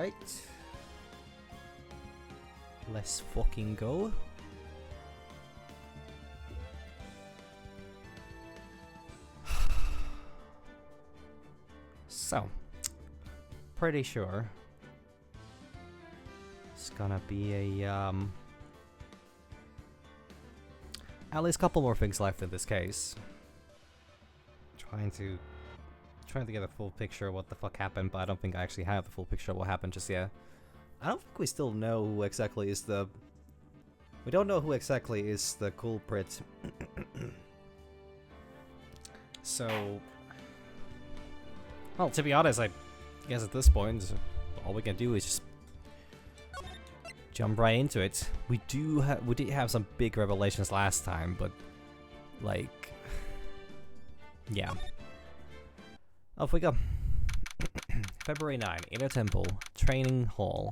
Alright. Let's fucking go. So, pretty sure it's gonna be a at least a couple more things left in this case. Trying to get a full picture of what the fuck happened, but I don't think I actually have the full picture of what happened just yet. I don't think we still know who exactly is the... We don't know who exactly is the culprit. So... Well, to be honest, I guess at this point, all we can do is just jump right into it. We did have some big revelations last time, but like, yeah. Off we go. February 9, Inner Temple, Training Hall.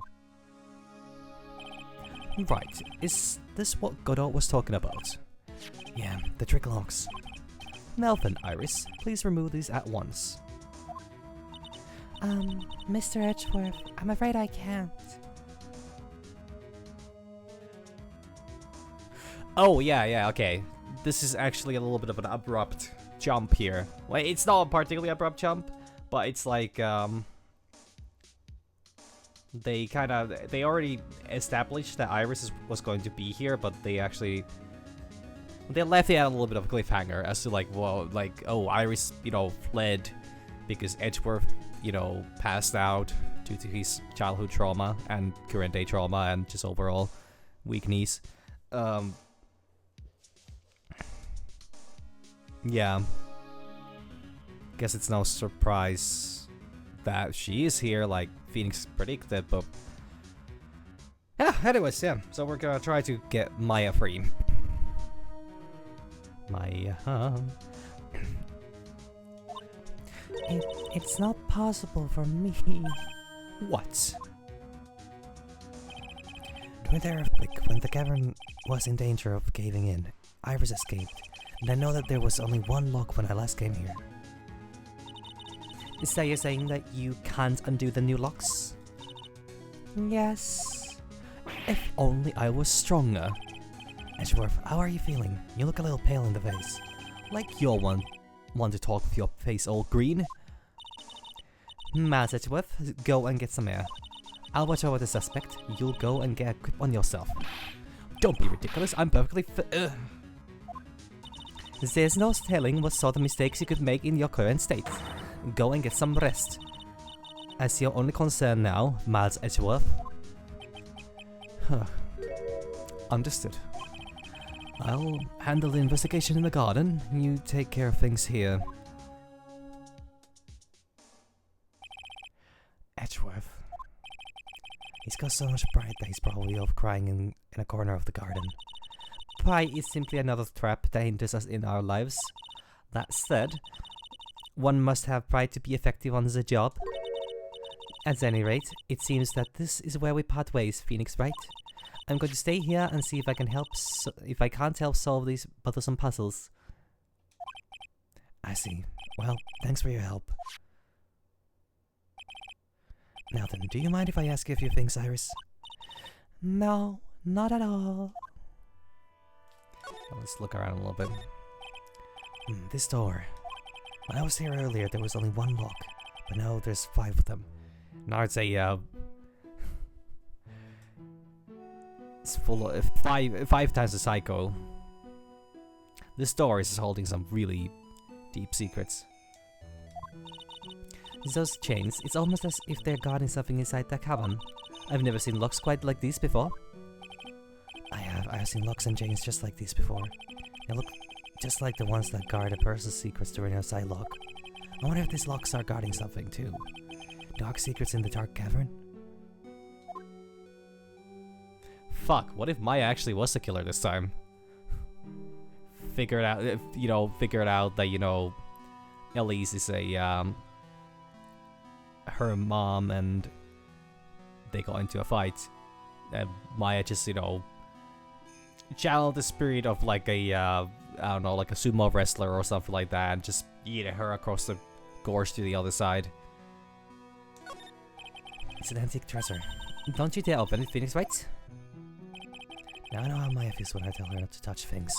Right, is this what Godot was talking about? Yeah, the trick locks. Now then, Iris, please remove these at once. Mr. Edgeworth, I'm afraid I can't. Oh, yeah, okay. This is actually a little bit of an abrupt jump here. Well, it's not a particularly abrupt jump, but it's like, they already established that Iris was going to be here, but they left it at a little bit of a cliffhanger as to like, well, like, oh, Iris, fled because Edgeworth, passed out due to his childhood trauma and current day trauma and just overall weak knees. Yeah. Guess it's no surprise that she is here, like Phoenix predicted, but yeah, anyways, yeah. So we're gonna try to get Maya free. Maya. It's not possible for me. What? During the earthquake, when the cavern was in danger of caving in, Iris escaped, and I know that there was only one lock when I last came here. Is that you're saying that you can't undo the new locks? Yes. If only I was stronger. Edgeworth, how are you feeling? You look a little pale in the face. Like you're one to talk with your face all green? Matt Edgeworth, go and get some air. I'll watch over the suspect. You'll go and get a grip on yourself. Don't be ridiculous, I'm perfectly There's no telling what sort of mistakes you could make in your current state. Go and get some rest. As your only concern now, Miles Edgeworth. Understood. I'll handle the investigation in the garden. You take care of things here. Edgeworth. He's got so much pride that he's probably off crying in a corner of the garden. Pride is simply another trap that hinders us in our lives. That said, one must have pride to be effective on the job. At any rate, it seems that this is where we part ways, Phoenix Wright. I'm going to stay here and see if I can help. If I can't help solve these bothersome puzzles. I see. Well, thanks for your help. Now then, do you mind if I ask you a few things, Iris? No, not at all. Let's look around a little bit. This door. When I was here earlier, there was only one lock, but now there's 5 of them. Now it's a it's full of five times the psycho. This door is holding some really deep secrets. Those chains, it's almost as if they're guarding something inside the cabin. I've never seen locks quite like these before. I have seen locks and chains just like these before. They look just like the ones that guard a person's secrets during a side lock. I wonder if these locks are guarding something too. Dark secrets in the dark cavern? Fuck, what if Maya actually was the killer this time? Figured out that, Elise is her mom and they got into a fight. And Maya just, channeled the spirit of like a, I don't know, like a sumo wrestler or something like that and just yeeted her across the gorge to the other side. It's an antique treasure. Don't you dare open it, Phoenix Wright. Now I know how Maya feels when I tell her not to touch things.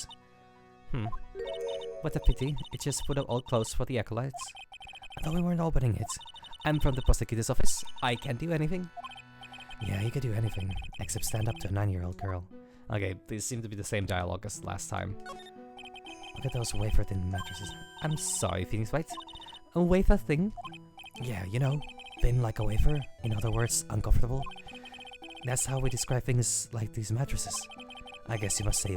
What a pity. It's just full of old clothes for the acolytes. I thought we weren't opening it. I'm from the prosecutor's office. I can't do anything. Yeah, you could do anything, except stand up to a 9-year-old girl. Okay, these seem to be the same dialogue as last time. Look at those wafer-thin mattresses. I'm sorry, Phoenix Wright. A wafer thing? Yeah, you know, thin like a wafer. In other words, uncomfortable. That's how we describe things like these mattresses. I guess you must say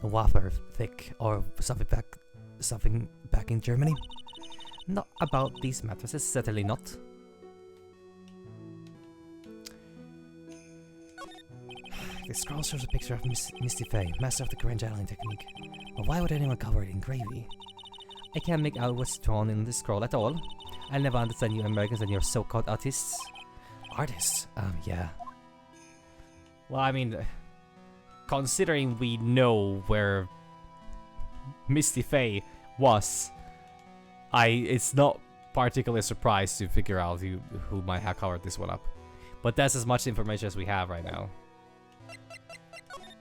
wafer thick or something back in Germany. Not about these mattresses, certainly not. The scroll shows a picture of Misty Faye, master of the grand channeling technique. But why would anyone cover it in gravy? I can't make out what's drawn in the scroll at all. I'll never understand you Americans and your so-called artists. Artists? Yeah. Well, I mean, considering we know where Misty Faye was, it's not particularly surprised to figure out who might have covered this one up. But that's as much information as we have right now.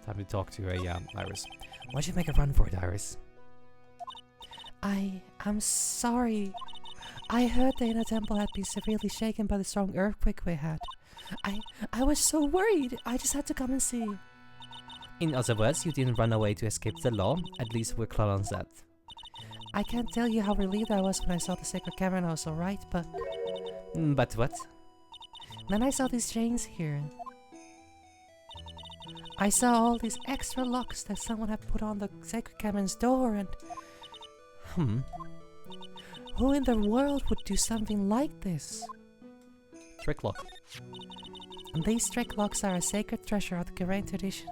Time to talk to Iris. Why'd you make a run for it, Iris? I'm sorry. I heard the inner temple had been severely shaken by the strong earthquake we had. I was so worried. I just had to come and see. In other words, you didn't run away to escape the law. At least we're clear on that. I can't tell you how relieved I was when I saw the sacred camera and I was alright, but... But what? Then I saw these chains here. I saw all these extra locks that someone had put on the sacred cameron's door and... Who in the world would do something like this? Trick lock. And these trick locks are a sacred treasure of the Geraint tradition.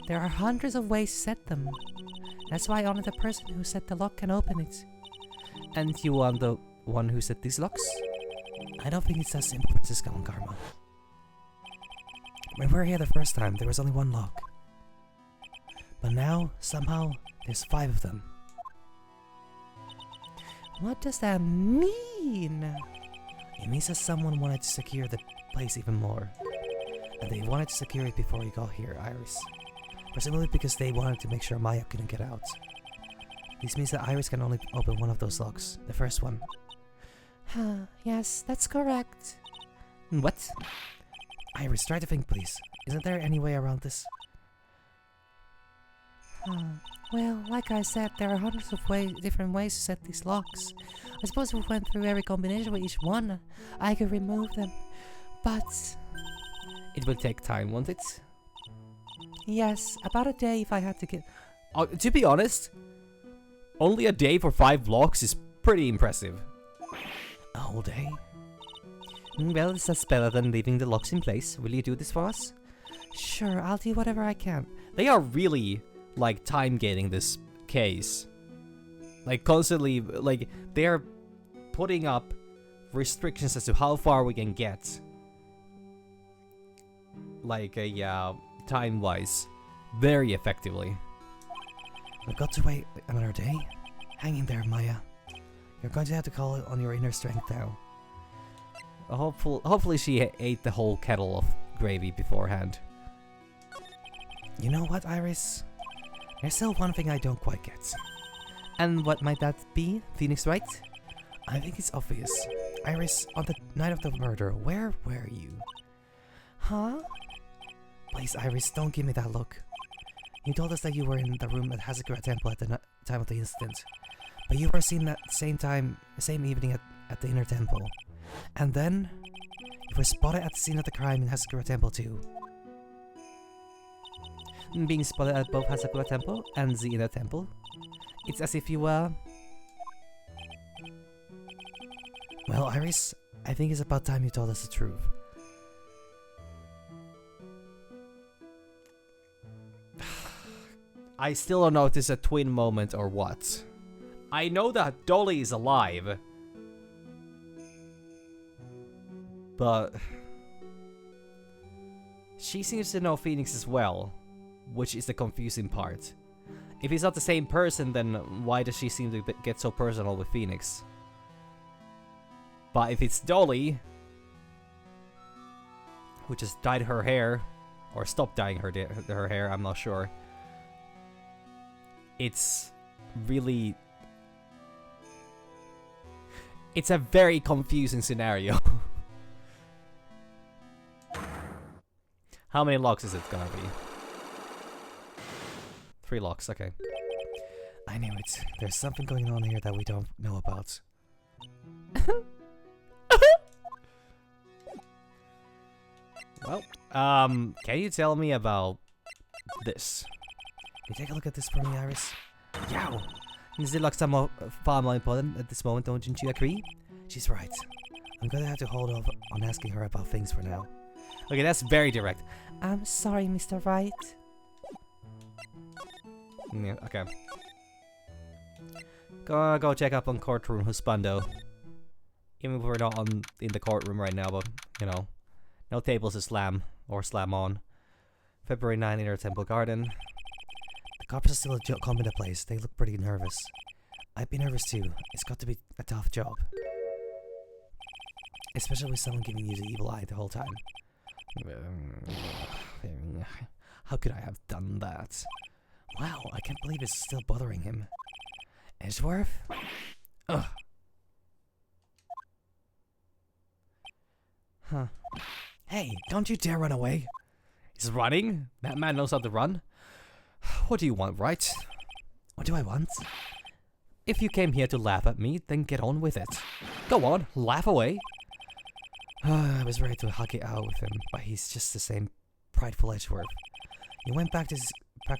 There are hundreds of ways to set them. That's why only the person who set the lock can open it. And you are the one who set these locks? I don't think it's that simple, Francisco and Karma. When we were here the first time, there was only one lock. But now, somehow, there's 5 of them. What does that mean? It means that someone wanted to secure the place even more. And they wanted to secure it before you got here, Iris. Presumably because they wanted to make sure Maya couldn't get out. This means that Iris can only open one of those locks, the first one. Yes, that's correct. What? Iris, try to think, please. Isn't there any way around this? Well, like I said, there are hundreds of different ways to set these locks. I suppose if we went through every combination with each one, I could remove them. But... It will take time, won't it? Yes, about a day if I had to get... To be honest, only a day for 5 locks is pretty impressive. A whole day? Well, that's better than leaving the locks in place. Will you do this for us? Sure, I'll do whatever I can. They are really, like, time-gating this case. Like, constantly, like, they're putting up restrictions as to how far we can get. Like, time-wise. Very effectively. We've got to wait another day? Hang in there, Maya. You're going to have to call on your inner strength now. Hopefully she ate the whole kettle of gravy beforehand. You know what, Iris? There's still one thing I don't quite get. And what might that be, Phoenix Wright? I think it's obvious. Iris, on the night of the murder, where were you? Huh? Please, Iris, don't give me that look. You told us that you were in the room at Hazakura Temple at the time of the incident. But you were seen that same evening at the inner temple. And then, you were spotted at the scene of the crime in Hazakura Temple too. Being spotted at both Hazakura Temple and the inner temple? It's as if you were... Well, Iris, I think it's about time you told us the truth. I still don't know if this is a twin moment or what. I know that Dolly is alive. But... she seems to know Phoenix as well, which is the confusing part. If he's not the same person, then why does she seem to get so personal with Phoenix? But if it's Dolly, who just dyed her hair, or stopped dyeing her hair, I'm not sure. It's really... It's a very confusing scenario. How many locks is it gonna be? 3 locks, okay. I knew it. There's something going on here that we don't know about. Well, can you tell me about this? Can you take a look at this for me, Iris? Yow! This looks far more important at this moment, don't you agree? She's right. I'm gonna have to hold off on asking her about things for now. Okay, that's very direct. I'm sorry, Mr. Wright. Yeah, okay. Gonna go check up on courtroom husbando. Even if we're not in the courtroom right now, but, you know. No tables to slam, or slam on. February 9 Inner Temple Garden. The cops are still calm in the place. They look pretty nervous. I'd be nervous too. It's got to be a tough job. Especially with someone giving you the evil eye the whole time. How could I have done that? Wow, I can't believe it's still bothering him. Edgeworth? Ugh. Huh. Hey, don't you dare run away. He's running? That man knows how to run? What do you want, Wright? What do I want? If you came here to laugh at me, then get on with it. Go on, laugh away. I was ready to hug it out with him, but he's just the same prideful Edgeworth. You went back to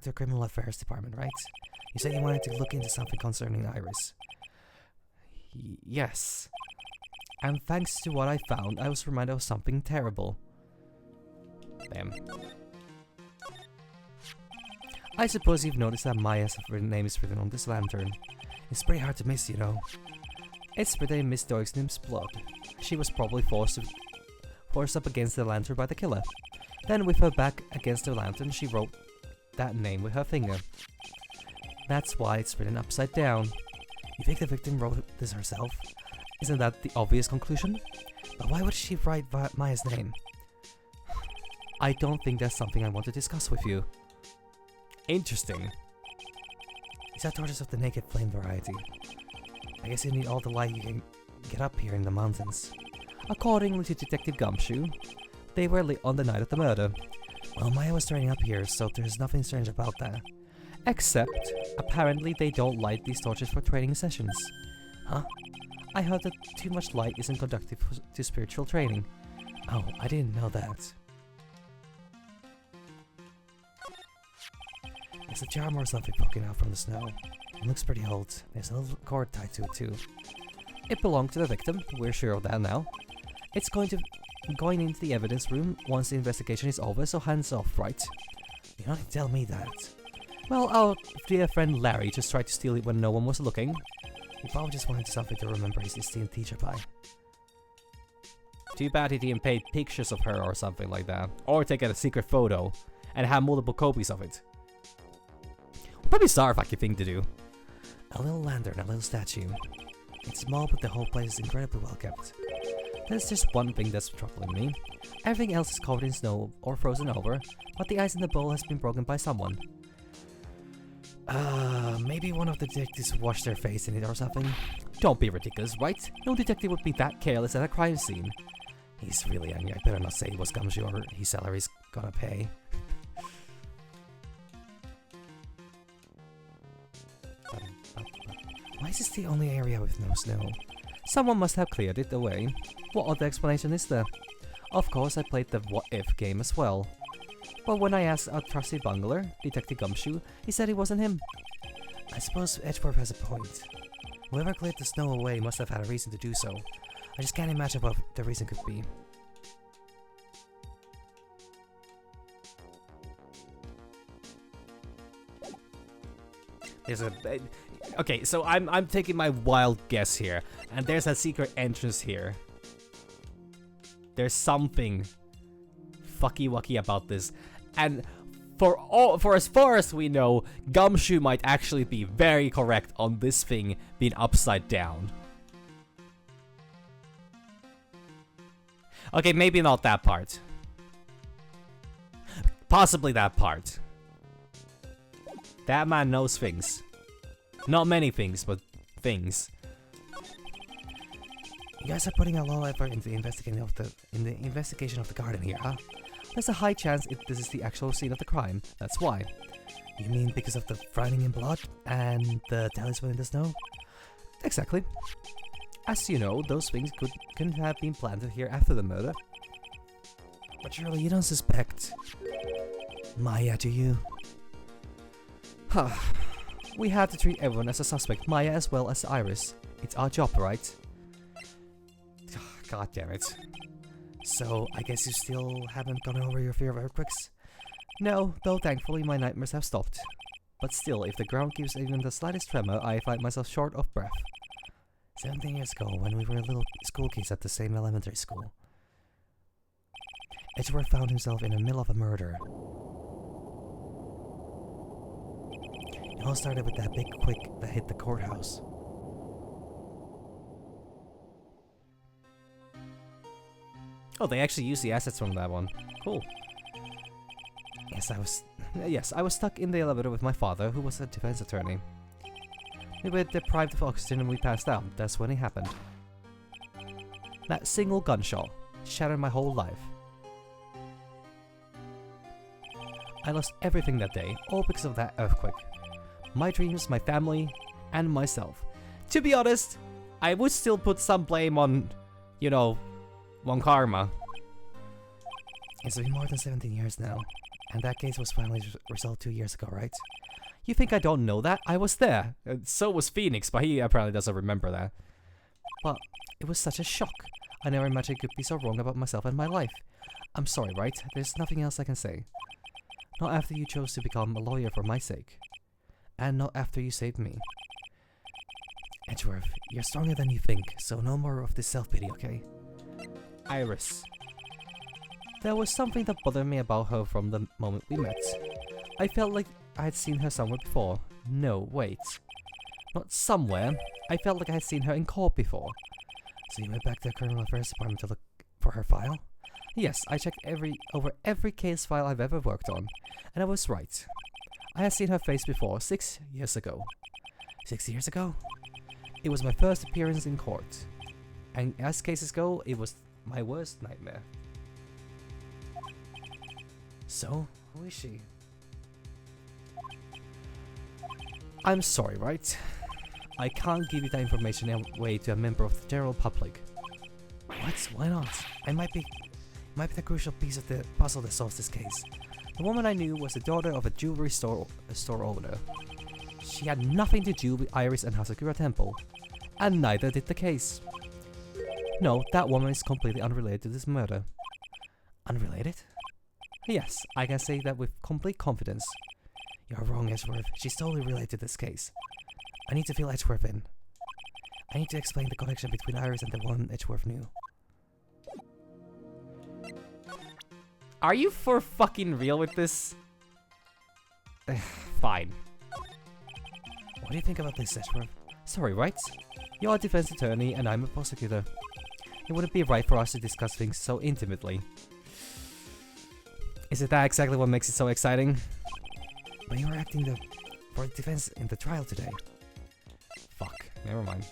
the criminal affairs department, right? You said you wanted to look into something concerning Iris. Yes. And thanks to what I found, I was reminded of something terrible. Damn. I suppose you've noticed that Maya's name is written on this lantern. It's pretty hard to miss, you know. It's written in Miss Doig's blood. She was probably forced up against the lantern by the killer. Then with her back against the lantern, she wrote that name with her finger. That's why it's written upside down. You think the victim wrote this herself? Isn't that the obvious conclusion? But why would she write Maya's name? I don't think that's something I want to discuss with you. Interesting. These are torches of the naked flame variety. I guess you need all the light you can get up here in the mountains. According to Detective Gumshoe, they were lit on the night of the murder. Well, Maya was turning up here, so there's nothing strange about that. Except, apparently they don't light these torches for training sessions. Huh? I heard that too much light isn't conducive to spiritual training. Oh, I didn't know that. There's a charm or something poking out from the snow. It looks pretty old. There's a little cord tied to it too. It belonged to the victim, we're sure of that now. It's going into the evidence room once the investigation is over, so hands off, right? You don't tell me that. Well, our dear friend Larry just tried to steal it when no one was looking. He probably just wanted something to remember his esteemed teacher by. Too bad he didn't paint pictures of her or something like that. Or take a secret photo and have multiple copies of it. Probably Starfucky thing to do. A little lantern, a little statue. It's small, but the whole place is incredibly well kept. There's just one thing that's troubling me. Everything else is covered in snow or frozen over, but the ice in the bowl has been broken by someone. Maybe one of the detectives washed their face in it or something. Don't be ridiculous, right? No detective would be that careless at a crime scene. He's really angry. I better not say it was Gumshoe or his salary's gonna pay. Why is this the only area with no snow? Someone must have cleared it away. What other explanation is there? Of course, I played the what if game as well. But when I asked our trusty bungler, Detective Gumshoe, he said it wasn't him. I suppose Edgeworth has a point. Whoever cleared the snow away must have had a reason to do so. I just can't imagine what the reason could be. There's a... Okay, so I'm taking my wild guess here, and there's a secret entrance here. There's something fucky-wucky about this, and for as far as we know, Gumshoe might actually be very correct on this thing being upside down. Okay, maybe not that part. Possibly that part. That man knows things. Not many things, but things. You guys are putting a lot of effort into the investigation of the garden here, huh? There's a high chance this is the actual scene of the crime. That's why. You mean because of the drowning in blood and the talisman in the snow? Exactly. As you know, those things couldn't have been planted here after the murder. But surely you don't suspect Maya, do you? We have to treat everyone as a suspect, Maya as well as Iris. It's our job, right? God damn it. So, I guess you still haven't gotten over your fear of earthquakes? No, though thankfully my nightmares have stopped. But still, if the ground gives even the slightest tremor, I find myself short of breath. 17 years ago, when we were little school kids at the same elementary school, Edgeworth found himself in the middle of a murder. It all started with that big quake that hit the courthouse. Oh, they actually used the assets from that one. Cool. Yes, I was stuck in the elevator with my father, who was a defense attorney. We were deprived of oxygen and we passed out. That's when it happened. That single gunshot shattered my whole life. I lost everything that day, all because of that earthquake. My dreams, my family, and myself. To be honest, I would still put some blame on, you know, on karma. It's been more than 17 years now, and that case was finally resolved 2 years ago, right? You think I don't know that? I was there. So was Phoenix, but he apparently doesn't remember that. But it was such a shock. I never imagined I could be so wrong about myself and my life. I'm sorry, right? There's nothing else I can say. Not after you chose to become a lawyer for my sake. And not after you saved me. Edgeworth, you're stronger than you think, so no more of this self-pity, okay? Iris. There was something that bothered me about her from the moment we met. I felt like I had seen her somewhere before. No, wait. Not somewhere. I felt like I had seen her in court before. So you went back to the criminal affairs department to look for her file? Yes, I checked over every case file I've ever worked on, and I was right. I had seen her face before, 6 years ago. 6 years ago? It was my first appearance in court, and as cases go, it was my worst nightmare. So, who is she? I'm sorry, right? I can't give you that information away to a member of the general public. What? Why not? I might be the crucial piece of the puzzle that solves this case. The woman I knew was the daughter of a jewelry store owner. She had nothing to do with Iris and Hasakura Temple, and neither did the case. No, that woman is completely unrelated to this murder. Unrelated? Yes, I can say that with complete confidence. You're wrong, Edgeworth. She's totally related to this case. I need to fill Edgeworth in. I need to explain the connection between Iris and the one Edgeworth knew. Are you for fucking real with this? Fine. What do you think about this, Edgeworth? Sorry, right? You're a defense attorney and I'm a prosecutor. It wouldn't be right for us to discuss things so intimately. Is it that exactly what makes it so exciting? But you were acting for defense in the trial today. Fuck, never mind.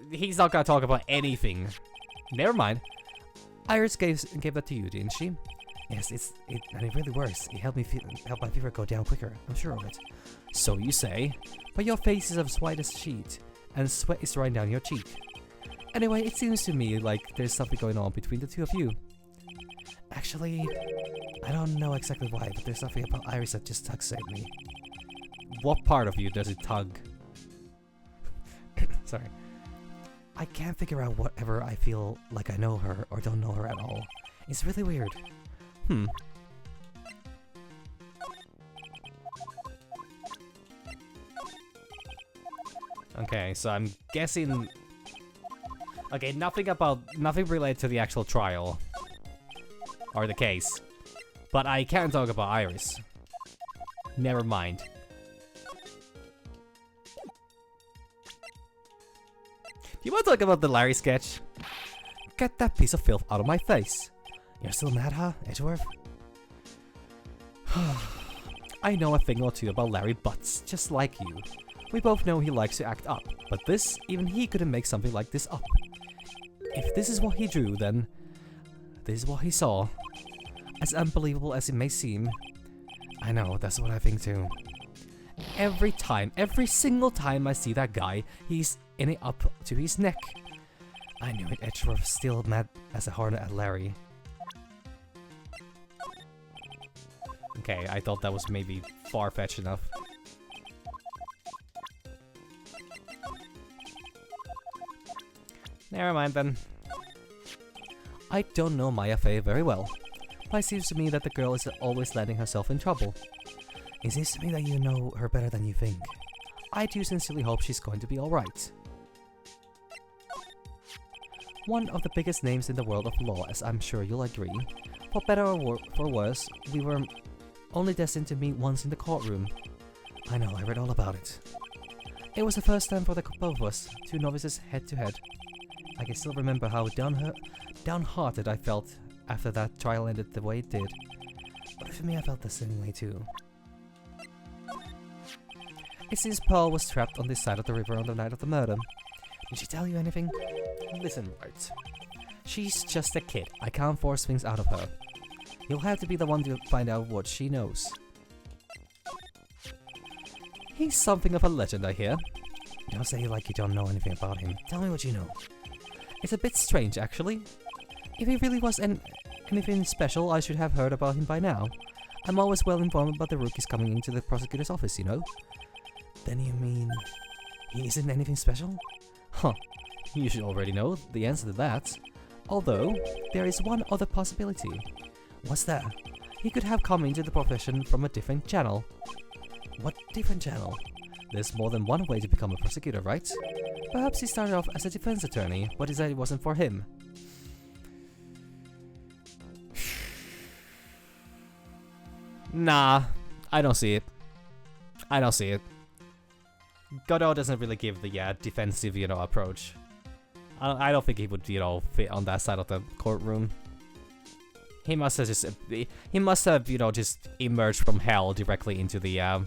He's not gonna talk about anything. Never mind. Iris gave that to you, didn't she? Yes, and it really works. It helped my fever go down quicker. I'm sure of it. So you say, but your face is as white as a sheet, and sweat is running down your cheek. Anyway, it seems to me like there's something going on between the two of you. Actually, I don't know exactly why, but there's something about Iris that just tugs at me. What part of you does it tug? Sorry. I can't figure out whatever I feel like I know her or don't know her at all. It's really weird. Okay, so I'm guessing... Okay, nothing related to the actual trial. Or the case. But I can talk about Iris. Never mind. Do you want to talk about the Larry sketch? Get that piece of filth out of my face. You're still mad, huh, Edgeworth? I know a thing or two about Larry Butts, just like you. We both know he likes to act up, but this, even he couldn't make something like this up. If this is what he drew, then this is what he saw. As unbelievable as it may seem, I know, that's what I think too. every single time I see that guy, he's in it up to his neck. I knew it, Edgeworth's still mad as a hornet at Larry. Okay, I thought that was maybe far-fetched enough. Never mind then. I don't know Maya Fey very well, but it seems to me that the girl is always landing herself in trouble. It seems to me that you know her better than you think. I do sincerely hope she's going to be alright. One of the biggest names in the world of law, as I'm sure you'll agree. For better or for worse, we were only destined to meet once in the courtroom. I know, I read all about it. It was the first time for the both of us, two novices head to head. I can still remember how downhearted I felt after that trial ended the way it did. But for me, I felt the same way too. It seems Pearl was trapped on this side of the river on the night of the murder. Did she tell you anything? Listen, Wright. She's just a kid. I can't force things out of her. You'll have to be the one to find out what she knows. He's something of a legend, I hear. Don't say you like you don't know anything about him. Tell me what you know. It's a bit strange, actually. If he really was anything special, I should have heard about him by now. I'm always well informed about the rookies coming into the prosecutor's office, you know? Then you mean he isn't anything special? Huh. You should already know the answer to that. Although, there is one other possibility. What's that? He could have come into the profession from a different channel. What different channel? There's more than one way to become a prosecutor, right? Perhaps he started off as a defense attorney, but decided it wasn't for him. Nah, I don't see it. I don't see it. Godot doesn't really give the defensive, approach. I don't think he would, fit on that side of the courtroom. He must have just emerged from hell directly into the,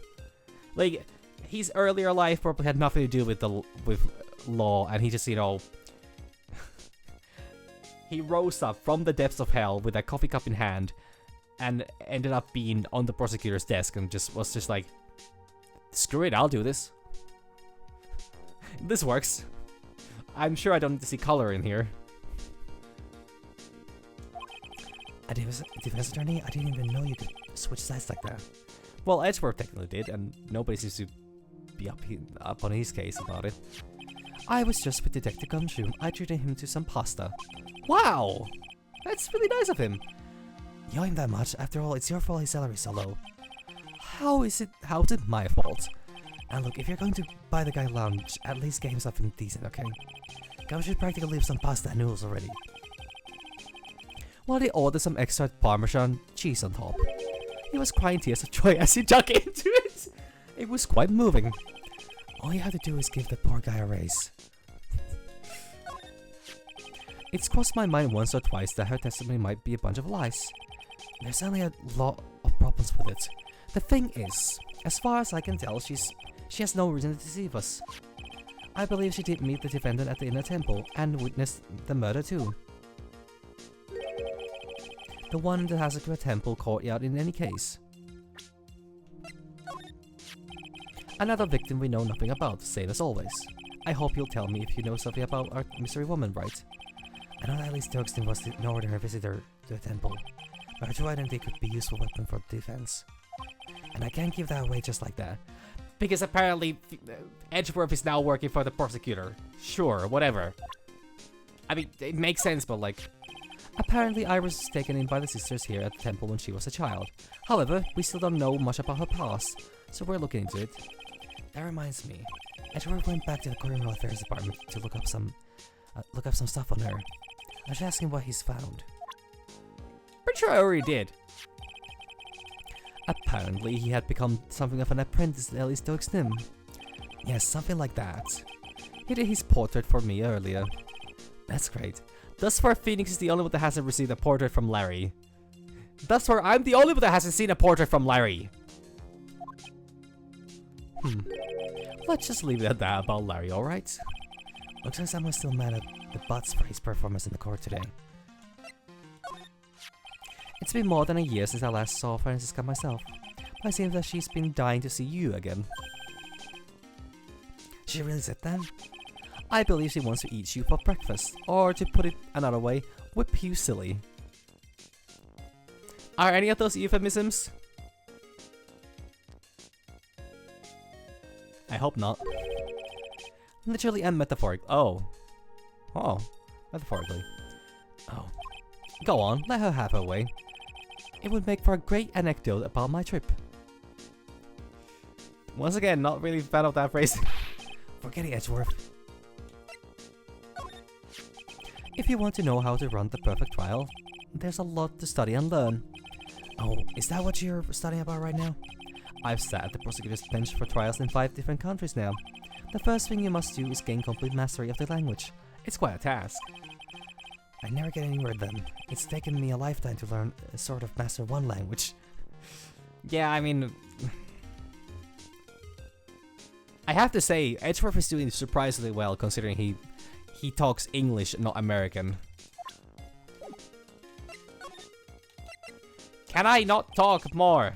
like, his earlier life probably had nothing to do with law, and he just, he rose up from the depths of hell with a coffee cup in hand, and ended up being on the prosecutor's desk, and was just like, screw it, I'll do this. This works. I'm sure I don't need to see color in here. A defense attorney? I didn't even know you could switch sides like that. Well, Edgeworth technically did, and nobody seems to be up on his case about it. I was just with Detective Gumshoe. I treated him to some pasta. Wow! That's really nice of him. You owe him that much? After all, it's your fault his salary's so low. How is it my fault? And look, if you're going to buy the guy lunch, at least get him something decent, okay? Gumshoe practically leave some pasta and noodles already. While they ordered some extra Parmesan cheese on top. He was crying tears of joy as he dug into it. It was quite moving. All you have to do is give the poor guy a raise. It's crossed my mind once or twice that her testimony might be a bunch of lies. There's certainly a lot of problems with it. The thing is, as far as I can tell, she has no reason to deceive us. I believe she did meet the defendant at the inner temple and witnessed the murder too. The one in the Hazakura temple courtyard in any case. Another victim we know nothing about, same as always. I hope you'll tell me if you know something about our mystery woman, right? I know that at least Turkston was no ordinary visitor to the temple, but her true identity could be a useful weapon for defense. And I can't give that away just like that. Because apparently Edgeworth is now working for the prosecutor. Sure, whatever. I mean, it makes sense, but like... Apparently Iris was taken in by the sisters here at the temple when she was a child. However, we still don't know much about her past, so we're looking into it. That reminds me. Edgeworth went back to the criminal affairs department to look up some stuff on her. I was asking what he's found. Pretty sure I already did. Apparently, he had become something of an apprentice at Ellie's Dogsnim. Yes, something like that. He did his portrait for me earlier. That's great. Thus far, Phoenix is the only one that hasn't received a portrait from Larry. Thus far, I'm the only one that hasn't seen a portrait from Larry. Let's just leave it at that about Larry, alright? Looks like someone's still mad at the Butts for his performance in the court today. It's been more than a year since I last saw Francisca myself. But it seems that she's been dying to see you again. She really said that? I believe she wants to eat you for breakfast, or to put it another way, whip you silly. Are any of those euphemisms? I hope not. Literally and metaphorically. Oh. Oh. Metaphorically. Oh. Go on, let her have her way. It would make for a great anecdote about my trip. Once again, not really a fan of that phrase. Forget it, Edgeworth. If you want to know how to run the perfect trial, there's a lot to study and learn. Oh, is that what you're studying about right now? I've sat at the prosecutor's bench for trials in 5 different countries now. The first thing you must do is gain complete mastery of the language. It's quite a task. I never get anywhere with them. It's taken me a lifetime to learn sort of master one language. Yeah, I mean... I have to say, Edgeworth is doing surprisingly well considering he talks English, not American. Can I not talk more?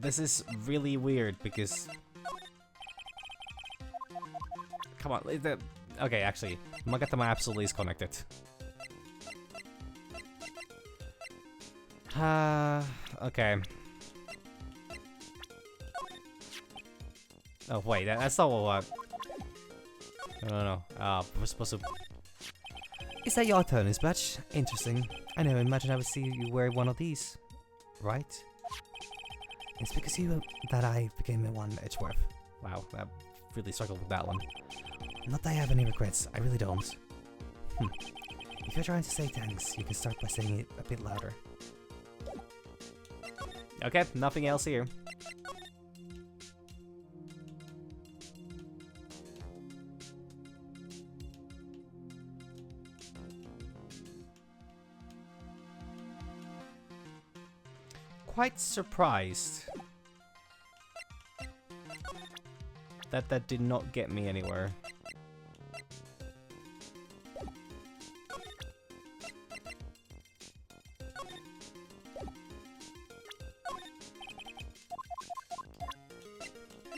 This is really weird because... Come on, okay, actually, Magatama absolutely is connected. Okay. Oh wait, that's not what... No. We're supposed to... Is that your attorney's badge? Interesting. I never imagined I would see you wear one of these. Right? It's because you that I became one, Edgeworth. Wow, I really struggled with that one. Not that I have any regrets, I really don't. If you're trying to say thanks, you can start by saying it a bit louder. Okay, nothing else here. Quite surprised that did not get me anywhere.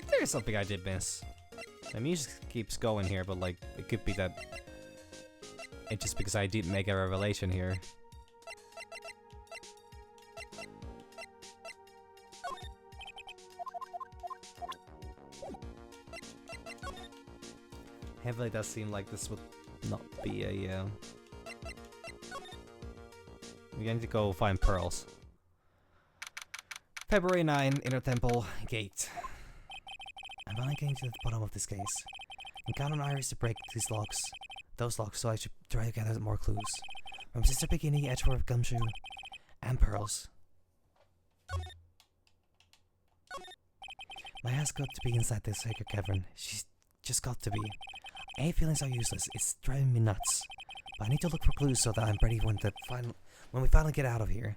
There's something I did miss. The music keeps going here, but like, it could be that it's just because I didn't make a revelation here. Heavily does seem like this would not be a, we need to go find pearls. February 9, Inner Temple, Gate. I'm finally getting to the bottom of this case. I count on Iris to break those locks, so I should try to gather more clues. From Sister Bikini, Edgeworth, Gumshoe, and pearls. My has got to be inside this sacred cavern. She's just got to be. Any feelings are useless. It's driving me nuts. But I need to look for clues so that I'm ready when we finally get out of here.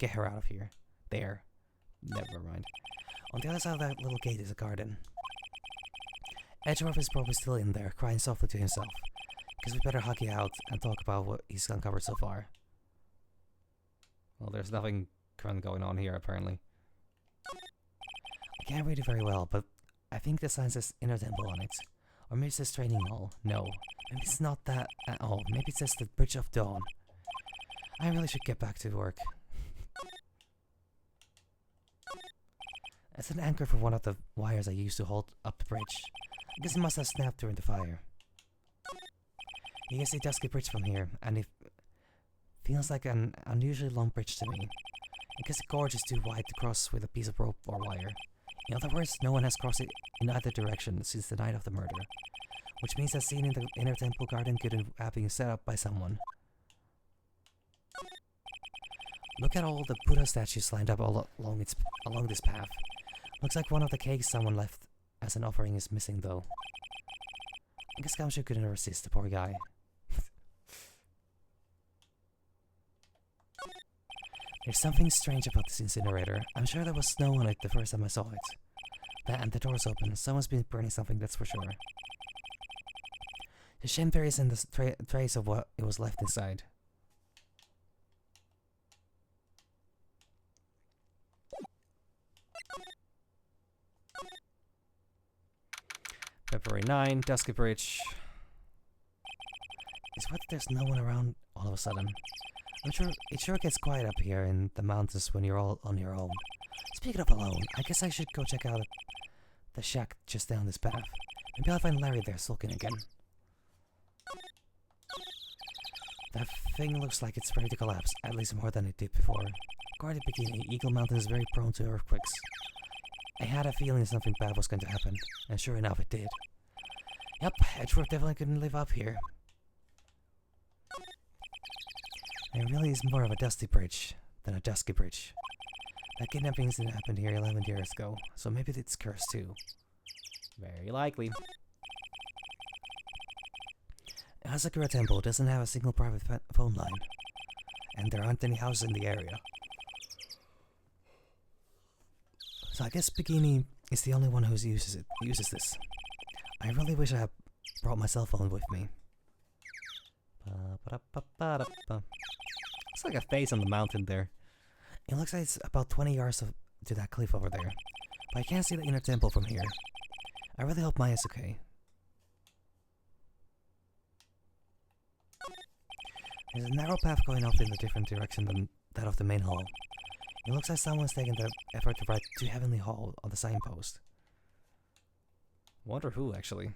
Get her out of here. There. Never mind. On the other side of that little gate is a garden. Edgeworth is probably still in there, crying softly to himself. Guess we better hug it out and talk about what he's uncovered so far. Well, there's nothing current going on here, apparently. I can't read it very well, but I think the sign says Inner Temple on it. Or maybe it says Training Hall. No, maybe it's not that at all. Maybe it says the Bridge of Dawn. I really should get back to work. It's an anchor for one of the wires I used to hold up the bridge. I guess it must have snapped during the fire. You can see Dusky Bridge from here, and it feels like an unusually long bridge to me. I guess the gorge is too wide to cross with a piece of rope or wire. In other words, no one has crossed it in either direction since the night of the murder. Which means that scene in the inner temple garden could have been set up by someone. Look at all the Buddha statues lined up all along this path. Looks like one of the cakes someone left as an offering is missing though. I guess Gamshu couldn't resist, the poor guy. There's something strange about this incinerator. I'm sure there was snow on it the first time I saw it. That and the door's open. Someone's been burning something, that's for sure. The shame there isn't the trace of what it was left inside. February 9, Dusky Bridge. It's what there's no one around all of a sudden. I'm sure it sure gets quiet up here in the mountains when you're all on your own. Speaking of alone, I guess I should go check out the shack just down this path. Maybe I'll find Larry there sulking again. That thing looks like it's ready to collapse, at least more than it did before. According to Bikini, Eagle Mountain is very prone to earthquakes. I had a feeling something bad was going to happen, and sure enough it did. Yep, Edgeworth definitely couldn't live up here. It really is more of a dusty bridge than a dusky bridge. That kidnapping incident happened here 11 years ago, so maybe it's cursed too. Very likely. Asakura Temple doesn't have a single private phone line, and there aren't any houses in the area. So I guess Bikini is the only one who uses this. I really wish I had brought my cell phone with me. It's like a face on the mountain there. It looks like it's about 20 yards to that cliff over there, but I can't see the inner temple from here. I really hope Maya's okay. There's a narrow path going off in a different direction than that of the main hall. It looks like someone's taken the effort to write "To Heavenly Hall" on the signpost. Wonder who, actually.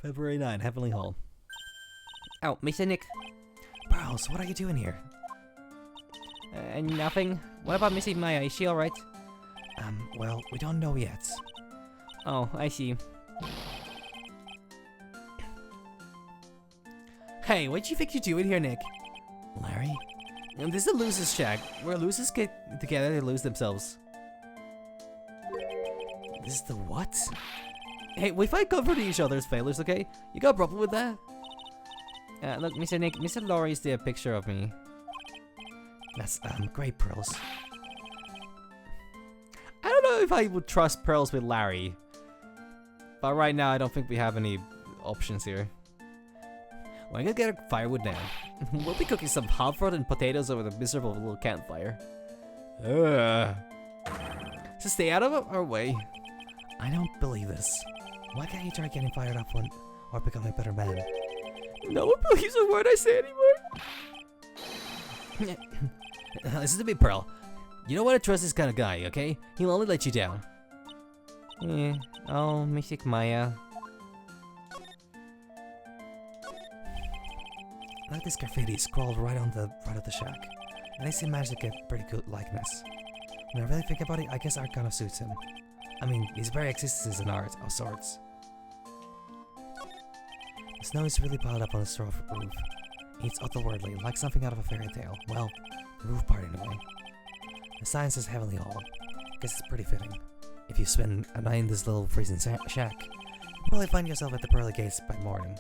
February 9, Heavenly Hall. Oh, Mr. Nick. Pearls, what are you doing here? Nothing. What about Missy Maya? Is she alright? Well, we don't know yet. Oh, I see. Hey, what do you think you're doing here, Nick? Larry? This is a loser's shack, where losers get together to lose themselves. This is the what? Hey, we find comfort in each other's failures, okay? You got a problem with that? Look, Mr. Nick, Mr. Laurie's the picture of me. That's, great, Pearls. I don't know if I would trust Pearls with Larry. But right now, I don't think we have any options here. Well, I'm gonna get a firewood now. We'll be cooking some hot fruit and potatoes over the miserable little campfire. So stay out of our way. I don't believe this. Why can't you try getting fired up or become a better man? No one believes a word I say anymore. Listen to me, Pearl. You don't want to trust this kind of guy, okay? He'll only let you down. Oh, Mystic Maya. Like this graffiti scrawled right on the front of the shack. At least he managed to get pretty good likeness. When I really think about it, I guess art kind of suits him. I mean, his very existence is an art of sorts. The snow is really piled up on the straw roof. It's otherworldly, like something out of a fairy tale. Well, the roof part anyway. The sign says Heavenly Hall. Guess it's pretty fitting. If you spend a night in this little freezing shack, you'll probably find yourself at the pearly gates by morning.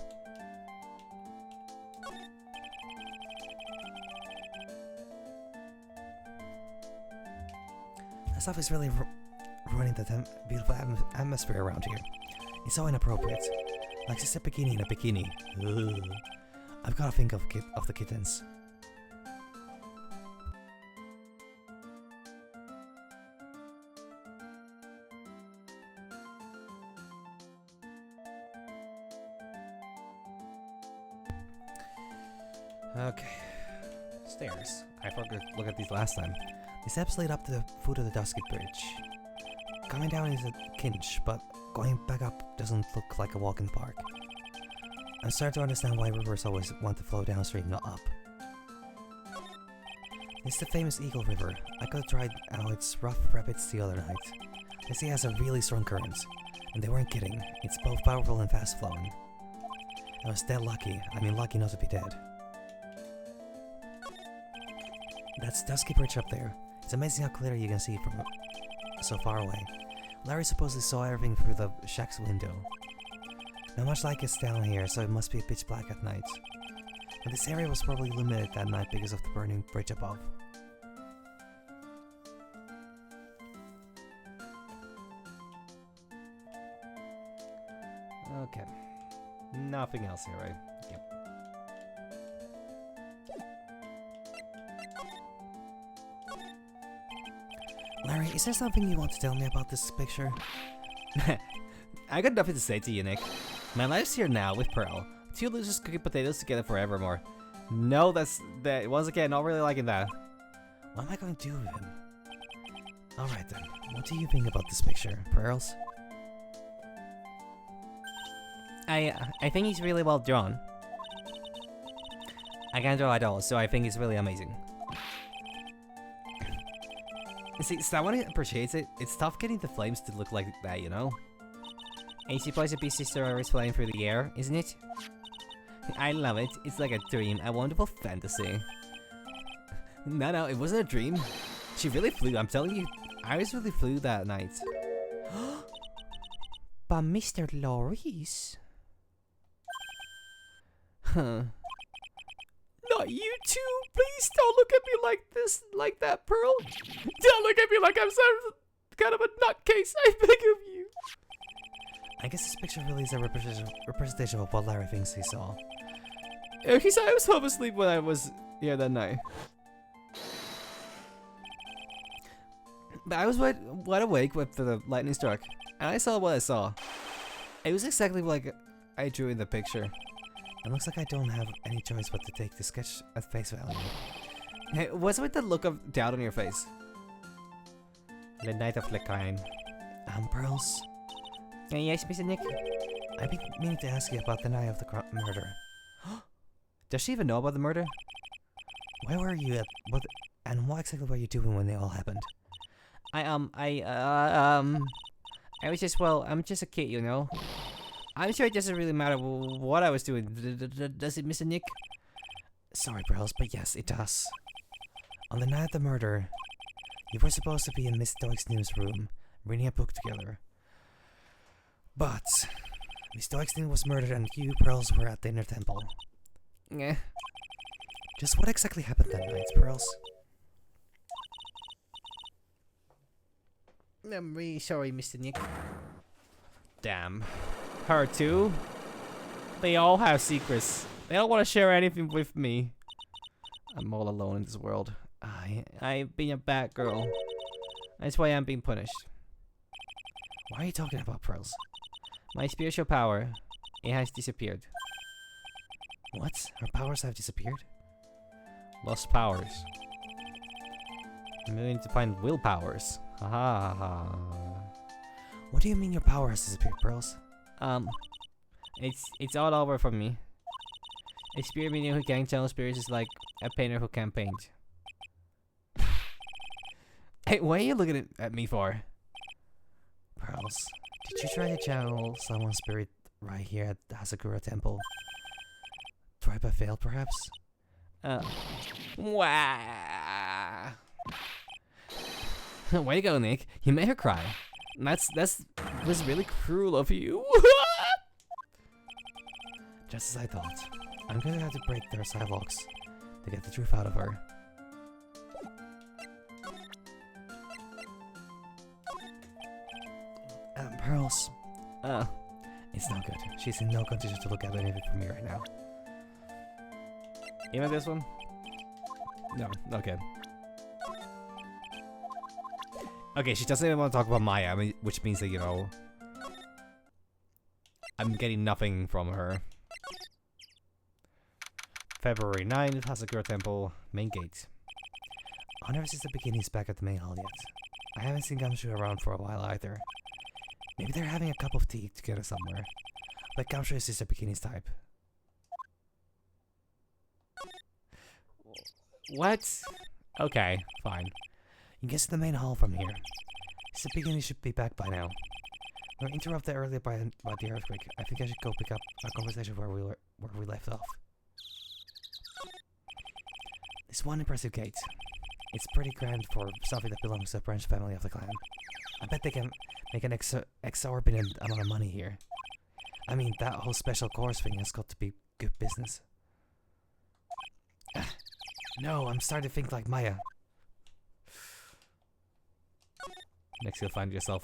That stuff is really ruining the beautiful atmosphere around here. It's so inappropriate. Like Sister Bikini in a bikini. Ugh. I've got to think of the kittens. Okay. Stairs. I forgot to look at these last time. The steps lead up to the foot of the Dusky Bridge. Coming down is a kinch, but going back up doesn't look like a walk in the park. I'm starting to understand why rivers always want to flow downstream, not up. It's the famous Eagle River. I could have tried out its rough rapids the other night. They say it has a really strong current. And they weren't kidding. It's both powerful and fast flowing. I was dead lucky. I mean lucky not to be dead. That's Dusky Bridge up there. It's amazing how clear you can see from so far away. Larry supposedly saw everything through the shack's window. Not much light gets down here, so it must be pitch black at night. But this area was probably illuminated that night because of the burning bridge above. Okay. Nothing else here, right? Yep. Larry, is there something you want to tell me about this picture? I got nothing to say to you, Nick. My life's here now with Pearl. Two losers cooking potatoes together forevermore. No, that's once again, not really liking that. What am I going to do with him? Alright then, what do you think about this picture, Pearls? I think he's really well drawn. I can't draw at all, so I think it's really amazing. See, someone appreciates it. It's tough getting the flames to look like that, you know? AC plays a piece sister always flying through the air, isn't it? I love it. It's like a dream, a wonderful fantasy. No, it wasn't a dream. She really flew, I'm telling you. Iris really flew that night. But Mr. Loris? Huh. Not you too! Please don't look at me like this, like that, Pearl! Don't look at me like I'm some kind of a nutcase, I beg of you! I guess this picture really is a representation of what Larry thinks he saw. He said I was half asleep when I was here that night. But I was wide awake when the lightning struck, and I saw what I saw. It was exactly like I drew in the picture. It looks like I don't have any choice but to take the sketch at face value. Hey, what's with the look of doubt on your face? The night of the kind. Pearls? Yes, Mr. Nick? I've been meaning to ask you about the night of the murder. Does she even know about the murder? Where were you at? What exactly were you doing when they all happened? I was just, well, I'm just a kid, you know? I'm sure it doesn't really matter what I was doing. Does it, Mr. Nick? Sorry, Pearls, but yes, it does. On the night of the murder, you were supposed to be in Miss Stoic's newsroom, reading a book together. But Miss Stoic's was murdered and you, Pearls, were at the inner temple. Yeah. Just what exactly happened that night, Pearls? I'm really sorry, Mr. Nick. Damn. Her too? They all have secrets. They don't want to share anything with me. I'm all alone in this world. I've been a bad girl. That's why I'm being punished. Why are you talking about, Pearls? My spiritual power, it has disappeared. What? Her powers have disappeared? Lost powers. I'm going to find will powers. Ha. What do you mean your power has disappeared, Pearls? It's all over for me. A spirit medium who can't channel spirits is like a painter who can't paint. Hey, what are you looking at me for? Pearls, did you try to channel someone's spirit right here at the Hasakura Temple? Try but failed, perhaps? Wow. Way to go, Nick. You made her cry. That was really cruel of you. Just as I thought. I'm gonna have to break their sidewalks to get the truth out of her. Pearls. It's not good. She's in no condition to look at anything from me right now. Even this one? No. Okay. Okay, she doesn't even want to talk about Maya, which means that, you know, I'm getting nothing from her. February 9th, Hasakura Temple, main gate. I've never seen the bikinis back at the main hall yet. I haven't seen Gumshoe around for a while either. Maybe they're having a cup of tea together somewhere. But Gumshoe is just a bikini's type. What? Okay, fine. You can get to the main hall from here. It's the beginning should be back by now. We were interrupted earlier by the earthquake. I think I should go pick up our conversation where we left off. This one impressive gate. It's pretty grand for something that belongs to a branch family of the clan. I bet they can make an exorbitant amount of money here. I mean, that whole special course thing has got to be good business. No, I'm starting to think like Maya. Next you'll find yourself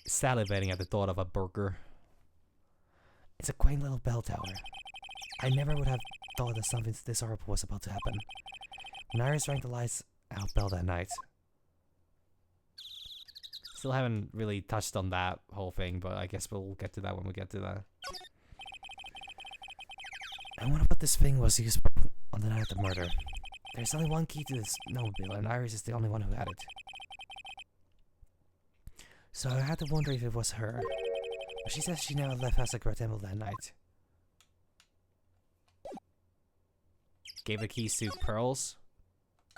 salivating at the thought of a burger. It's a quaint little bell tower. I never would have thought that something this horrible was about to happen. When Iris rang the lights out bell that night. Still haven't really touched on that whole thing, but I guess we'll get to that when we get to that. I wonder what this thing was used on the night of the murder. There's only one key to this snowmobile, and Iris is the only one who had it. So I had to wonder if it was her. But she says she never left Asakura Temple that night. Gave the keys to Pearls.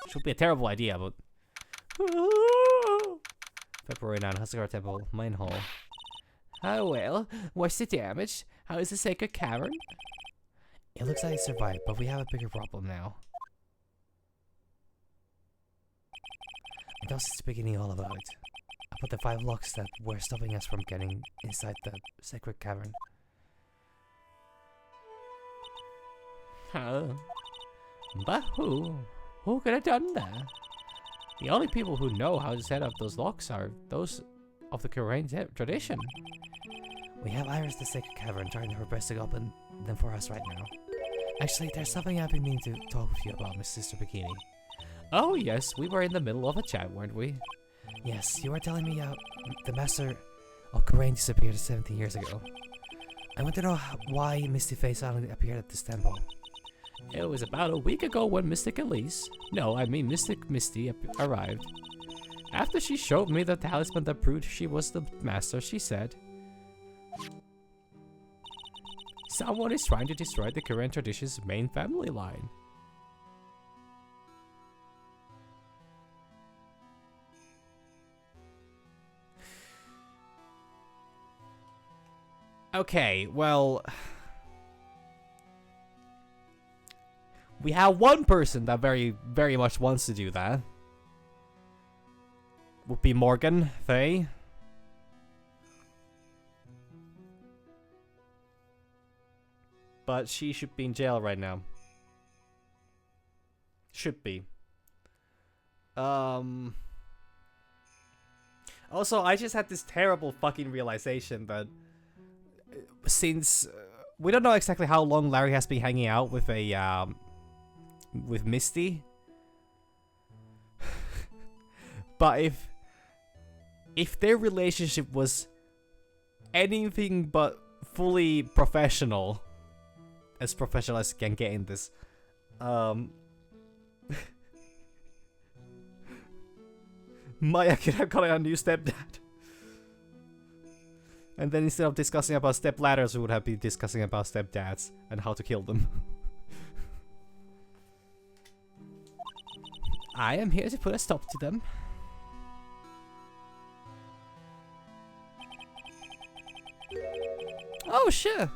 Should be a terrible idea, but... February 9, Asakura Temple, main hall. Oh well, what's the damage? How is the sacred cavern? It looks like it survived, but we have a bigger problem now. I guess it's beginning all about it. I put the 5 locks that were stopping us from getting inside the sacred cavern. Huh. But who? Who could have done that? The only people who know how to set up those locks are those of the Korean tradition. We have Iris the sacred cavern trying her best to open them for us right now. Actually, there's something I've been meaning to talk with you about, Miss Sister Bikini. Oh yes, we were in the middle of a chat, weren't we? Yes, you were telling me how the master of Korean disappeared 17 years ago. I want to know why Misty Face suddenly appeared at this temple. It was about a week ago when Mystic Elise, no, I mean Mystic Misty, arrived. After she showed me the talisman that proved she was the master, she said, "Someone is trying to destroy the Korean tradition's main family line." Okay, well... we have one person that very, very much wants to do that. Would be Morgan Faye. But she should be in jail right now. Should be. Also, I just had this terrible fucking realization that since we don't know exactly how long Larry has been hanging out with with Misty, but if their relationship was anything but fully professional as it can get in this, Maya could have got a new stepdad. And then instead of discussing about stepladders, we would have been discussing about stepdads and how to kill them. I am here to put a stop to them. Oh, sure.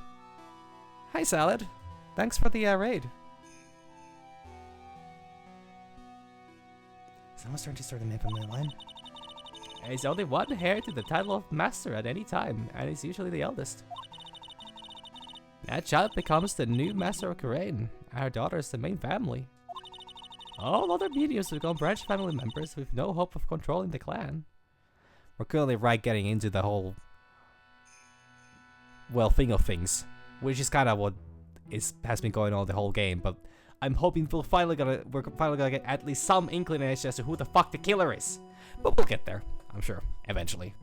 Hi, Salad. Thanks for the raid. Someone's trying to start the main family line. There's only one heir to the title of master at any time, and he's usually the eldest. That child becomes the new master of Korean. Our daughter is the main family. All other mediums become branch family members with no hope of controlling the clan. We're currently getting into the whole thing of things, which is kind of what has been going on the whole game. But I'm hoping we're finally gonna get at least some inclination as to who the fuck the killer is. But we'll get there, I'm sure, eventually.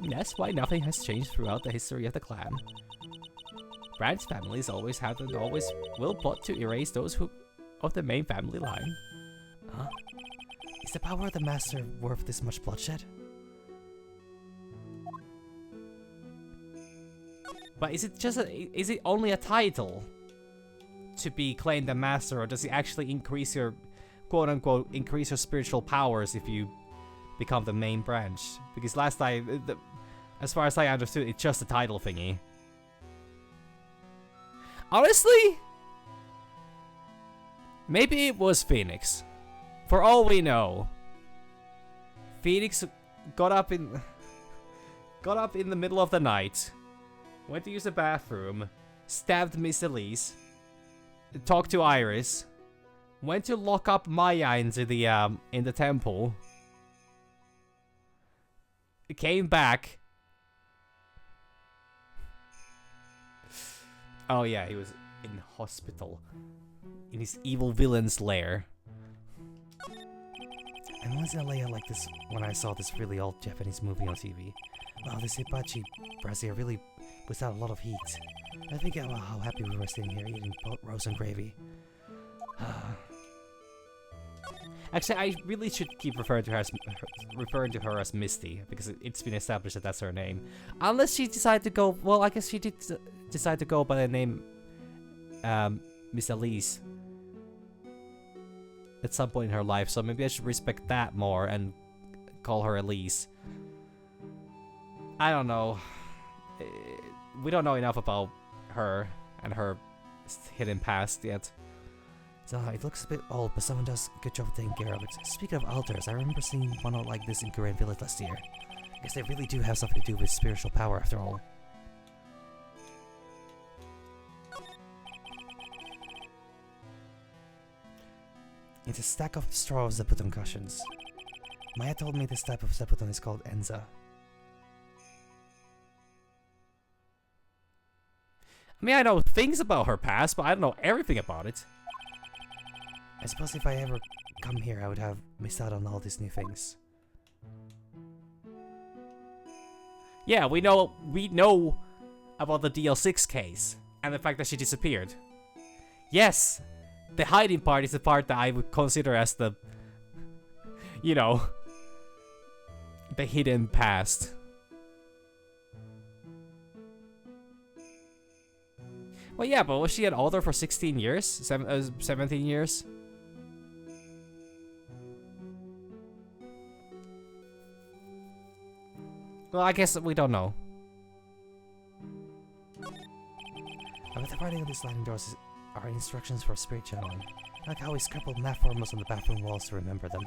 That's why nothing has changed throughout the history of the clan. Branch families always have and always will plot to erase those of the main family line. Huh? Is the power of the master worth this much bloodshed? But is it only a title? to be claimed a master, or does it actually increase your, quote unquote, increase your spiritual powers if you become the main branch? Because last time, as far as I understood, it's just a title thingy. Honestly, maybe it was Phoenix. For all we know, Phoenix got up in the middle of the night, went to use the bathroom, stabbed Miss Elise, talked to Iris, went to lock up Maya into the in the temple, came back. Oh yeah, he was in hospital, in his evil villain's lair. And once in a layer like this, when I saw this really old Japanese movie on TV. Wow, this hibachi brazier really puts out a lot of heat. I think about how happy we were sitting here eating roast and gravy. Actually, I really should keep referring to her as Misty, because it's been established that that's her name. Unless she decided to go, well, I guess she did decide to go by the name Miss Elise at some point in her life, so maybe I should respect that more and call her Elise. I don't know. We don't know enough about her and her hidden past yet. So it looks a bit old, but someone does a good job of taking care of it. Speaking of altars, I remember seeing one out like this in Korean Village last year. I guess they really do have something to do with spiritual power after all. It's a stack of straw of zabuton cushions. Maya told me this type of zabuton is called enza. I mean, I know things about her past, but I don't know everything about it. I suppose if I ever come here, I would have missed out on all these new things. Yeah, we know about the DL6 case and the fact that she disappeared. Yes, the hiding part is the part that I would consider as the, you know, the hidden past. Well, yeah, but was she an author for 16 years? 17 years? Well, I guess we don't know. About the writing on these sliding doors are instructions for spirit channeling. I like how we scribbled math formulas on the bathroom walls to remember them.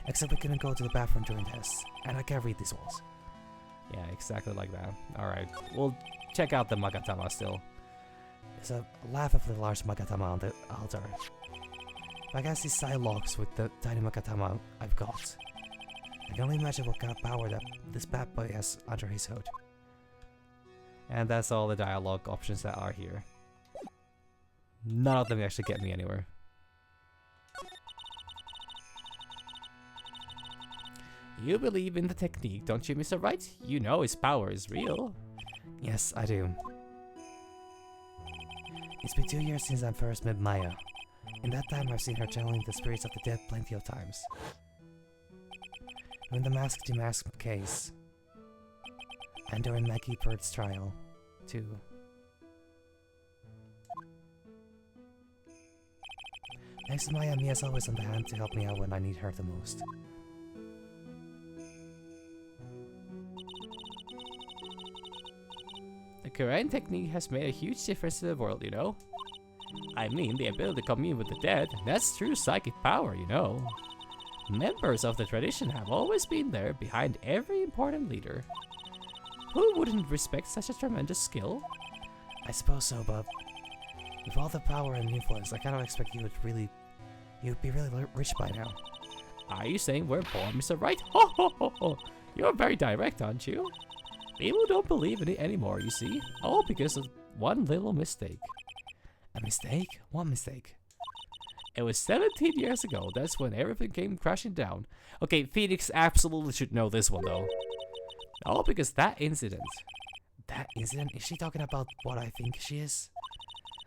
Except we couldn't go to the bathroom during tests, and I can't read these walls. Yeah, exactly like that. Alright, we'll check out the Magatama still. There's a laughably large Magatama on the altar. I guess these side locks with the tiny Magatama I've got. I can only imagine what kind of power that this bad boy has under his hood. And that's all the dialogue options that are here. None of them actually get me anywhere. You believe in the technique, don't you, Mr. Wright? You know his power is real. Yes, I do. It's been 2 years since I first met Maya. In that time, I've seen her channeling the spirits of the dead plenty of times. In the Mask to Mask case, and during Maggie Bird's trial, too. Thanks to Maya, Mia's always on the hand to help me out when I need her the most. The current technique has made a huge difference to the world, you know? I mean, the ability to commune with the dead, that's true psychic power, you know? Members of the tradition have always been there behind every important leader. Who wouldn't respect such a tremendous skill? I suppose so, but with all the power and influence, I kind of expect you'd be really rich by now. Are you saying we're poor, Mr. Wright? Ho ho ho ho! You're very direct, aren't you? People don't believe in it anymore, you see. All because of one little mistake. A mistake? What mistake? It was 17 years ago. That's when everything came crashing down. Okay, Phoenix absolutely should know this one, though. All because that incident. That incident? Is she talking about what I think she is?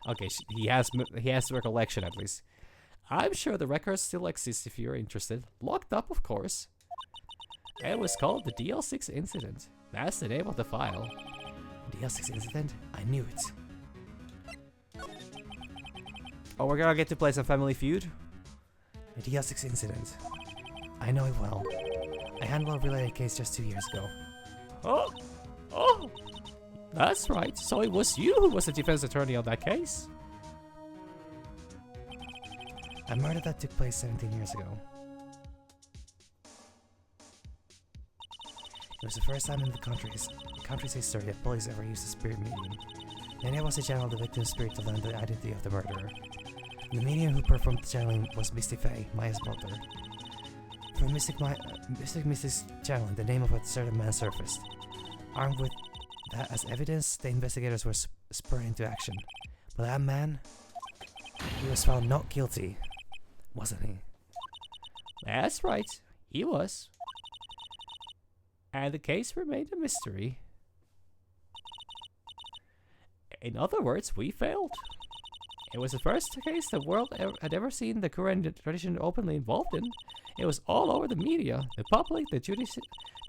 Okay, he has recollection at least. I'm sure the records still exist if you're interested. Locked up, of course. It was called the DL6 incident. That's the name of the file. DL6 incident? I knew it. Oh, we're gonna get to play some Family Feud. The DL6 incident. I know it well. I handled a related case just 2 years ago. Oh, that's right. So it was you who was the defense attorney on that case? A murder that took place 17 years ago. It was the first time in the country's history that police ever used a spirit medium. The idea was to channel the victim's spirit to learn the identity of the murderer. The medium who performed the channeling was Misty Faye, Maya's mother. From Misty's channeling, the name of a certain man surfaced. Armed with that as evidence, the investigators were spurred into action. But that man, he was found not guilty, wasn't he? That's right. He was. And the case remained a mystery. In other words, we failed. It was the first case the world had ever seen the Korean tradition openly involved in. It was all over the media, the public, the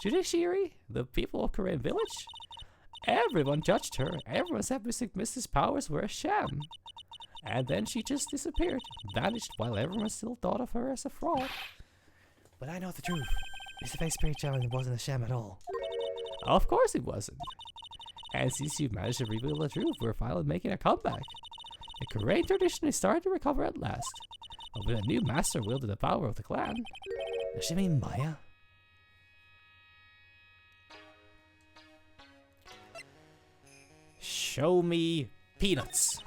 judiciary, the people of Korean village. Everyone judged her. Everyone said Misty's powers were a sham. And then she just disappeared, vanished, while everyone still thought of her as a fraud. But I know the truth. Misty Faye's spirit channeling wasn't a sham at all. Of course it wasn't. And since you managed to reveal the truth, we're finally making a comeback. The Korean tradition is starting to recover at last. But with a new master wielding the power of the clan. Does she mean Maya? Show me peanuts.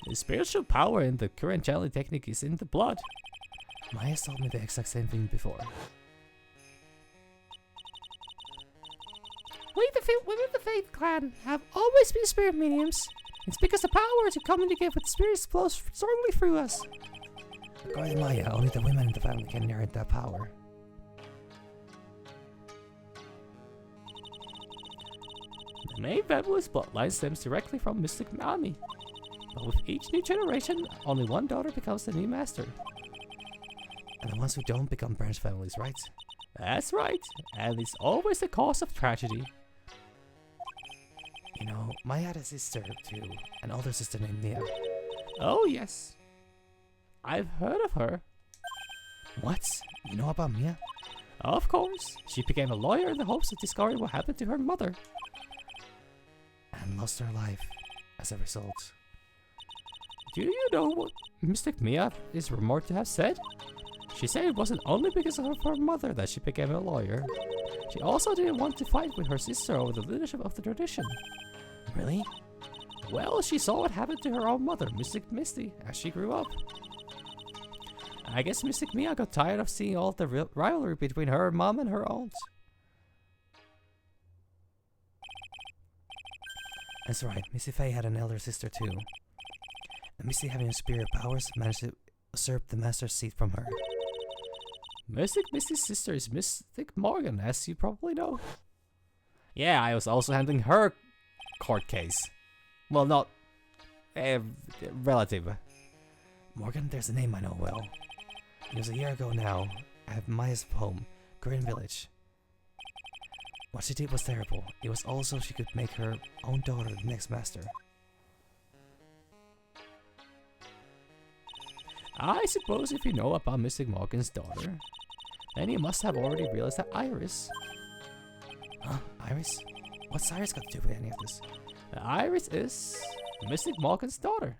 The spiritual power in the current channeling technique is in the blood. Maya told me the exact same thing before. We the Faith clan have always been spirit mediums. It's because the power to communicate with spirits flows strongly through us. According to Maya, only the women in the family can inherit that power. The main family's bloodline stems directly from Mystic Mami. But with each new generation, only one daughter becomes the new master. And the ones who don't become branch families, right? That's right, and it's always the cause of tragedy. You know, Maya had a sister too, an older sister named Mia. Oh yes, I've heard of her. What? You know about Mia? Of course, she became a lawyer in the hopes of discovering what happened to her mother. And lost her life as a result. Do you know what Mystic Mia is rumored to have said? She said it wasn't only because of her mother that she became a lawyer. She also didn't want to fight with her sister over the leadership of the tradition. Really? Well, she saw what happened to her own mother, Mystic Misty, as she grew up. I guess Mystic Mia got tired of seeing all the rivalry between her mom and her aunt. That's right, Misty Faye had an elder sister too. And Misty, having her superior powers, managed to usurp the master's seat from her. Mystic Misty's sister is Mystic Morgan, as you probably know. Yeah, I was also handling her court case. Well, not relative. Morgan, there's a name I know well. It was a year ago now, at Maya's home, Korean village. What she did was terrible. It was also she could make her own daughter the next master. I suppose if you know about Mystic Morgan's daughter, then you must have already realized that Iris. Huh? Iris? What's Iris got to do with any of this? Iris is Mystic Morgan's daughter.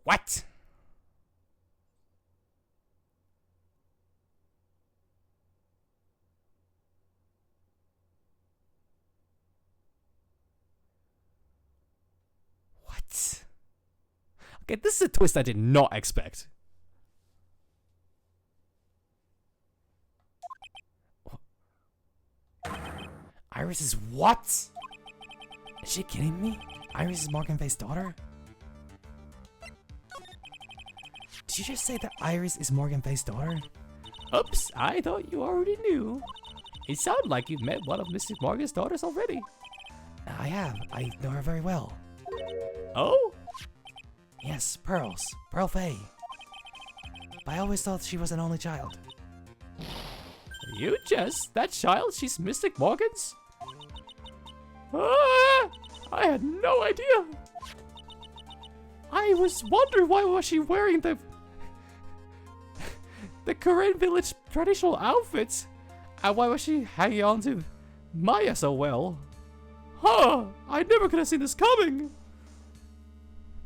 What? What? Okay, this is a twist I did not expect. Iris is what? Is she kidding me? Iris is Morgan Faye's daughter? Did you just say that Iris is Morgan Faye's daughter? Oops, I thought you already knew. It sounded like you met one of Mystic Morgan's daughters already. I have. I know her very well. Oh? Yes, Pearls. Pearl Faye. But I always thought she was an only child. You just that child? She's Mystic Morgan's? Ah, I had no idea. I was wondering why was she wearing the Korean village traditional outfits, and why was she hanging on to Maya so well? Huh! I never could have seen this coming.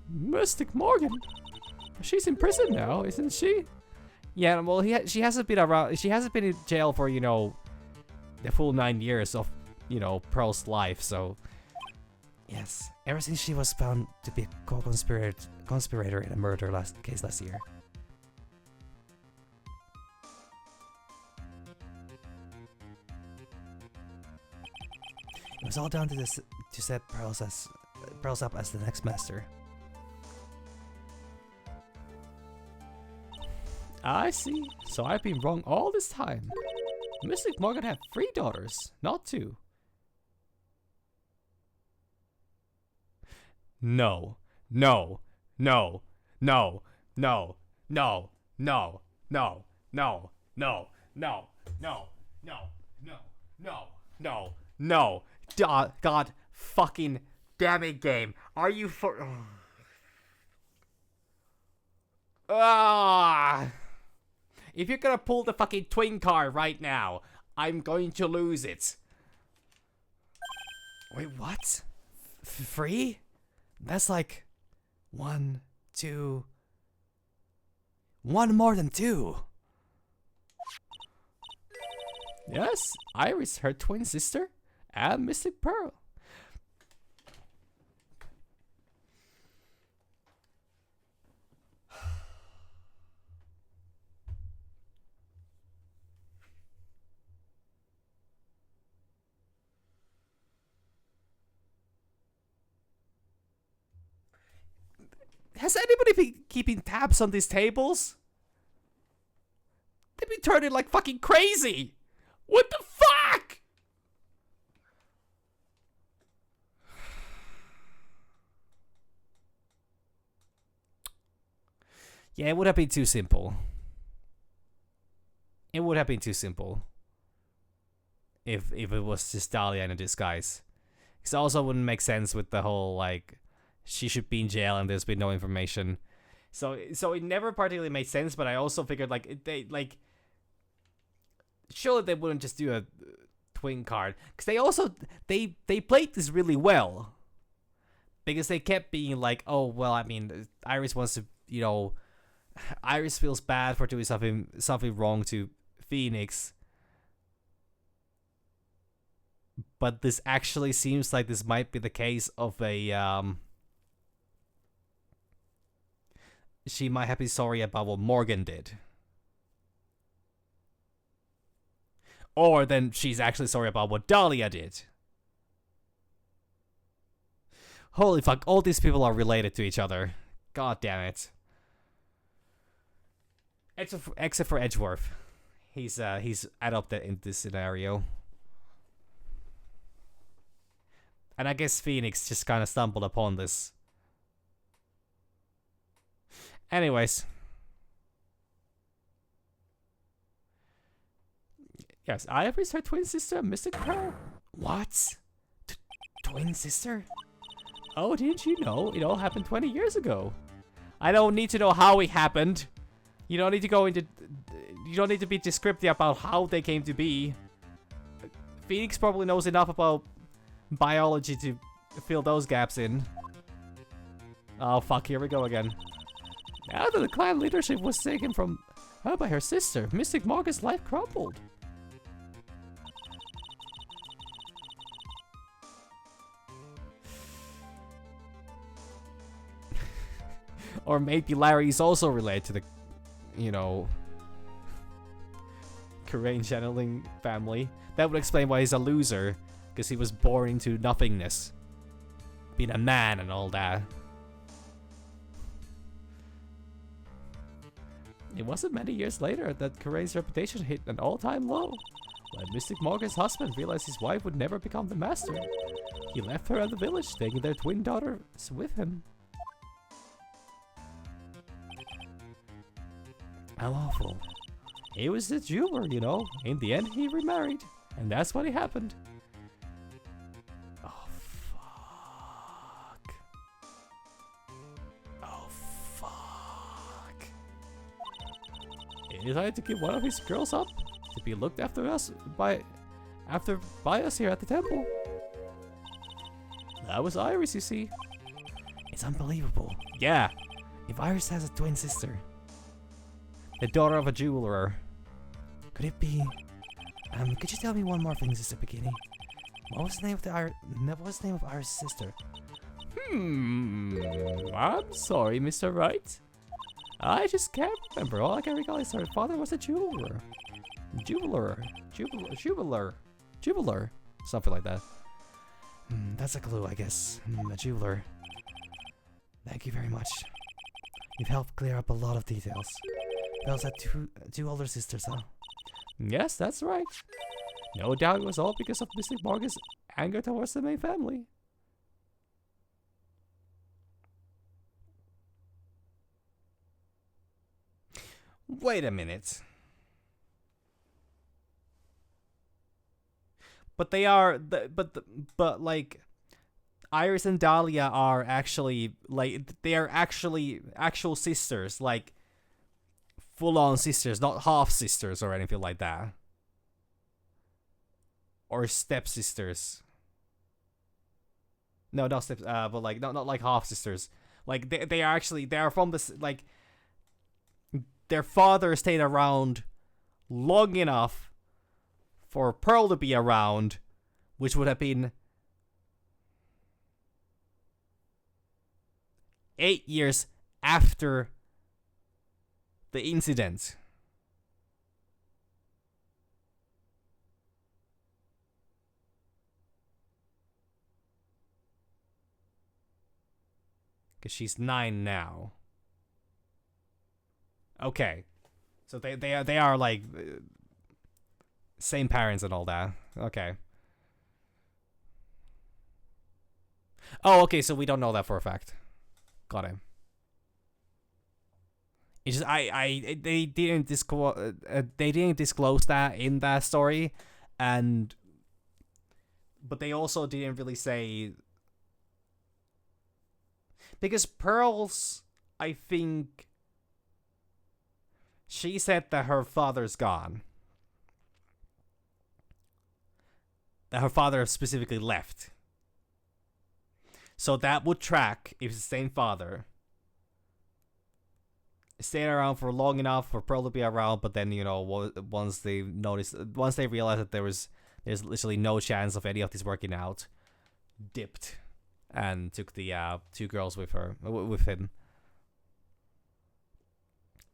Mystic Morgan. She's in prison now, isn't she? Yeah, well, she hasn't been around. She hasn't been in jail for, you know, the full 9 years of, you know, Pearl's life. So, Yes, ever since she was found to be a co-conspirator in a murder case last year. It was all down to this to set Pearls up as the next master. I see. So I've been wrong all this time. Mystic Morgan had 3 daughters, not 2. No. No. No. No. No. No. No. No. No. No. No. No. No. No. No. No. No. God fucking damn it, game. Are you for... Ah! If you're gonna pull the fucking twin card right now, I'm going to lose it. Wait, what? 3? That's like 1, 2. 1 more than 2. Yes, Iris, her twin sister, and Mystic Pearl. Has anybody been keeping tabs on these tables? They've been turning like fucking crazy. What the fuck? Yeah, it would have been too simple. It would have been too simple. If it was just Dahlia in a disguise. Because it also wouldn't make sense with the whole, like, she should be in jail and there's been no information. So it never particularly made sense, but I also figured, like, surely they wouldn't just do a twin card. Because they also, they played this really well. Because they kept being like, oh, well, I mean, Iris wants to, you know, Iris feels bad for doing something wrong to Phoenix. But this actually seems like this might be the case of a, she might have been sorry about what Morgan did. Or then she's actually sorry about what Dahlia did. Holy fuck, all these people are related to each other. God damn it. Except for Edgeworth. He's adopted in this scenario. And I guess Phoenix just kind of stumbled upon this. Anyways. Yes, Iris, her twin sister, Mystic Pearl. What? Twin sister? Oh, didn't you know? It all happened 20 years ago. I don't need to know how it happened. You don't need to go into... You don't need to be descriptive about how they came to be. Phoenix probably knows enough about biology to fill those gaps in. Oh, fuck. Here we go again. Now that the clan leadership was taken from her by her sister, Mystic Morgan's life crumbled. Or maybe Larry's also related to the, you know, Korean channeling family. That would explain why he's a loser, because he was born into nothingness. Being a man and all that. It wasn't many years later that Korean's reputation hit an all-time low. When Mystic Morgan's husband realized his wife would never become the master, he left her at the village, taking their twin daughters with him. How awful. He was a jeweler, you know. In the end, he remarried. And that's what happened. Oh, fuck. Oh, fuck. He decided to give one of his girls up to be looked after by us here at the temple. That was Iris, you see. It's unbelievable. Yeah, If Iris has a twin sister, the daughter of a jeweler. could it be... could you tell me one more thing, Sister Bikini? What was the name of Iris' sister? I'm sorry, Mr. Wright. I just can't remember. All I can recall is her father was a jeweler. Jeweler. Something like that. That's a clue, I guess. A jeweler. Thank you very much. You've helped clear up a lot of details. Bells had two older sisters, huh? Yes, that's right. No doubt it was all because of Mystic Morgan's anger towards the main family. Wait a minute. But they are, but like, Iris and Dahlia are actually, like, they are actually actual sisters, like, full-on sisters, not half-sisters or anything like that. Or step-sisters. No, not steps, but like, not like half-sisters. Like, they are actually, they are from this, like, their father stayed around long enough for Pearl to be around, which would have been 8 years after the incident. Because she's 9 now. Okay. So they are like same parents and all that. Okay. Oh, okay, so we don't know that for a fact. Got him. It's just they didn't disclose that in that story, but they also didn't really say, because Pearl's, I think, she said that her father's gone. That her father specifically left. So that would track if it's the same father. Staying around for long enough for Pearl to be around, but then, you know, once they realized that there's literally no chance of any of this working out, dipped and took the 2 girls with him.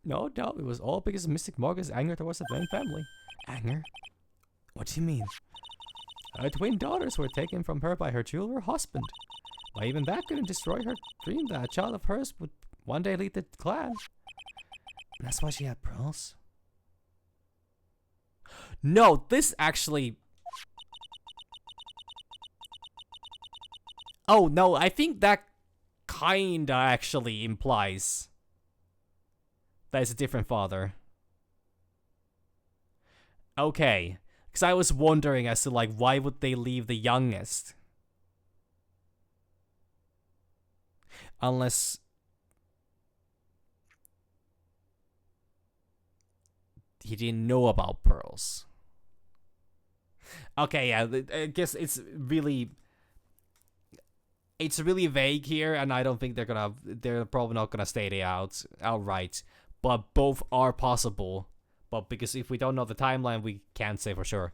No doubt it was all because of Mystic Morgan's anger towards the main family. Anger? What do you mean? Her twin daughters were taken from her by her jeweler husband. But even that couldn't destroy her dream that a child of hers would one day lead the clan. That's why she had pearls? No, this actually... Oh, no, I think that kinda actually implies that it's a different father. Okay. Because I was wondering as to, like, why would they leave the youngest? Unless... he didn't know about pearls. Okay, yeah, I guess it's really vague here, and I don't think they're probably not gonna state it outright. But both are possible. But because if we don't know the timeline, we can't say for sure.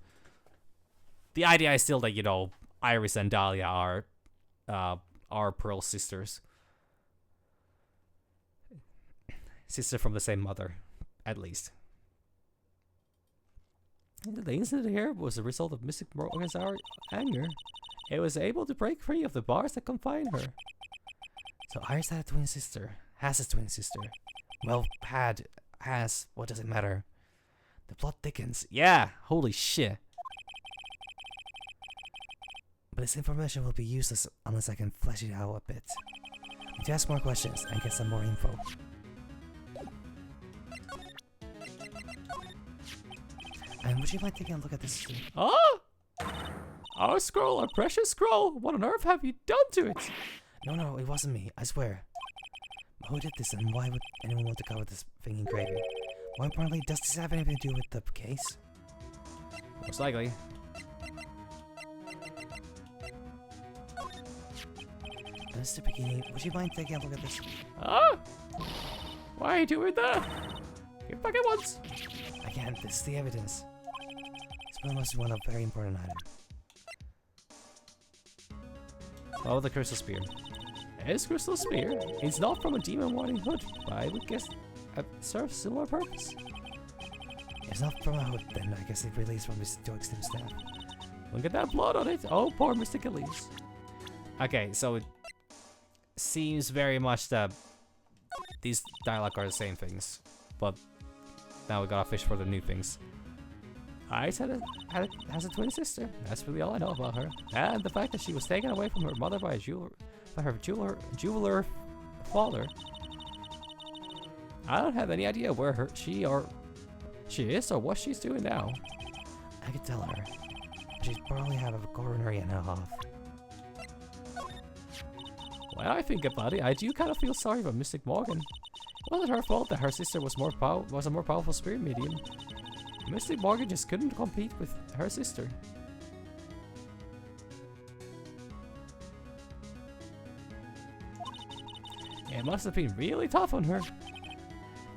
The idea is still that, you know, Iris and Dahlia are Pearl's sisters. Sister from the same mother, at least. The incident here was a result of Mystic Morgan's anger. It was able to break free of the bars that confine her. So Iris had a twin sister. Has a twin sister. Well, has, what does it matter? The plot thickens. Yeah, holy shit. But this information will be useless unless I can flesh it out a bit. I need to ask more questions and get some more info. Would you like to take a look at this? Oh! Our scroll, our precious scroll! What on earth have you done to it? No, it wasn't me, I swear. Who did this and why would anyone want to cover this thing in gravy? More importantly, does this have anything to do with the case? Most likely. Mr. Bikini, would you mind taking a look at this? Ah! Why are you doing that? Get back at once! I can't, this is the evidence. This must be one of a very important item. Oh, the crystal spear. This crystal spear is not from a demon warning hood, but I would guess it serves similar purpose. It's not from a hood, then I guess it released from Mr. Joystick's staff. Look at that blood on it. Oh, poor Mr. Gillies. Okay, so it seems very much that these dialogue are the same things, but now we gotta fish for the new things. Iris has a twin sister. That's really all I know about her. And the fact that she was taken away from her mother by her jeweler father. I don't have any idea where she is or what she's doing now. I could tell her. She'd probably have a coronary and a half. When I think about it, I do kind of feel sorry for Mystic Morgan. It wasn't her fault that her sister was a more powerful spirit medium. Mystic Morgan just couldn't compete with her sister. It must have been really tough on her.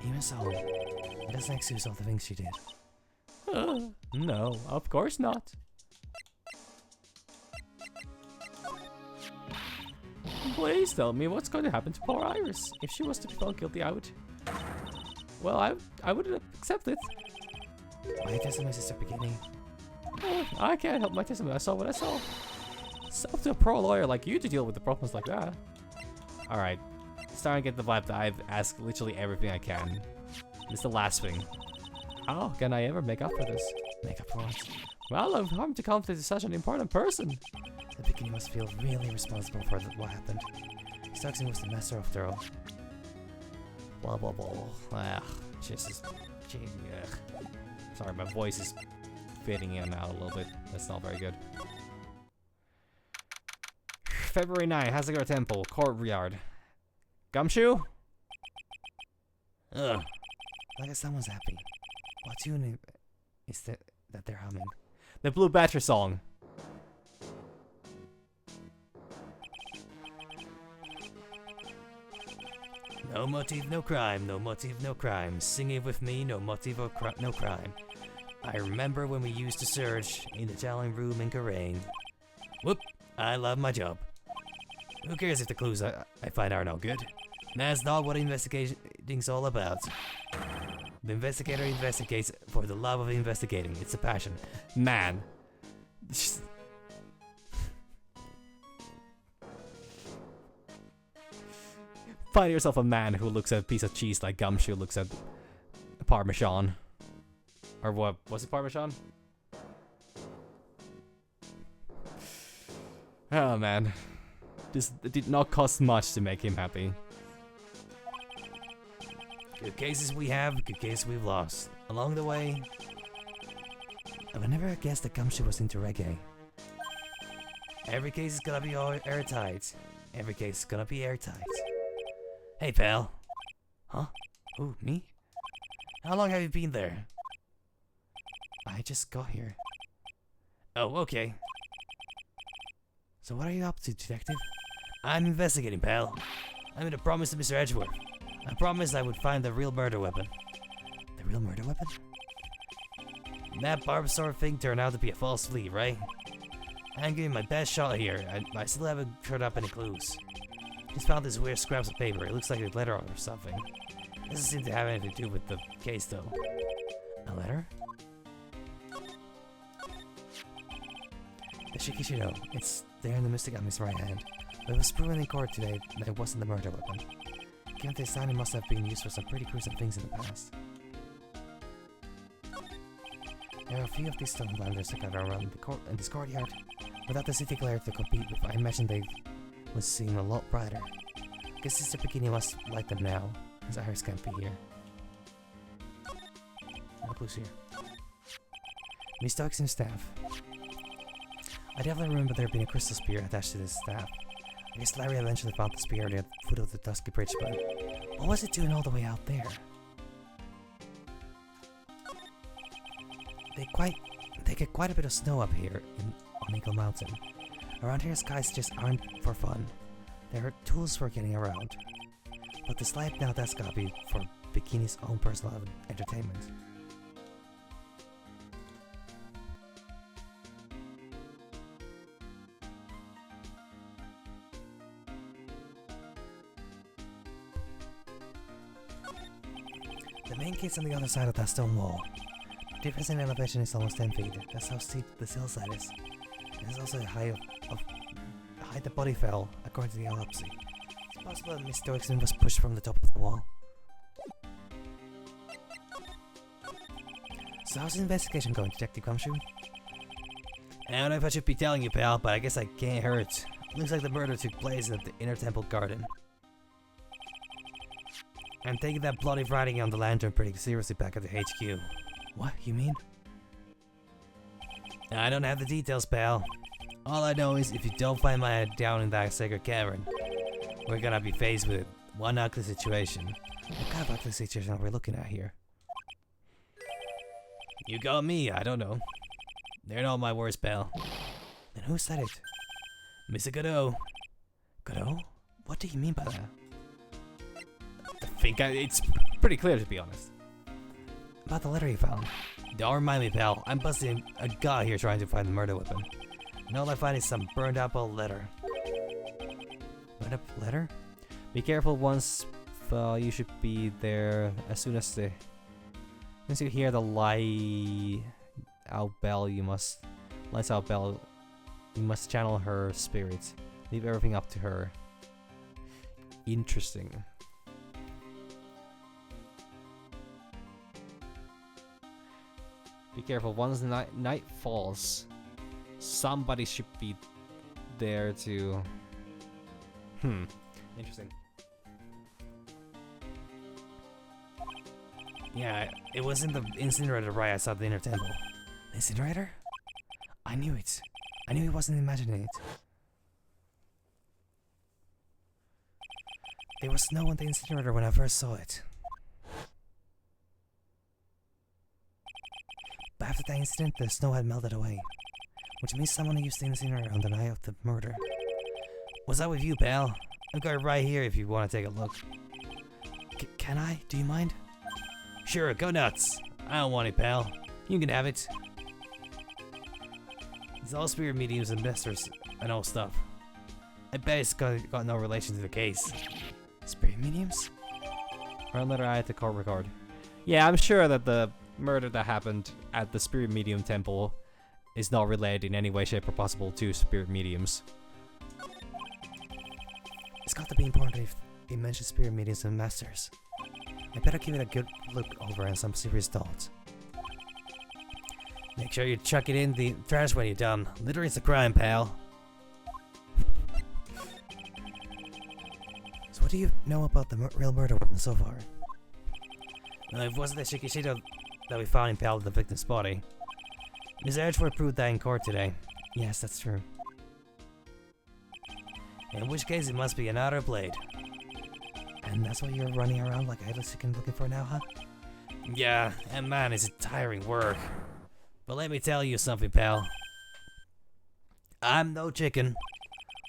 Even so, it doesn't excuse all the things she did. No, of course not. Please tell me what's going to happen to poor Iris. If she was to be found guilty, I would... Well, I would accept it. My testimony, Sister Bikini. I can't help my testimony. I saw what I saw. It's up to a pro lawyer like you to deal with the problems like that. Alright. Starting to get the vibe that I've asked literally everything I can. This is the last thing. How can I ever make up for this? Make up for what? Well, I've come to conflict with such an important person. The Bikini must feel really responsible for what happened. Starkson was the master after all. Blah blah blah. Ah, Jesus. Sorry, my voice is fading in and out a little bit. That's not very good. February 9, Hasagar Temple, Courtyard. Gumshoe? Ugh. Like someone's happy. What tune is that they're humming? The Blue Badger song. No motive, no crime. No motive, no crime. Sing it with me. No motive, no crime. I remember when we used to search in the dining room in Karain. Whoop! I love my job. Who cares if the clues I find are no good? That's not what investigating's all about. The investigator investigates for the love of investigating. It's a passion. Man. Find yourself a man who looks at a piece of cheese like Gumshoe looks at Parmesan. Or what? Was it Parmesan? Oh man. This did not cost much to make him happy. Good cases we have, good cases we've lost. Along the way, I would never have guessed that Gumshoe was into reggae. Every case is gonna be all airtight. Every case is gonna be airtight. Hey, pal. Huh? Who, me? How long have you been there? I just got here. Oh, okay. So what are you up to, detective? I'm investigating, pal. I made a promise to Mr. Edgeworth. I promised I would find the real murder weapon. The real murder weapon? That barbed sword thing turned out to be a false lead, right? I'm giving my best shot here. I still haven't turned up any clues. Just found this weird scraps of paper. It looks like a letter or something. Doesn't seem to have anything to do with the case, though. A letter? The Shikishino. It's there in the Mystic Enemy's right hand. But it was proven in court today that it wasn't the murder weapon. Given this sign, it must have been used for some pretty gruesome things in the past. There are a few of these stone blinders that gather around in this courtyard. Without the city glare to compete with, I imagine they would seem a lot brighter. Guess Sister Bikini must light them now, as Iris can't be here. No clues here. Miss Stokes's staff. I definitely remember there being a crystal spear attached to this staff. I guess Larry eventually found the spear near the foot of the Dusky Bridge, but what was it doing all the way out there? They get quite a bit of snow up here on Eagle Mountain. Around here, skies just aren't for fun. There are tools for getting around. But the slide now, that's gotta be for Bikini's own personal entertainment. The main gate's on the other side of that stone wall. The difference in elevation is almost 10 feet. That's how steep this hillside is. There's also a height the body fell, according to the autopsy. It's possible that Miss Stokes was pushed from the top of the wall. So how's the investigation going, Detective Gumshoe? I don't know if I should be telling you, pal, but I guess I can't hurt. Looks like the murder took place at the Inner Temple Garden. I'm taking that bloody writing on the lantern pretty seriously back at the HQ. What, you mean? I don't have the details, pal. All I know is if you don't find my head down in that sacred cavern, we're gonna be faced with one ugly situation. What kind of ugly situation are we looking at here? You got me, I don't know. They're not my worst, pal. Then who said it? Mr. Godot. Godot? What do you mean by that? I think it's pretty clear, to be honest. About the letter you found. Don't remind me, pal. I'm busting a guy here trying to find the murder weapon. And all I find is some burned up old letter. Burned up letter? Be careful once you should be there as soon as you hear the lights out bell, you must channel her spirit. Leave everything up to her. Interesting. Be careful, once the night falls, somebody should be there to... Interesting. Yeah, it was in the incinerator right outside the Inner Temple. The incinerator? I knew it. I knew he wasn't imagining it. There was snow on the incinerator when I first saw it. But after that incident, the snow had melted away. Which means someone used the incinerator on the night of the murder. What's up with you, pal? I've got it right here if you want to take a look. Can I? Do you mind? Sure, go nuts. I don't want it, pal. You can have it. It's all spirit mediums and messers and all stuff. I bet it's got no relation to the case. Spirit mediums? Run letter I at the court record. Yeah, I'm sure that the murder that happened at the Spirit Medium Temple is not related in any way, shape, or possible to spirit mediums. It's got to be important if it mentions spirit mediums and masters. I better give it a good look over and some serious thoughts. Make sure you chuck it in the trash when you're done. Littering's a crime, pal. So what do you know about the real murder weapon so far? It wasn't the Shikishito that we found impaled the victim's body. Miss Edgeworth proved that in court today. Yes, that's true. In which case it must be another blade. And that's what you're running around like a headless chicken looking for now, huh? Yeah, and man, is it tiring work. But let me tell you something, pal. I'm no chicken.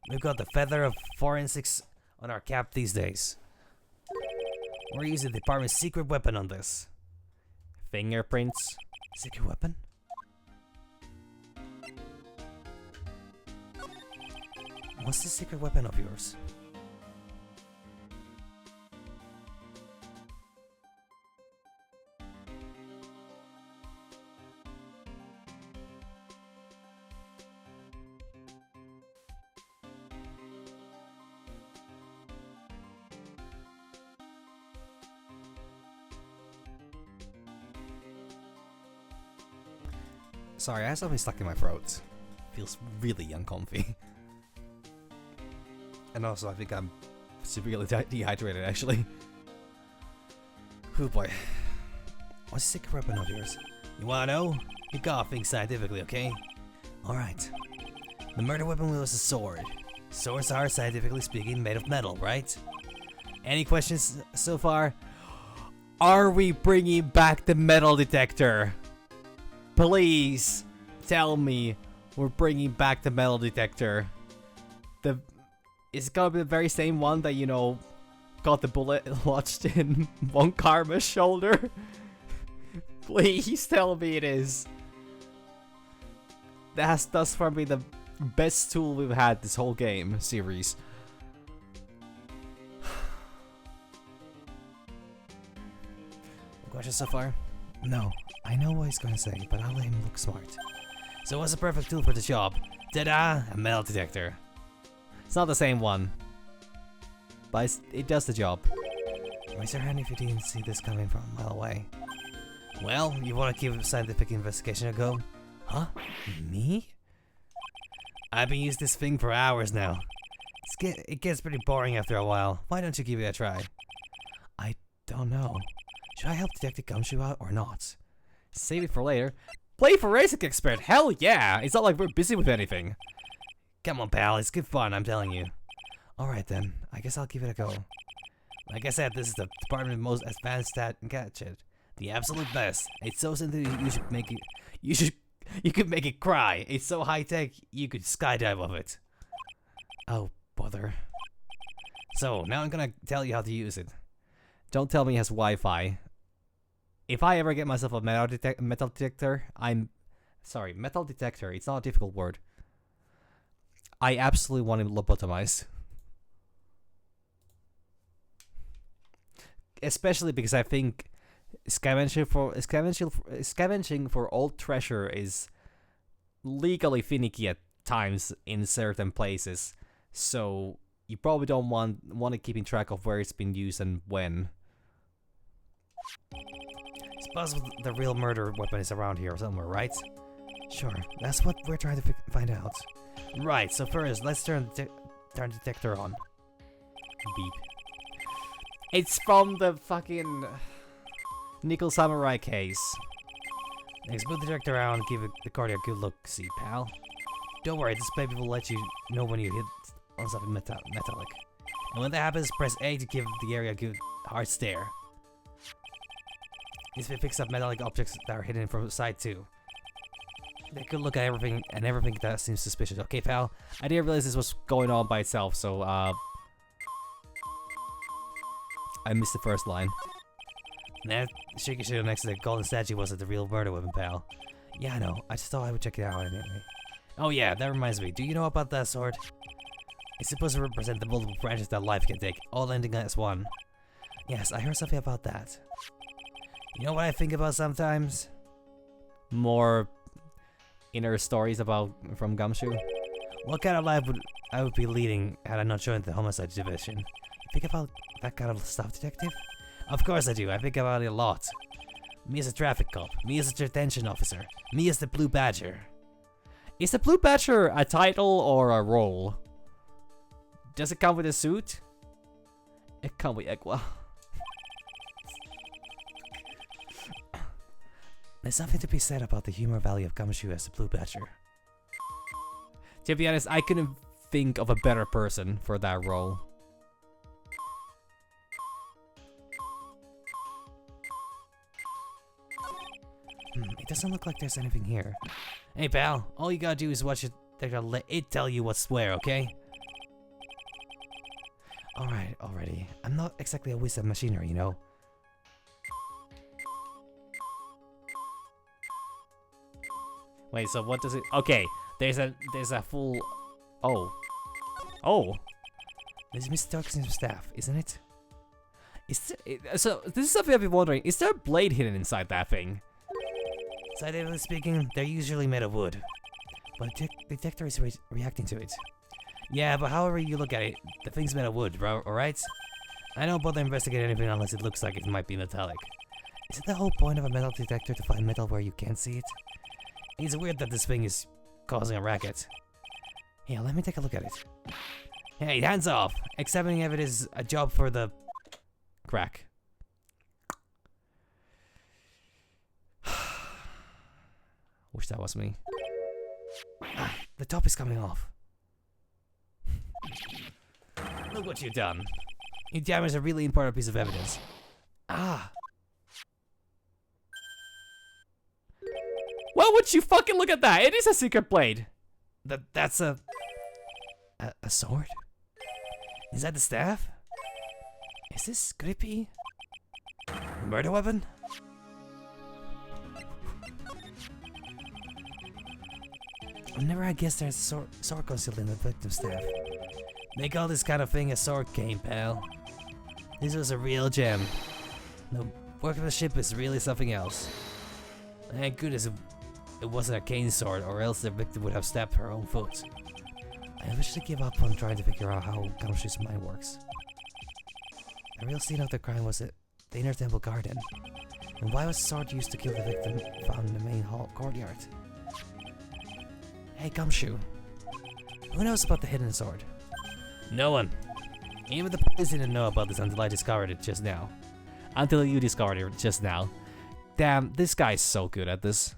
We've got the feather of forensics on our cap these days. We're using the department's secret weapon on this. Fingerprints? Secret weapon? What's the secret weapon of yours? Sorry, I have something stuck in my throat. Feels really uncomfy. And also, I think I'm severely dehydrated, actually. Oh boy. What's the secret weapon of yours? You wanna know? You gotta think scientifically, okay? Alright. The murder weapon was a sword. Swords are, scientifically speaking, made of metal, right? Any questions so far? Are we bringing back the metal detector? Please tell me we're bringing back the metal detector. Is it gonna be the very same one that, you know, got the bullet lodged in Von Karma's shoulder? Please tell me it is. That has thus far been the best tool we've had this whole game series. Questions so far? No. I know what he's gonna say, but I'll let him look smart. So what's the perfect tool for the job? Ta-da! A metal detector. It's not the same one, but it does the job. Raise your hand if you didn't see this coming from a mile away. Well, you wanna give a scientific investigation a go? Huh? Me? I've been using this thing for hours now. It gets pretty boring after a while. Why don't you give it a try? I don't know. Should I help Detective Gumshoe out or not? Save it for later. Play forensic expert, hell yeah! It's not like we're busy with anything. Come on, pal, it's good fun, I'm telling you. Alright then, I guess I'll give it a go. Like I said, this is the department's most advanced gadget. The absolute best. It's so simple you should make it... You could make it cry. It's so high-tech, you could skydive off it. Oh, bother. So, now I'm gonna tell you how to use it. Don't tell me it has Wi-Fi. If I ever get myself a metal detector, metal detector, it's not a difficult word. I absolutely want it lobotomized. Especially because I think scavenging for old treasure is legally finicky at times in certain places. So you probably don't want it keeping track of where it's been used and when. It's possible the real murder weapon is around here somewhere, right? Sure, that's what we're trying to find out. Right, so first, let's turn the detector on. Beep. It's from the fucking Nickel Samurai case. Next, move the detector around and give the card a good look, see, pal. Don't worry, this baby will let you know when you hit on something metallic. And when that happens, press A to give the area a good hard stare. This picks up metallic objects that are hidden from the side too. They could look at everything and everything that seems suspicious. Okay, pal? I didn't realize this was going on by itself, so I missed the first line. Now, shaky shield next to the golden statue wasn't the real murder weapon, pal. Yeah, I know. I just thought I would check it out anyway. Oh yeah, that reminds me. Do you know about that sword? It's supposed to represent the multiple branches that life can take, all ending as one. Yes, I heard something about that. You know what I think about sometimes? More inner stories from Gumshoe? What kind of life would I be leading had I not joined the homicide division? Think about that kind of stuff, detective? Of course I do. I think about it a lot. Me as a traffic cop. Me as a detention officer. Me as the Blue Badger. Is the Blue Badger a title or a role? Does it come with a suit? It comes with Egwa. There's something to be said about the humor value of Gumshoe as the Blue Badger. To be honest, I couldn't think of a better person for that role. It doesn't look like there's anything here. Hey pal, all you gotta do is watch it. They're gonna let it tell you what's where, okay? Alright, already. I'm not exactly a whiz of machinery, you know? Wait, so what does it... Okay, there's a full... Oh. Oh. This is Mr. Tuckson's staff, isn't it? So, this is something I've been wondering. Is there a blade hidden inside that thing? Scientifically speaking, they're usually made of wood. But the detector is reacting to it. Yeah, but however you look at it, the thing's made of wood, alright? I don't bother investigating anything unless it looks like it might be metallic. Isn't the whole point of a metal detector to find metal where you can't see it? It's weird that this thing is causing a racket. Here, let me take a look at it. Hey, hands off! Examining evidence is a job for the... Crack. Wish that was me. Ah, the top is coming off. Look what you've done. You damaged a really important piece of evidence. Ah! Why would you fucking look at that? It is a secret blade. That's a sword? Is that the staff? Is this, could it be a murder weapon? I've never had guessed there's a sword concealed in the victim's staff. They call this kind of thing a sword cane, pal. This was a real gem. The workmanship is really something else. Thank goodness it wasn't a cane sword, or else the victim would have stabbed her own foot. I eventually gave up on trying to figure out how Gumshoe's mind works. The real scene of the crime was at the inner temple garden. And why was the sword used to kill the victim found in the main hall courtyard? Hey Gumshoe, who knows about the hidden sword? No one. Even the police didn't know about this until I discovered it just now. Until you discovered it just now. Damn, this guy's so good at this.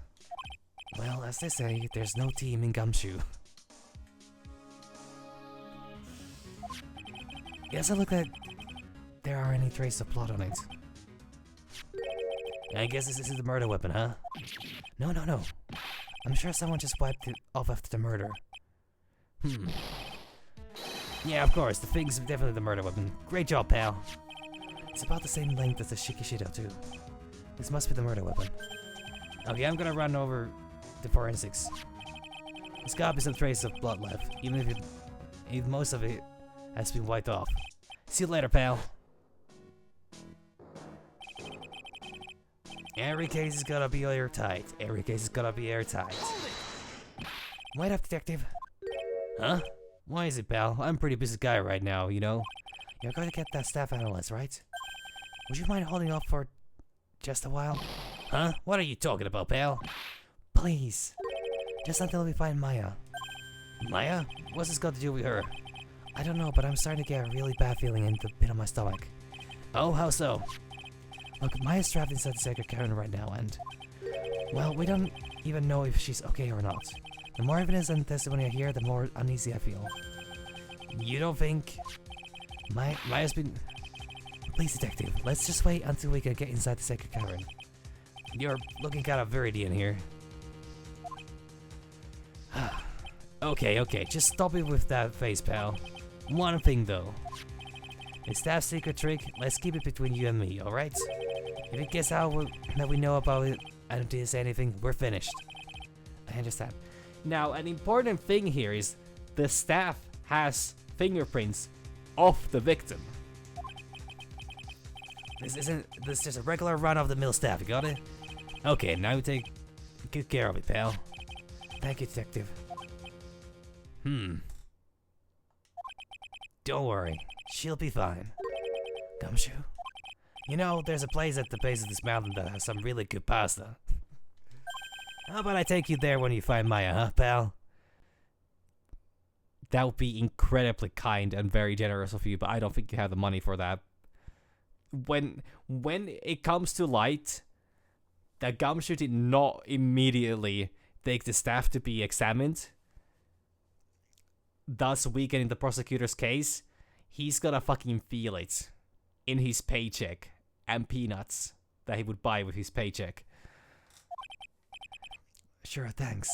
Well, as they say, there's no team in Gumshoe. Doesn't look like there are any traces of blood on it. I guess this is the murder weapon, huh? No. I'm sure someone just wiped it off after the murder. Yeah, of course, the thing's definitely the murder weapon. Great job, pal. It's about the same length as the Shikishido, too. This must be the murder weapon. Okay, I'm gonna run over the forensics. There's gotta be some traces of blood left, even if most of it has been wiped off. See you later, pal. Every case is gonna be airtight. Every case is gonna be airtight. Wait up, detective. Huh? Why is it, pal? I'm a pretty busy guy right now, you know? You're going to get that staff analyzed, right? Would you mind holding off for just a while? Huh? What are you talking about, pal? Please. Just until we find Maya. Maya? What's this got to do with her? I don't know, but I'm starting to get a really bad feeling in the pit of my stomach. Oh, how so? Look, Maya's trapped inside the sacred cavern right now, and... well, we don't even know if she's okay or not. The more evidence and testimony I hear, the more uneasy I feel. You don't think... Maya's been... Please, detective, let's just wait until we can get inside the sacred cavern. You're looking kind of Viridian here. Okay, just stop it with that face, pal. One thing, though. Is that secret trick? Let's keep it between you and me, alright? If it gets out that we know about it and didn't say anything, we're finished. I understand. Now, an important thing here is the staff has fingerprints of the victim. This is just a regular run-of-the-mill staff, you got it? Okay, now take good care of it, pal. Thank you, detective. Don't worry, she'll be fine. Gumshoe? You know, there's a place at the base of this mountain that has some really good pasta. How about I take you there when you find Maya, huh, pal? That would be incredibly kind and very generous of you, but I don't think you have the money for that. When it comes to light, that Gumshoe did not immediately take the staff to be examined, thus weakening the prosecutor's case, he's gonna fucking feel it in his paycheck and peanuts that he would buy with his paycheck. Sure, thanks.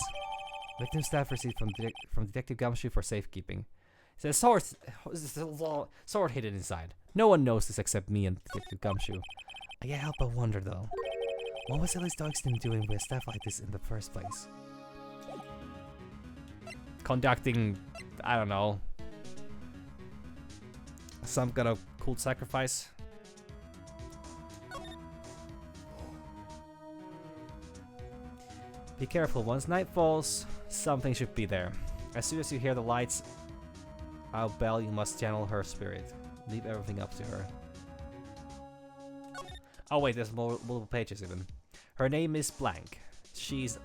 Victim staff received from Detective Gumshoe for safekeeping. It says sword hidden inside. No one knows this except me and Detective Gumshoe. I can't help but wonder though. What was Ellis Dogston doing with stuff like this in the first place? Conducting, I don't know, some kind of cult sacrifice. Be careful, once night falls, something should be there. As soon as you hear the lights out bell, you must channel her spirit. Leave everything up to her. Oh wait, there's multiple pages even. Her name is blank. She's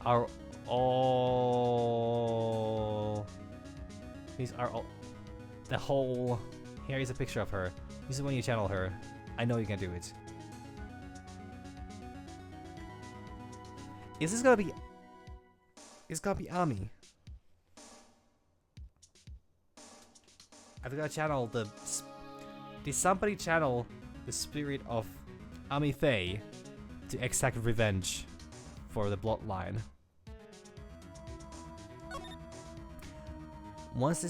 our all. She's our all. The whole. Here is a picture of her. This is when you channel her. I know you can do it. Is this gonna be It's gotta be Ami. I've got to channel did somebody channel the spirit of Ami Faye to exact revenge for the bloodline? Once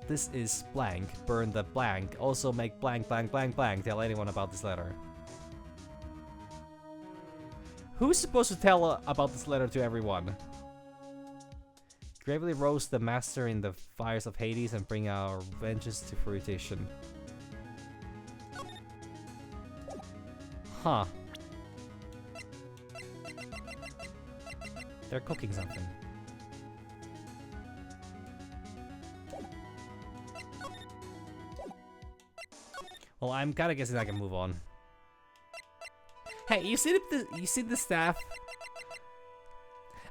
this is blank, burn the blank. Also make blank blank blank blank. Tell anyone about this letter. Who's supposed to tell about this letter to everyone? Gravely roast the master in the fires of Hades and bring our vengeance to fruition. Huh. They're cooking something. Well, I'm kinda guessing I can move on. Hey, you see the staff?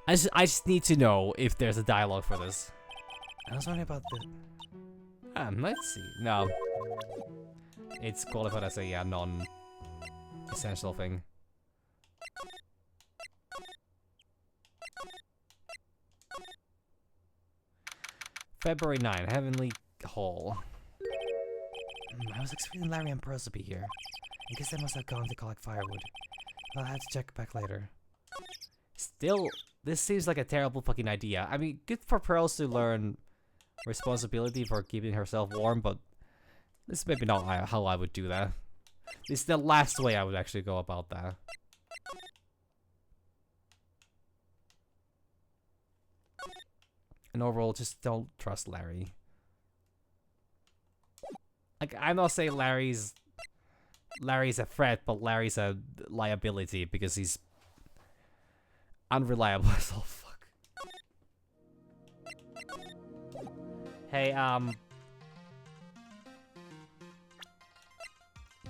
I just need to know if there's a dialogue for this. I was wondering about the... Let's see. No. It's qualified as a non-essential thing. February 9, Heavenly Hall. I was expecting Larry and Pearls to be here. I guess they must have gone to collect firewood. I'll have to check back later. Still, this seems like a terrible fucking idea. I mean, good for Pearls to learn responsibility for keeping herself warm, but this is maybe not how I would do that. This is the last way I would actually go about that. And overall, just don't trust Larry. Like, I'm not saying Larry's a threat, but Larry's a liability because he's unreliable as all fuck. Hey,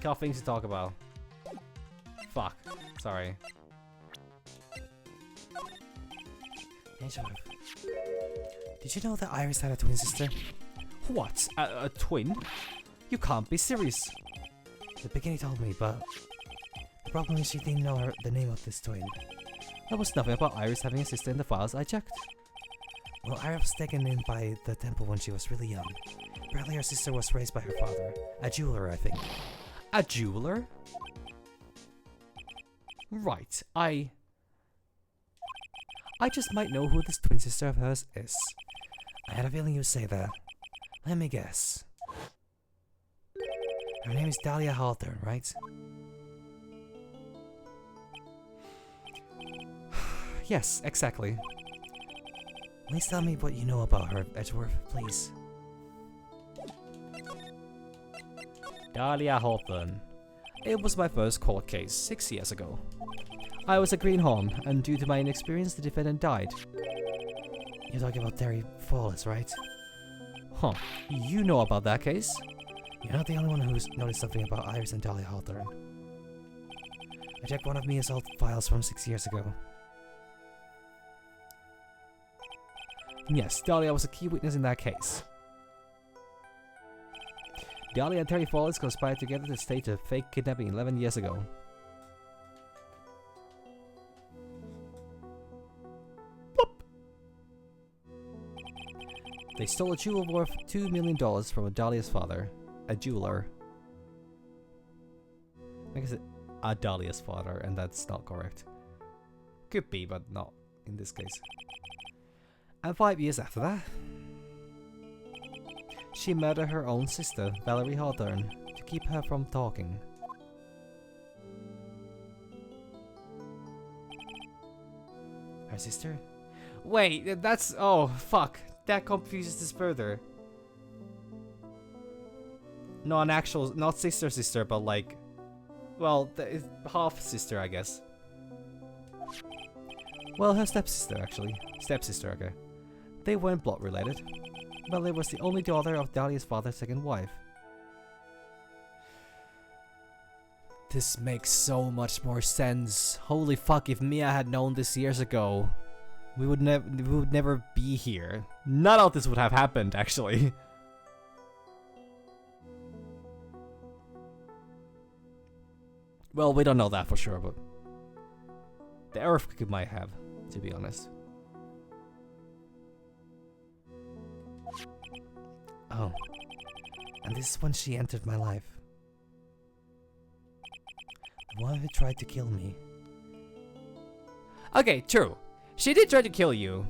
got things to talk about. Fuck. Sorry. Hey, Sheriff. Did you know that Iris had a twin sister? What? A twin? You can't be serious. The beginning told me, but the problem is she didn't know the name of this twin. There was nothing about Iris having a sister in the files I checked. Well, Iris was taken in by the temple when she was really young. Apparently her sister was raised by her father, a jeweler, I think. A jeweler? Right, I just might know who this twin sister of hers is. I had a feeling you'd say that. Let me guess. Her name is Dahlia Hawthorne, right? Yes, exactly. Please tell me what you know about her, Edgeworth, please. Dahlia Hawthorne. It was my first court case 6 years ago. I was a greenhorn, and due to my inexperience, the defendant died. You're talking about Terry Fallis, right? Huh. You know about that case? You're not the only one who's noticed something about Iris and Dahlia Hawthorne. I checked one of Mia's old files from 6 years ago. Yes, Dahlia was a key witness in that case. Dahlia and Terry Fallis conspired together to stage a fake kidnapping 11 years ago. They stole a jewel worth $2 million from Dahlia's father, a jeweler. I guess a Dahlia's father, and that's not correct. Could be, but not in this case. And 5 years after that, she murdered her own sister, Valerie Hawthorne, to keep her from talking. Her sister? Wait, that's... oh, fuck. That confuses this further. No, an actual... not sister, but like... well, half-sister, I guess. Well, her stepsister, actually. Stepsister, okay. They weren't blood-related. Valerie was the only daughter of Dahlia's father's second wife. This makes so much more sense. Holy fuck, if Mia had known this years ago, we would never be here. None of this would have happened, actually. Well, we don't know that for sure, but the earthquake might have, to be honest. Oh. And this is when she entered my life. The one who tried to kill me. Okay, true. She did try to kill you.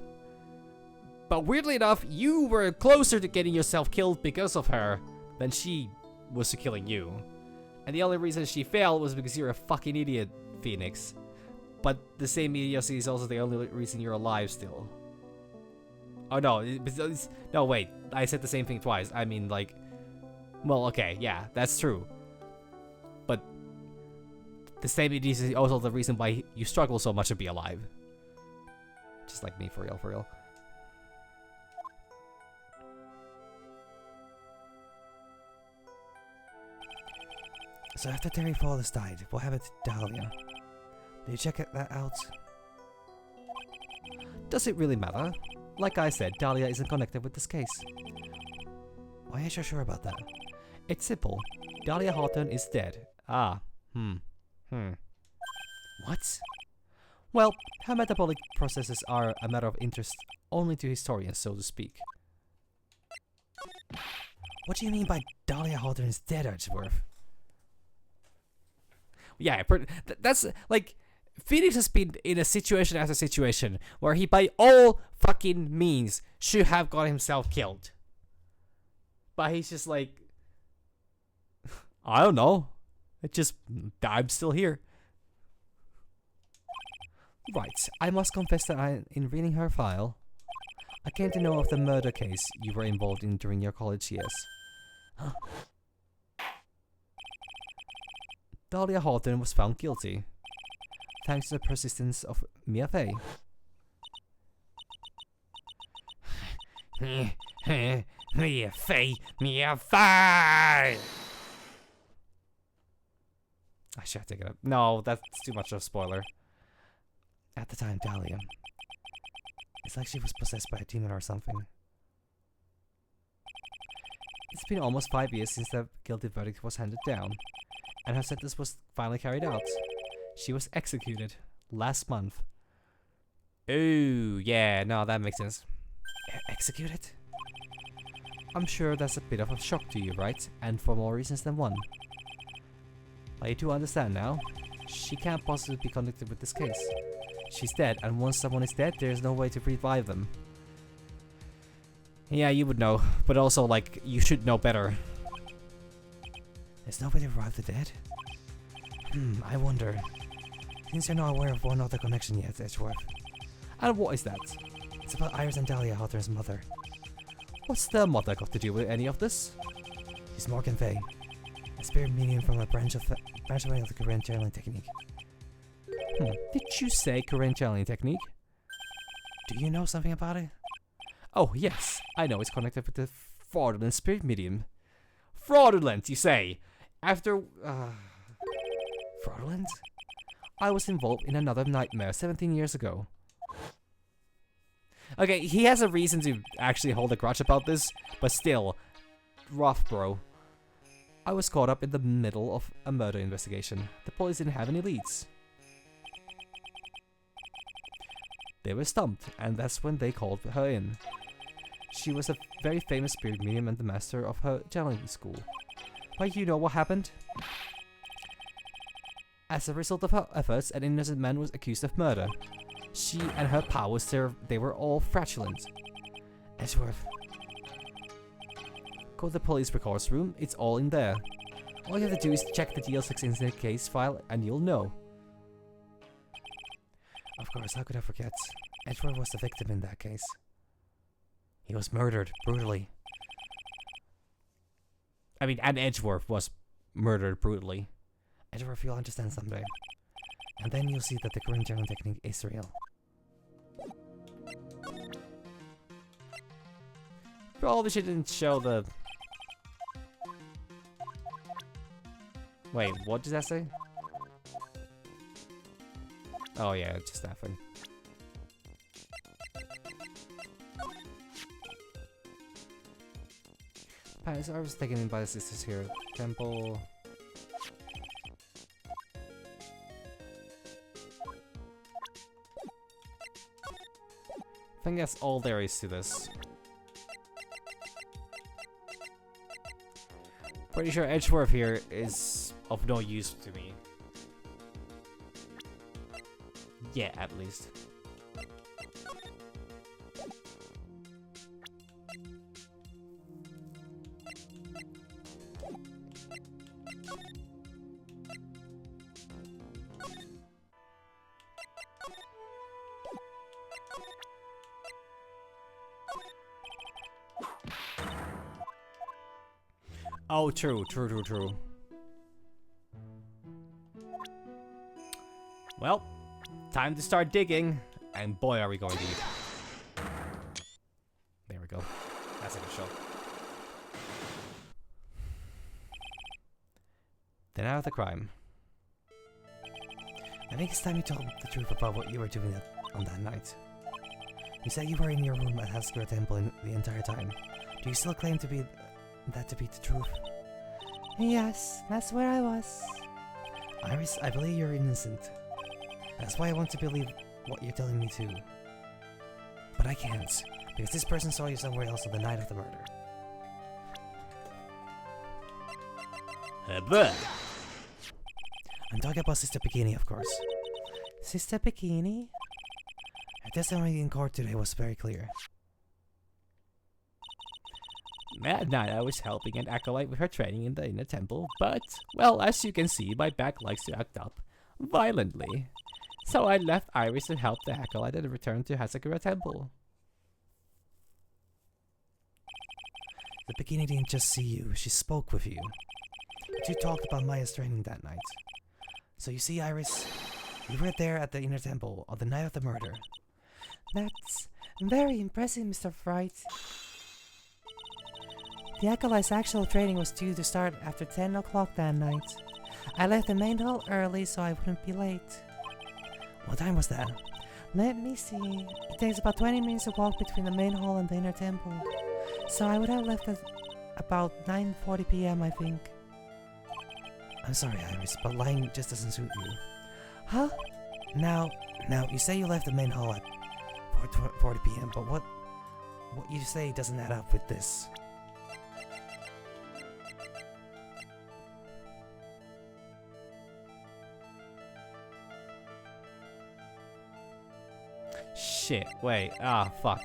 But weirdly enough, you were closer to getting yourself killed because of her than she was to killing you. And the only reason she failed was because you're a fucking idiot, Phoenix. But the same idiocy is also the only reason you're alive still. Oh no, no wait, I said the same thing twice. I mean like, well okay, yeah, that's true. But the same idiocy is also the reason why you struggle so much to be alive. Just like me, for real, for real. So after Terry Fallis died, what happened to Dahlia? Did you check that out? Does it really matter? Like I said, Dahlia isn't connected with this case. Why are you so sure about that? It's simple. Dahlia Hawthorne is dead. Ah. What? Well, her metabolic processes are a matter of interest only to historians, so to speak. What do you mean by Dahlia Hawthorne is dead, Edgeworth? Yeah, that's like, Phoenix has been in a situation after situation where he by all fucking means should have got himself killed. But he's just like, I don't know. I'm still here. Right, I must confess that in reading her file, I came to know of the murder case you were involved in during your college years. Dahlia Hawthorne was found guilty, thanks to the persistence of Mia Fey. Mia Fey! Mia Fey! I should have taken it. No, that's too much of a spoiler. At the time, Dahlia. It's like she was possessed by a demon or something. It's been almost 5 years since the guilty verdict was handed down, and her sentence was finally carried out. She was executed last month. Oh, yeah, no, that makes sense. Executed? I'm sure that's a bit of a shock to you, right? And for more reasons than one. But you do understand now. She can't possibly be connected with this case. She's dead, and once someone is dead, there's no way to revive them. Yeah, you would know, but also, like, you should know better. There's no way to revive the dead? I wonder. Since you're not aware of one other connection yet, Edgeworth. And what is that? It's about Iris and Dahlia Hawthorne's mother. What's the mother got to do with any of this? She's Morgan Fey, a spirit medium from a branch of the Korean channeling technique. Did you say Korean channeling technique? Do you know something about it? Oh, yes. I know it's connected with the fraudulent spirit medium. Fraudulent, you say? After, Fraudulent? I was involved in another nightmare 17 years ago. Okay, he has a reason to actually hold a grudge about this, but still, rough, bro. I was caught up in the middle of a murder investigation. The police didn't have any leads. They were stumped, and that's when they called her in. She was a very famous spirit medium and the master of her channeling school. But you know what happened? As a result of her efforts, an innocent man was accused of murder. She and her powers, they were all fraudulent. Edgeworth. Go to the police records room, it's all in there. All you have to do is check the DL6 incident case file and you'll know. Of course, how could I forget? Edgeworth was the victim in that case. He was murdered, brutally. I mean, and Edgeworth was murdered brutally. Edgeworth, you'll understand someday. And then you'll see that the Korean channeling technique is real. Probably she didn't show the... Wait, what does that say? Oh yeah, it's just that thing. Parents, I was taken in by the sisters here. Temple... I think that's all there is to this. Pretty sure Edgeworth here is of no use to me. Yeah, at least. Oh, true. Well, time to start digging, and boy are we going deep. There we go. That's a good shot. Then out of the crime. I think it's time you told the truth about what you were doing on that night. You said you were in your room at Haskura Temple the entire time. Do you still claim to be the truth? Yes, that's where I was. Iris, I believe you're innocent. That's why I want to believe what you're telling me too. But I can't, because this person saw you somewhere else on the night of the murder. I'm talking about Sister Bikini, of course. Sister Bikini? Her testimony in court today was very clear. That night I was helping an acolyte with her training in the inner temple, but, well, as you can see, my back likes to act up violently. So I left Iris to help the acolyte and returned to Hasakura Temple. The Bikini didn't just see you, she spoke with you. You talked about Maya's training that night. So you see, Iris, you were there at the inner temple on the night of the murder. That's very impressive, Mr. Wright. The acolyte's actual training was due to start after 10 o'clock that night. I left the main hall early so I wouldn't be late. What time was that? Let me see. It takes about 20 minutes to walk between the main hall and the inner temple. So I would have left at about 9:40 p.m. I think. I'm sorry, Iris, but lying just doesn't suit you. Huh? Now, you say you left the main hall at 4:40 p.m., but what you say doesn't add up with this. Shit, wait, fuck.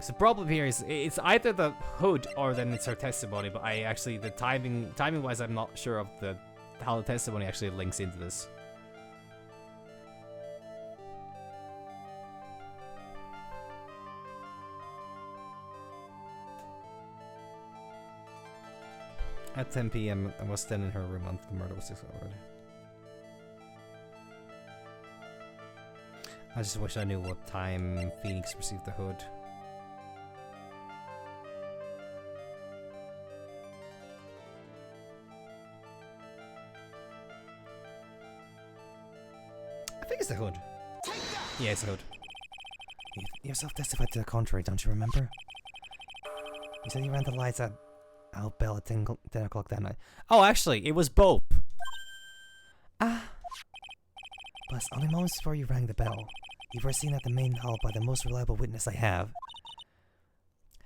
The problem here is it's either the hood or then it's her testimony, but I actually, the timing wise, I'm not sure of how the testimony actually links into this. At 10 p.m. I was then in her room until the murder was discovered. I just wish I knew what time Phoenix received the hood. I think it's the hood. Yeah, it's the hood. You yourself testified to the contrary, don't you remember? You said you ran the lights at Out Bell at 10 o'clock that night. Oh, actually, it was both. Plus, only moments before you rang the bell, you were seen at the main hall by the most reliable witness I have.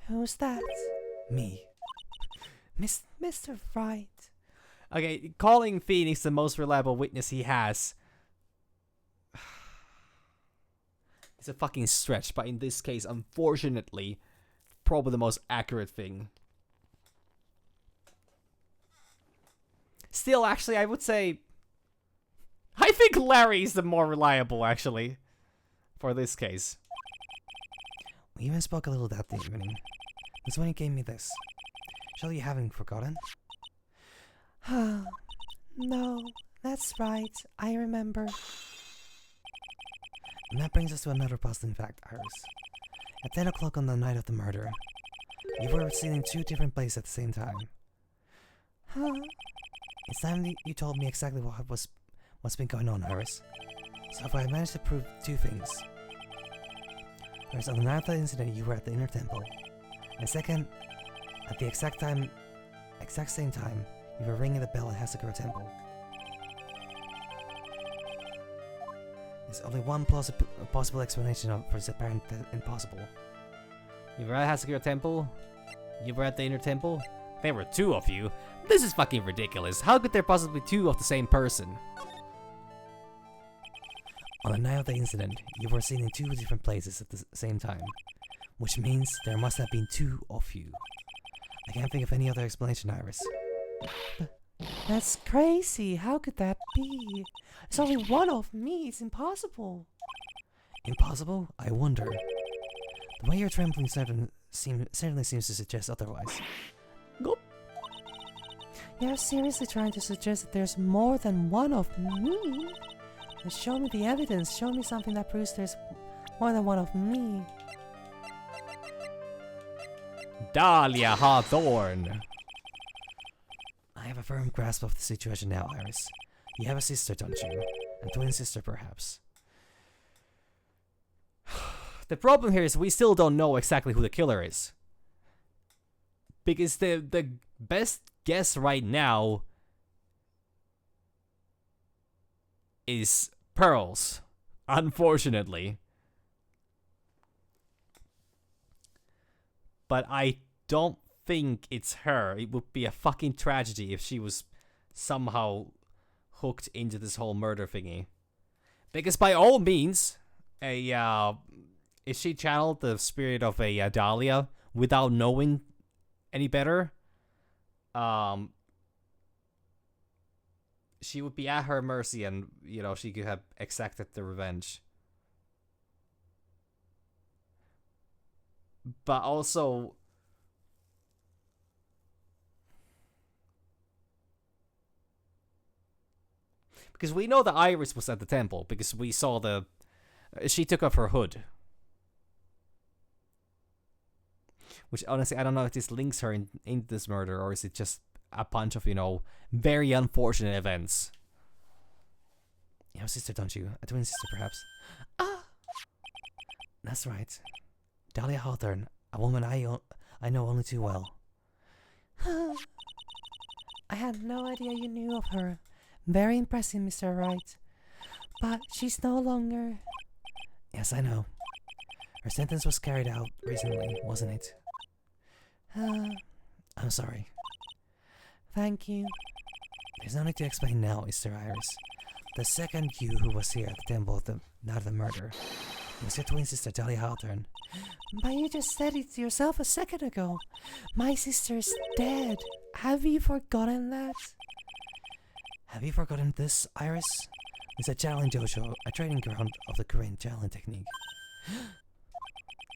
Who's that? Me. Mr. Wright. Okay, calling Phoenix the most reliable witness he has. It's a fucking stretch, but in this case, unfortunately, probably the most accurate thing. Still, actually, I would say... I think Larry's the more reliable, actually, for this case. We even spoke a little that evening. That's when he gave me this. Surely you haven't forgotten? No, that's right. I remember. And that brings us to another puzzling fact, Iris. At 10 o'clock on the night of the murder, you were seen in two different places at the same time. It's time that you told me exactly what's been going on, Iris. So far, I managed to prove two things. First, on the night of the incident, you were at the Inner Temple. And second, at the exact same time, you were ringing the bell at Hasagura Temple. There's only one possible explanation for this apparent impossible. You were at Hasagura Temple? You were at the Inner Temple? There were two of you? This is fucking ridiculous. How could there possibly be two of the same person? On the night of the incident, you were seen in two different places at the same time. Which means there must have been two of you. I can't think of any other explanation, Iris. That's crazy. How could that be? There's only one of me. It's impossible. Impossible? I wonder. The way you're trembling certainly seems to suggest otherwise. Go. You're seriously trying to suggest that there's more than one of me? Then show me the evidence. Show me something that proves there's more than one of me. Dahlia Hawthorne. I have a firm grasp of the situation now, Iris. You have a sister, don't you? A twin sister, perhaps. The problem here is we still don't know exactly who the killer is. Because the best guess right now is Pearls, unfortunately. But I don't think it's her. It would be a fucking tragedy if she was somehow hooked into this whole murder thingy. Because by all means, if she channeled the spirit of a Dahlia without knowing any better, she would be at her mercy, and she could have exacted the revenge. But also, because we know that Iris was at the temple because we saw she took off her hood. Which honestly, I don't know if this links her into this murder, or is it just a bunch of, very unfortunate events. You have a sister, don't you? A twin sister, perhaps? Ah! That's right. Dahlia Hawthorne, a woman I know only too well. I had no idea you knew of her. Very impressive, Mr. Wright. But she's no longer... Yes, I know. Her sentence was carried out recently, wasn't it? I'm sorry. Thank you. There's no need to explain now, is there, Iris? The second you who was here at the temple the night of the murder was your twin sister, Dahlia Hawthorne. But you just said it yourself a second ago. My sister's dead. Have you forgotten that? Have you forgotten this, Iris? It's a channeling dojo, a training ground of the Korean channeling technique.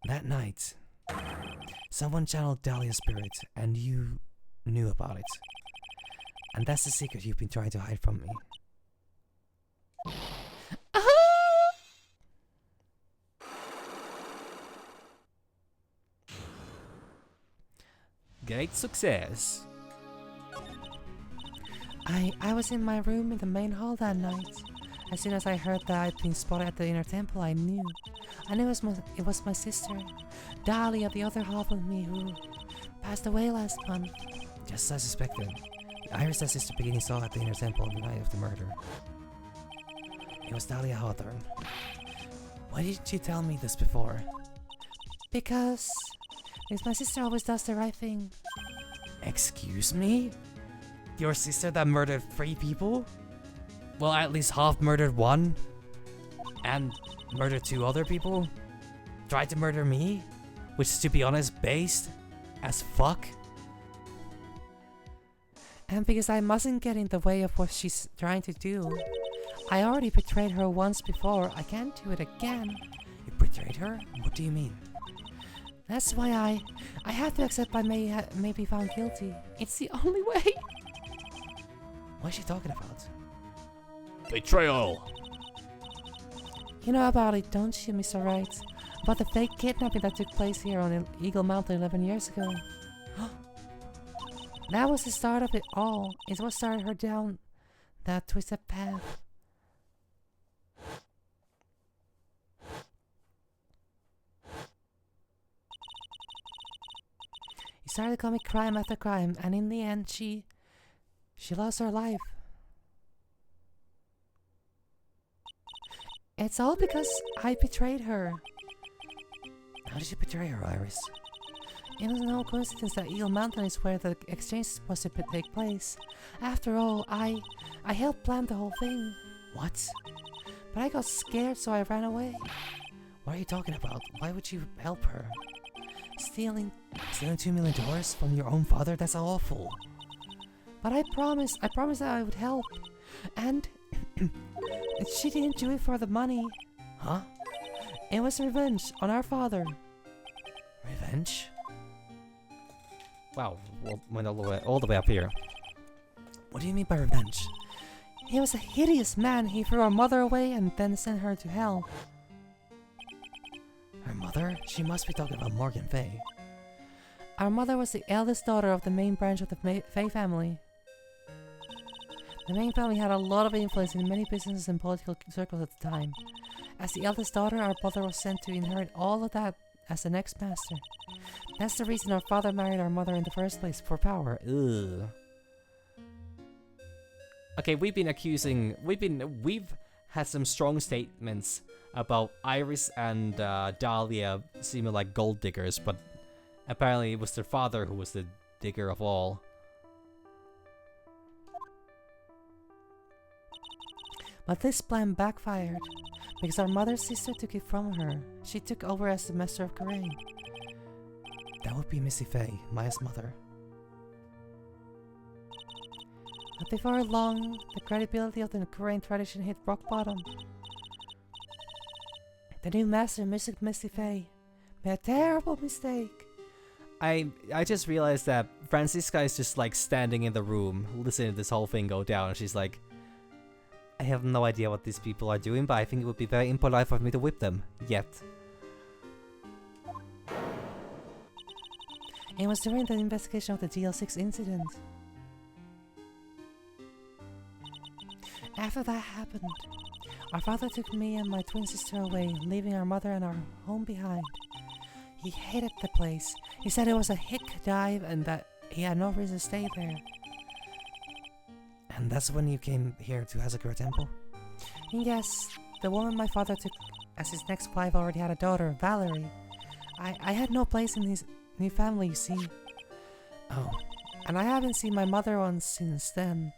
That night, someone channeled Dahlia's spirit, and you knew about it. And that's the secret you've been trying to hide from me. Great success. I was in my room in the main hall that night. As soon as I heard that I'd been spotted at the Inner Temple, I knew. I knew it was my sister, Dahlia, the other half of me, who passed away last month. Just as I suspected. Iris' sister beginning saw at the Inner Temple on the night of the murder. It was Dahlia Hawthorne. Why didn't you tell me this before? Because my sister always does the right thing. Excuse me? Your sister that murdered 3 people? Well, at least half murdered 1? And murdered 2 other people? Tried to murder me? Which is, to be honest, based as fuck? And because I mustn't get in the way of what she's trying to do. I already betrayed her once before. I can't do it again. You betrayed her? What do you mean? That's why I have to accept I may be found guilty. It's the only way. What is she talking about? Betrayal. You know about it, don't you, Mr. Wright? About the fake kidnapping that took place here on Eagle Mountain 11 years ago. That was the start of it all. It what started her down that twisted path. He started to commit crime after crime, and in the end, she lost her life. It's all because I betrayed her. How did you betray her, Iris? It was no coincidence that Eagle Mountain is where the exchange is supposed to take place. After all, I helped plan the whole thing. What? But I got scared, so I ran away. What are you talking about? Why would you help her? Stealing. Stealing $2 million from your own father? That's awful. But I promised that I would help. And she didn't do it for the money. Huh? It was revenge on our father. Revenge? Wow, went all the way up here. What do you mean by revenge? He was a hideous man. He threw our mother away and then sent her to hell. Her mother? She must be talking about Morgan Fay. Our mother was the eldest daughter of the main branch of the Fay family. The main family had a lot of influence in many business and political circles at the time. As the eldest daughter, our brother was sent to inherit all of that as the next master. That's the reason our father married our mother in the first place, for power. Ugh. Okay, we've had some strong statements about Iris and Dahlia seeming like gold diggers, but apparently it was their father who was the digger of all. But this plan backfired, because our mother's sister took it from her. She took over as the master of Karain. That would be Missy Fay, Maya's mother. But before long, the credibility of the Karain tradition hit rock bottom. The new master, Missy Fay, made a terrible mistake. I just realized that Francisca is just like standing in the room, listening to this whole thing go down, and she's like, I have no idea what these people are doing, but I think it would be very impolite for me to whip them. Yet. It was during the investigation of the GL6 incident. After that happened, our father took me and my twin sister away, leaving our mother and our home behind. He hated the place. He said it was a hick dive and that he had no reason to stay there. And that's when you came here to Hazakura Temple? Yes, the woman my father took as his next wife already had a daughter, Valerie. I had no place in his new family, you see. Oh. And I haven't seen my mother once since then.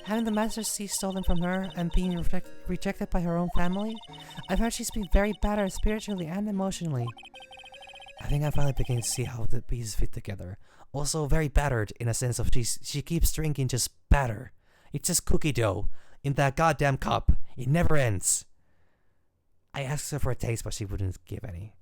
Having the Master's Sea stolen from her and being rejected by her own family, I've heard she's been very battered spiritually and emotionally. I think I'm finally beginning to see how the pieces fit together. Also very battered in a sense of she keeps drinking just batter. It's just cookie dough in that goddamn cup. It never ends. I asked her for a taste, but she wouldn't give any.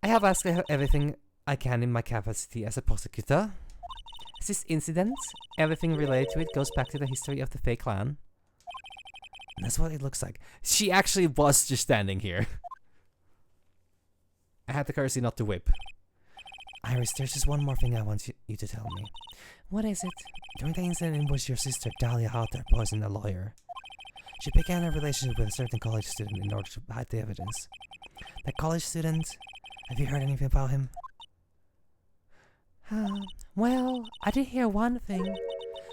I have asked everything I can in my capacity as a prosecutor. This incident, everything related to it goes back to the history of the Fey clan. And that's what it looks like. She actually was just standing here. I had the courtesy not to whip. Iris, there's just one more thing I want you to tell me. What is it? During the incident in which your sister Dahlia Halter poisoned a lawyer, she began a relationship with a certain college student in order to hide the evidence. That college student, have you heard anything about him? Well, I did hear one thing.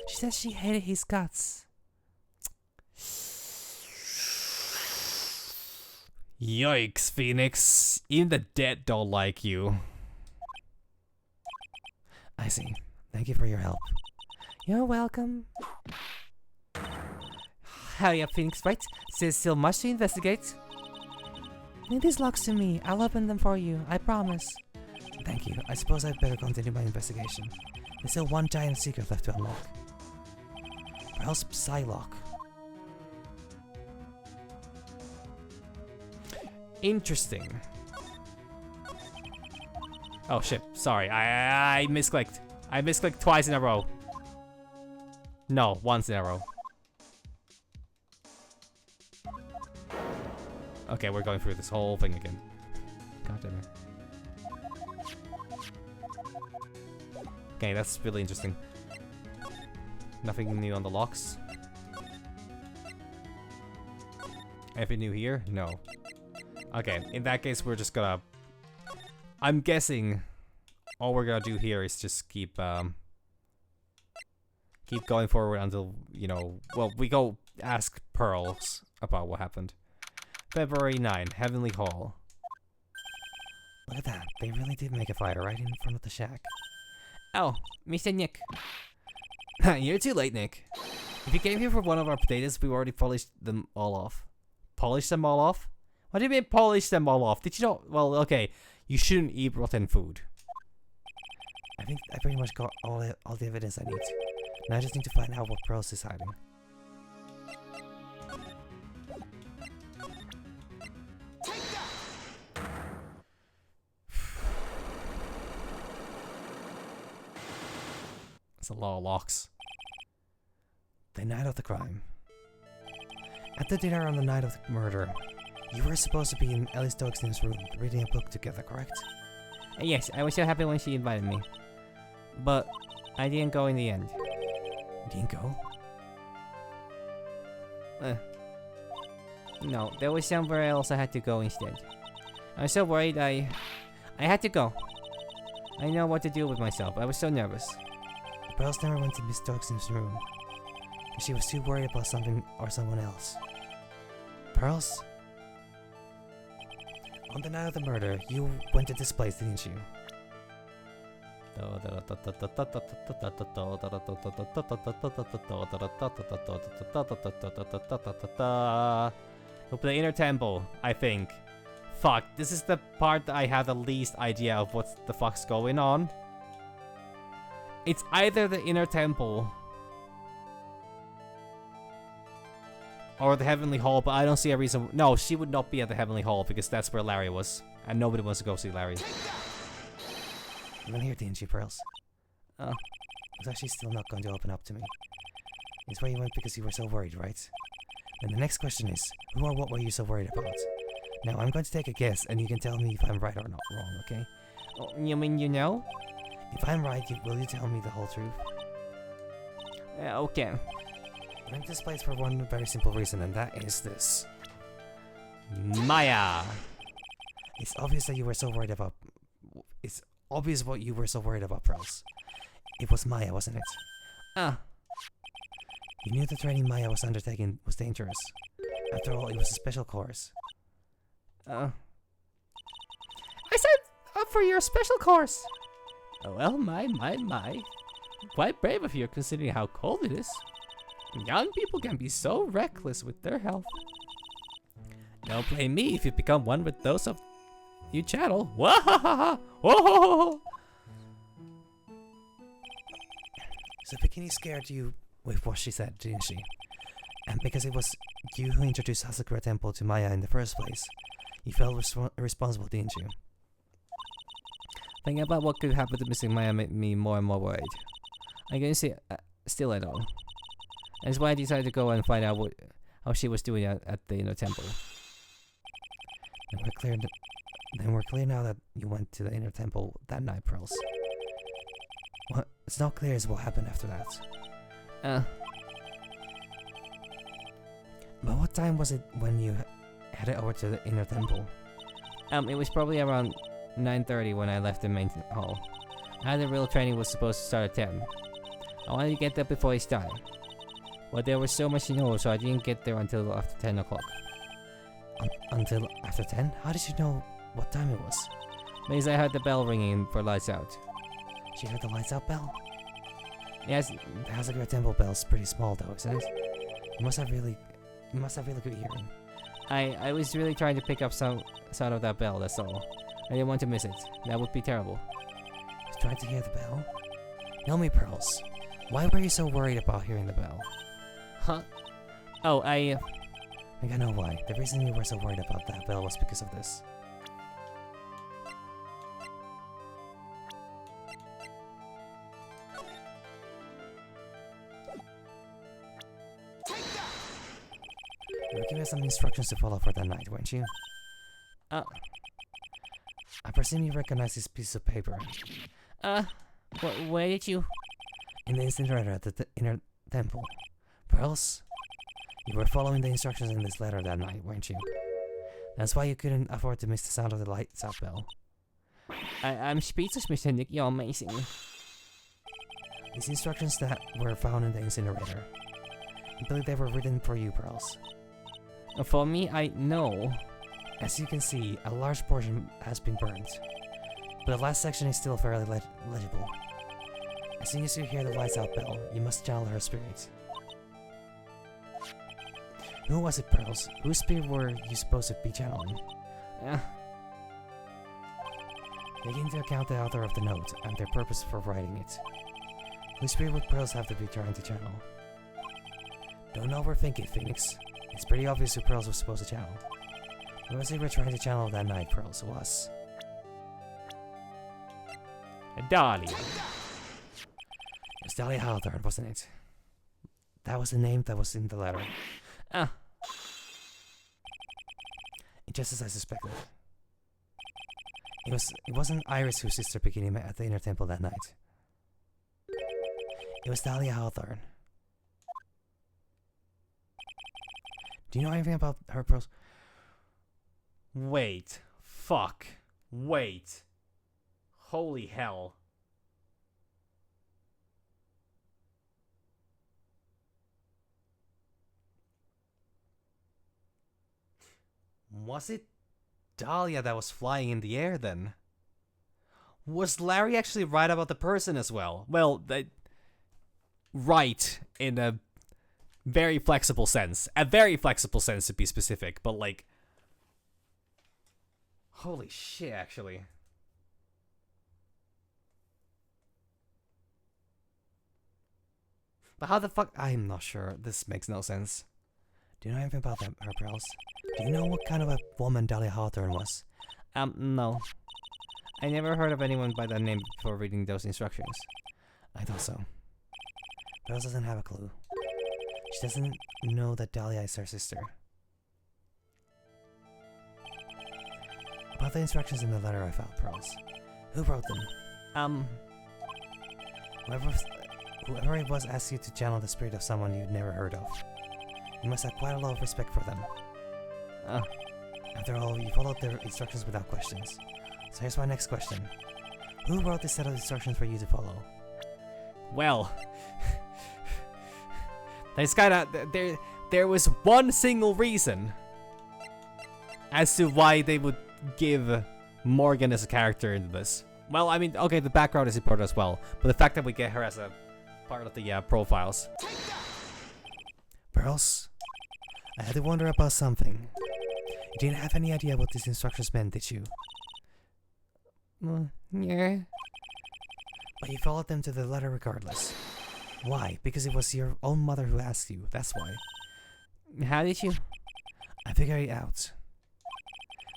She said she hated his guts. Yikes, Phoenix. Even the dead don't like you. I see. Thank you for your help. You're welcome. Hurry up, Phoenix, right? There's still much to investigate. Leave these locks to me. I'll open them for you. I promise. Thank you. I suppose I'd better continue my investigation. There's still one giant secret left to unlock. Perhaps Psylocke. Interesting. Oh shit, sorry. I misclicked. I misclicked twice in a row. No, once in a row. Okay, we're going through this whole thing again. God damn it. Okay, that's really interesting. Nothing new on the locks. Anything new here? No. Okay, in that case, we're just gonna... I'm guessing all we're gonna do here is just keep going forward until, you know... Well, we go ask Pearls about what happened. February 9, Heavenly Hall. Look at that. They really did make a fire right in front of the shack. Oh, Mr. Nick. You're too late, Nick. If you came here for one of our potatoes, we already polished them all off. Polish them all off? What do you mean polish them all off? Did you know? Well, okay. You shouldn't eat rotten food. I think I pretty much got all the evidence I need. Now I just need to find out what Pearls is hiding. It's a lot of locks. The night of the crime. At the dinner on the night of the murder, you were supposed to be in Ellie Stokeson's room reading a book together, correct? Yes, I was so happy when she invited me. But I didn't go in the end. You didn't go? No, there was somewhere else I had to go instead. I was so worried I had to go. I know what to do with myself. I was so nervous. Pearls never went to Miss Stokeson's room. She was too worried about something or someone else. Pearls? On the night of the murder, you went to this place, didn't you? Open the inner temple, I think. Fuck, this is the part that I have the least idea of what the fuck's going on. It's either the inner temple or the Heavenly Hall, but I don't see a reason. No, she would not be at the Heavenly Hall because that's where Larry was, and nobody wants to go see Larry. You went here, didn't you, Pearls? Oh. It's actually still not going to open up to me. It's where you went because you were so worried, right? And the next question is, who or what were you so worried about? Now, I'm going to take a guess, and you can tell me if I'm right or not wrong, okay? Oh, you mean you know? If I'm right, will you tell me the whole truth? Okay. I went to this place for one very simple reason, and that is this. Maya! It's obvious that you were so worried about... It's obvious what you were so worried about, Pearls. It was Maya, wasn't it? You knew the training Maya was undertaking was dangerous. After all, it was a special course. I signed up for your special course! Oh, well, my. Quite brave of you considering how cold it is. Young people can be so reckless with their health. Don't blame me if you become one with those of you chattel. Wahahaha! Whoa! So Bikini scared you with what she said, didn't she? And because it was you who introduced Hasakura Temple to Maya in the first place, you felt responsible, didn't you? Thinking about what could happen to missing Maya made me more and more worried. I can see still I don't. That's why I decided to go and find out how she was doing at the inner temple. Then we're clear now that you went to the inner temple that night, Pearls. What? It's not clear as what happened after that. But what time was it when you headed over to the inner temple? It was probably around 9:30 when I left the main hall. I had the real training was supposed to start at 10. I wanted to get there before it started. But there was so much to know, so I didn't get there until after 10 o'clock. Until after 10? How did you know what time it was? Because I heard the bell ringing for lights out. She heard the lights out bell? Yes. The Hasakura Temple bell's pretty small though, isn't it? You must have really good hearing. I was really trying to pick up some sound of that bell, that's all. I didn't want to miss it. That would be terrible. You tried to hear the bell? Tell me, Pearls. Why were you so worried about hearing the bell? Huh? Oh, I think I know why. The reason you were so worried about that bell was because of this. You were given some instructions to follow for that night, weren't you? I presume you recognize this piece of paper. Where did you? In the incinerator at the inner temple. Pearls? You were following the instructions in this letter that night, weren't you? That's why you couldn't afford to miss the sound of the lights out bell. I'm speechless, Mr. Nick. You're amazing. These instructions that were found in the incinerator. I believe they were written for you, Pearls. For me, I know. As you can see, a large portion has been burned, but the last section is still fairly legible. As soon as you hear the lights out bell, you must channel her spirit. Who was it, Pearls? Whose spirit were you supposed to be channeling? Take into account the author of the note and their purpose for writing it. Whose spirit would Pearls have to be trying to channel? Don't overthink it, Phoenix. It's pretty obvious who Pearls was supposed to channel. Who was they were trying to channel that night, Pearls? Was Dahlia. It was Dahlia Hawthorne, wasn't it? That was the name that was in the letter. Just as I suspected. It wasn't Iris whose sister Bikini met at the inner temple that night. It was Dahlia Hawthorne. Do you know anything about her, Pearls? Wait. Fuck. Wait. Holy hell. Was it Dahlia that was flying in the air then? Was Larry actually right about the person as well? Well, right in a very flexible sense. A very flexible sense to be specific, but like... Holy shit, actually. But how the fuck... I'm not sure. This makes no sense. Do you know anything about her, Pearls? Do you know what kind of a woman Dahlia Hawthorne was? No. I never heard of anyone by that name before reading those instructions. I thought so. Pearls doesn't have a clue. She doesn't know that Dahlia is her sister. About the instructions in the letter I found, Pearls. Who wrote them? Whoever it was asked you to channel the spirit of someone you'd never heard of. You must have quite a lot of respect for them. After all, you followed their instructions without questions. So here's my next question. Who wrote this set of instructions for you to follow? Well... there's kinda... There was one single reason as to why they would give Morgan as a character into this. Well, I mean, okay, the background is important as well, but the fact that we get her as a part of the profiles. Pearls, I had to wonder about something. You didn't have any idea what these instructions meant, did you? Yeah. But you followed them to the letter regardless. Why? Because it was your own mother who asked you, that's why. How did you? I figured it out.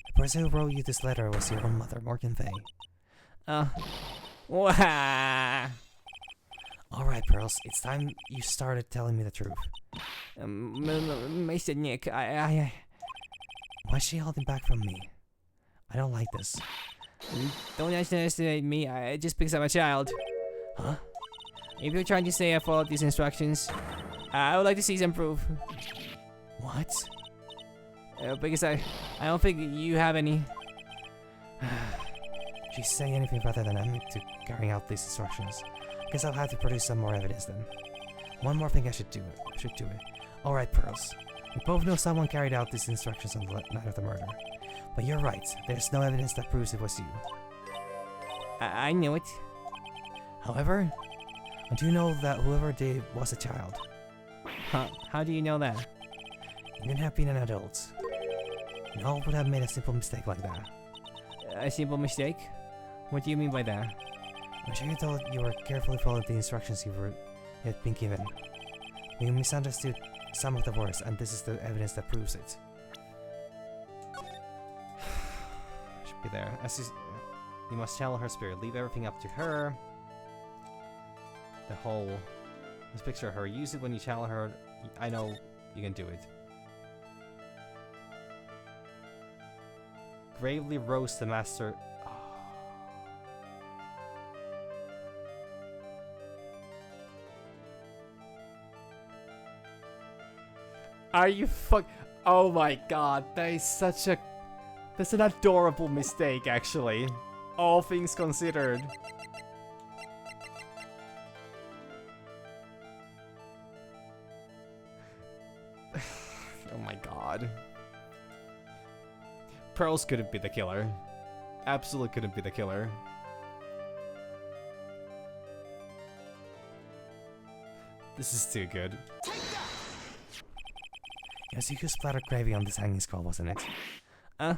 The person who wrote you this letter was your own mother, Morgan Faye. Wah. Alright, Pearls, it's time you started telling me the truth. Mr. Nick, Why's she holding back from me? I don't like this. Don't underestimate me, just because I'm a child. Huh? If you're trying to say I followed these instructions, I would like to see some proof. What? Because I don't think you have any. She's saying anything rather than admit to carrying out these instructions. Guess I'll have to produce some more evidence then. One more thing I should do it. Alright, Pearls. We both know someone carried out these instructions on the night of the murder. But you're right, there's no evidence that proves it was you. I knew it. However, I do know that whoever did was a child. How do you know that? It couldn't have been an adult. No one would have made a simple mistake like that. A simple mistake? What do you mean by that? I'm sure you thought you were carefully following the instructions you had been given. You misunderstood some of the words, and this is the evidence that proves it. Should be there. You must channel her spirit. Leave everything up to her. This picture of her. Use it when you channel her. I know you can do it. Gravely roast the master. Oh, Are you fuck? Oh my god, that is such a... That's an adorable mistake, actually. All things considered. Oh my god. Pearls couldn't be the killer. Absolutely couldn't be the killer. This is too good. Yes, you could splatter gravy on this hanging scroll, wasn't it?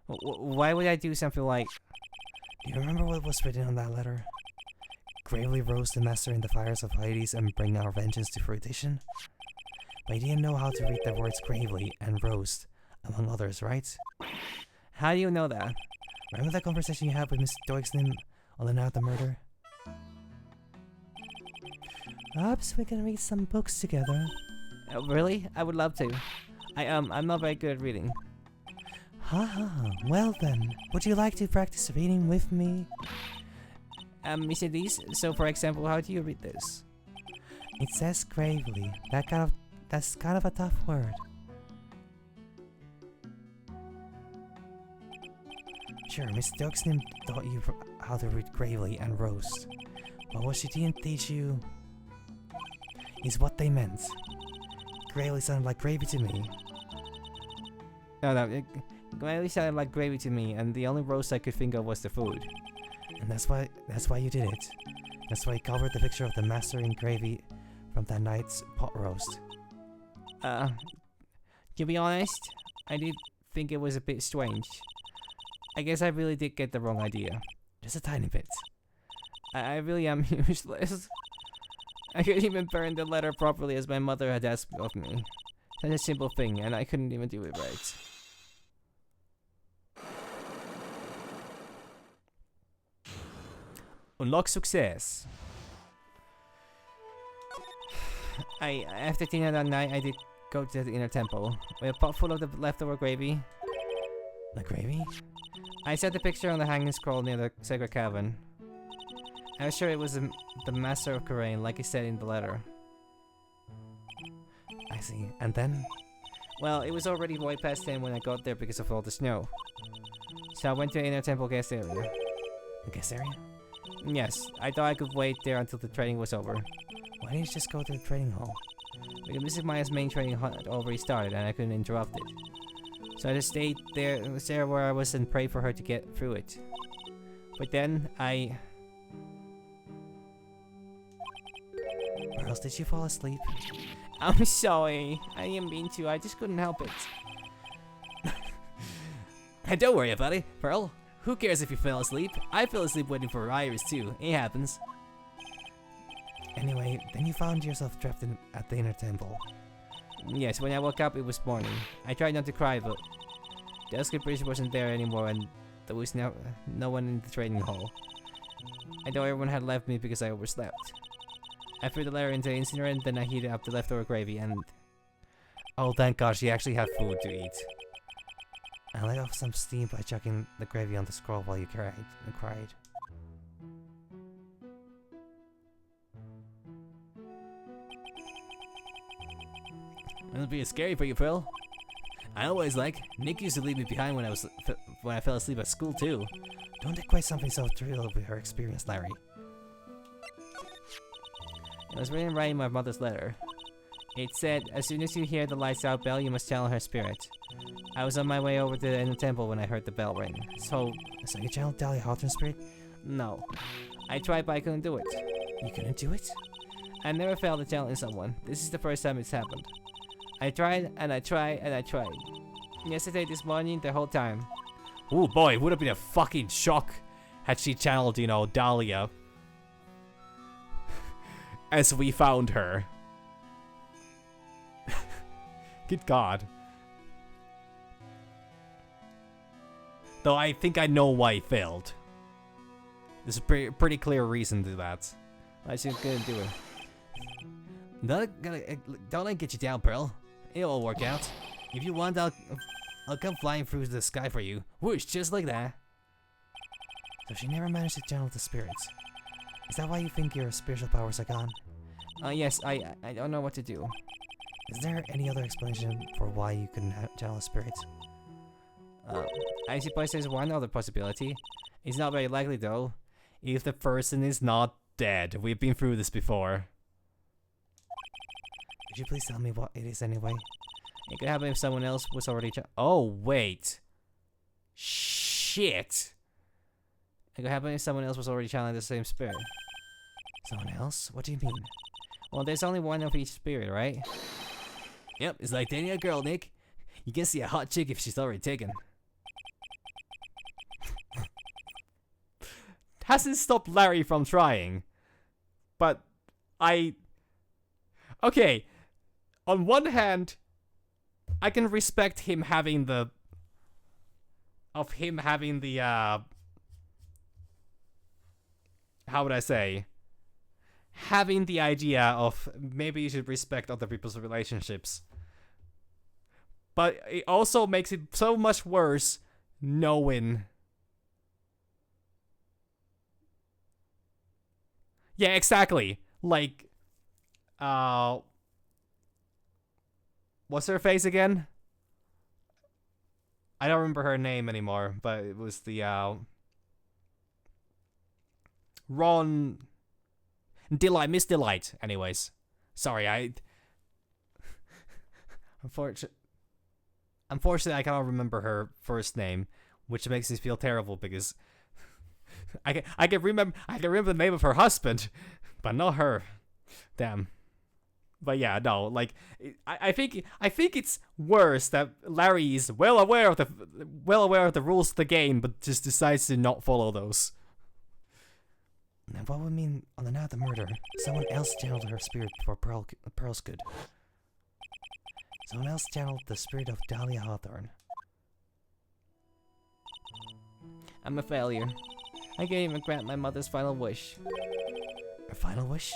Why would I do something like... Do you remember what was written on that letter? Gravely roast the master in the fires of Hades and bring our vengeance to fruition? But you didn't know how to read the words gravely and roast, among others, right? How do you know that? Remember that conversation you had with Mr. Doixlin on the night of the murder? Perhaps we can read some books together. Really? I would love to. I'm not very good at reading. Well then, would you like to practice reading with me? Mr. Dees, so for example, how do you read this? It says gravely. That's kind of a tough word. Sure, Miss Doixlin taught you how to read gravely and roast. But what she didn't teach you is what they meant. Gravely sounded like gravy to me. No, it gravely sounded like gravy to me, and the only roast I could think of was the food. And that's why you did it. That's why you covered the picture of the master in gravy from that night's pot roast. To be honest, I did think it was a bit strange. I guess I really did get the wrong idea. Just a tiny bit. I really am useless. I couldn't even burn the letter properly as my mother had asked of me. Such a simple thing, and I couldn't even do it right. Unlock success. After dinner that night, I did go to the inner temple with a pot full of the leftover gravy. The gravy? I set the picture on the hanging scroll near the sacred cavern. I was sure it was the master of Karain, like he said in the letter. I see. And then? Well, it was already way past 10 when I got there because of all the snow. So I went to the inner temple guest area. The guest area? Yes, I thought I could wait there until the training was over. Why didn't you just go to the training hall? Because Mrs. Maya's main training had already started and I couldn't interrupt it. So I just stayed there where I was and prayed for her to get through it. But then Pearls, did you fall asleep? I'm sorry. I didn't mean to. I just couldn't help it. Hey, don't worry about it, Pearl. Who cares if you fell asleep? I fell asleep waiting for Iris too. It happens. Anyway, then you found yourself trapped at the inner temple. Yes, when I woke up it was morning. I tried not to cry, but the escape bridge wasn't there anymore and there was no one in the training hall. I thought everyone had left me because I overslept. I threw the letter into the incinerator, then I heated up the leftover gravy and... Oh, thank God, she actually had food to eat. I let off some steam by chucking the gravy on the scroll while you cried. It'll be scary for you, Pearl. I always Nick used to leave me behind when I fell asleep at school too. Don't equate something so trivial with her experience, Larry. It was written right in my mother's letter. It said, as soon as you hear the lights out bell, you must channel her spirit. I was on my way over to the inner temple when I heard the bell ring. So you channeled Dahlia Hawthorne's spirit? No. I tried, but I couldn't do it. You couldn't do it? I never failed at channeling someone. This is the first time it's happened. I tried, and I tried, and I tried. Yesterday, this morning, the whole time. Oh boy, it would have been a fucking shock had she channeled, Dahlia. As we found her. Good God. Though I think I know why it failed. There's a pretty clear reason to that. I just couldn't do it. Don't let me get you down, Pearl. It'll all work out. If you want, I'll come flying through the sky for you. Whoosh, just like that. So she never managed to channel the spirits. Is that why you think your spiritual powers are gone? Yes, I don't know what to do. Is there any other explanation for why you couldn't channel a spirit? I suppose there's one other possibility. It's not very likely though. If the person is not dead. We've been through this before. Could you please tell me what it is anyway? It could happen if someone else was already oh, wait. Shit. It could happen if someone else was already channeling the same spirit. Someone else? What do you mean? Well, there's only one of each spirit, right? Yep, it's like dating a girl, Nick. You can see a hot chick if she's already taken. Hasn't stopped Larry from trying. But okay. On one hand, I can respect him having the how would I say? Having the idea of maybe you should respect other people's relationships. But it also makes it so much worse knowing. Yeah, exactly. Like, what's her face again? I don't remember her name anymore, but it was the, Miss Delight, anyways. Sorry, Unfortunately, I cannot remember her first name, which makes me feel terrible because I can remember the name of her husband, but not her. Damn. But yeah, no, like I think it's worse that Larry is well aware of the rules of the game, but just decides to not follow those. And what would mean on the night of the murder, someone else channeled her spirit for Pearl's good? Someone else channeled the spirit of Dahlia Hawthorne. I'm a failure. I can't even grant my mother's final wish. Her final wish?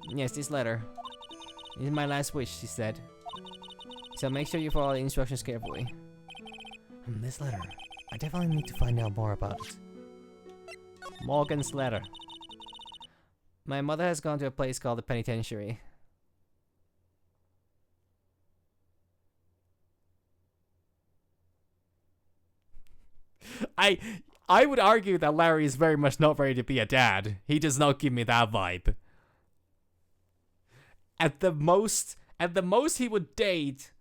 Yes, this letter. This is my last wish, she said. So make sure you follow the instructions carefully. This letter. I definitely need to find out more about it. Morgan's letter. My mother has gone to a place called the penitentiary. I would argue that Larry is very much not ready to be a dad. He does not give me that vibe. At the most he would date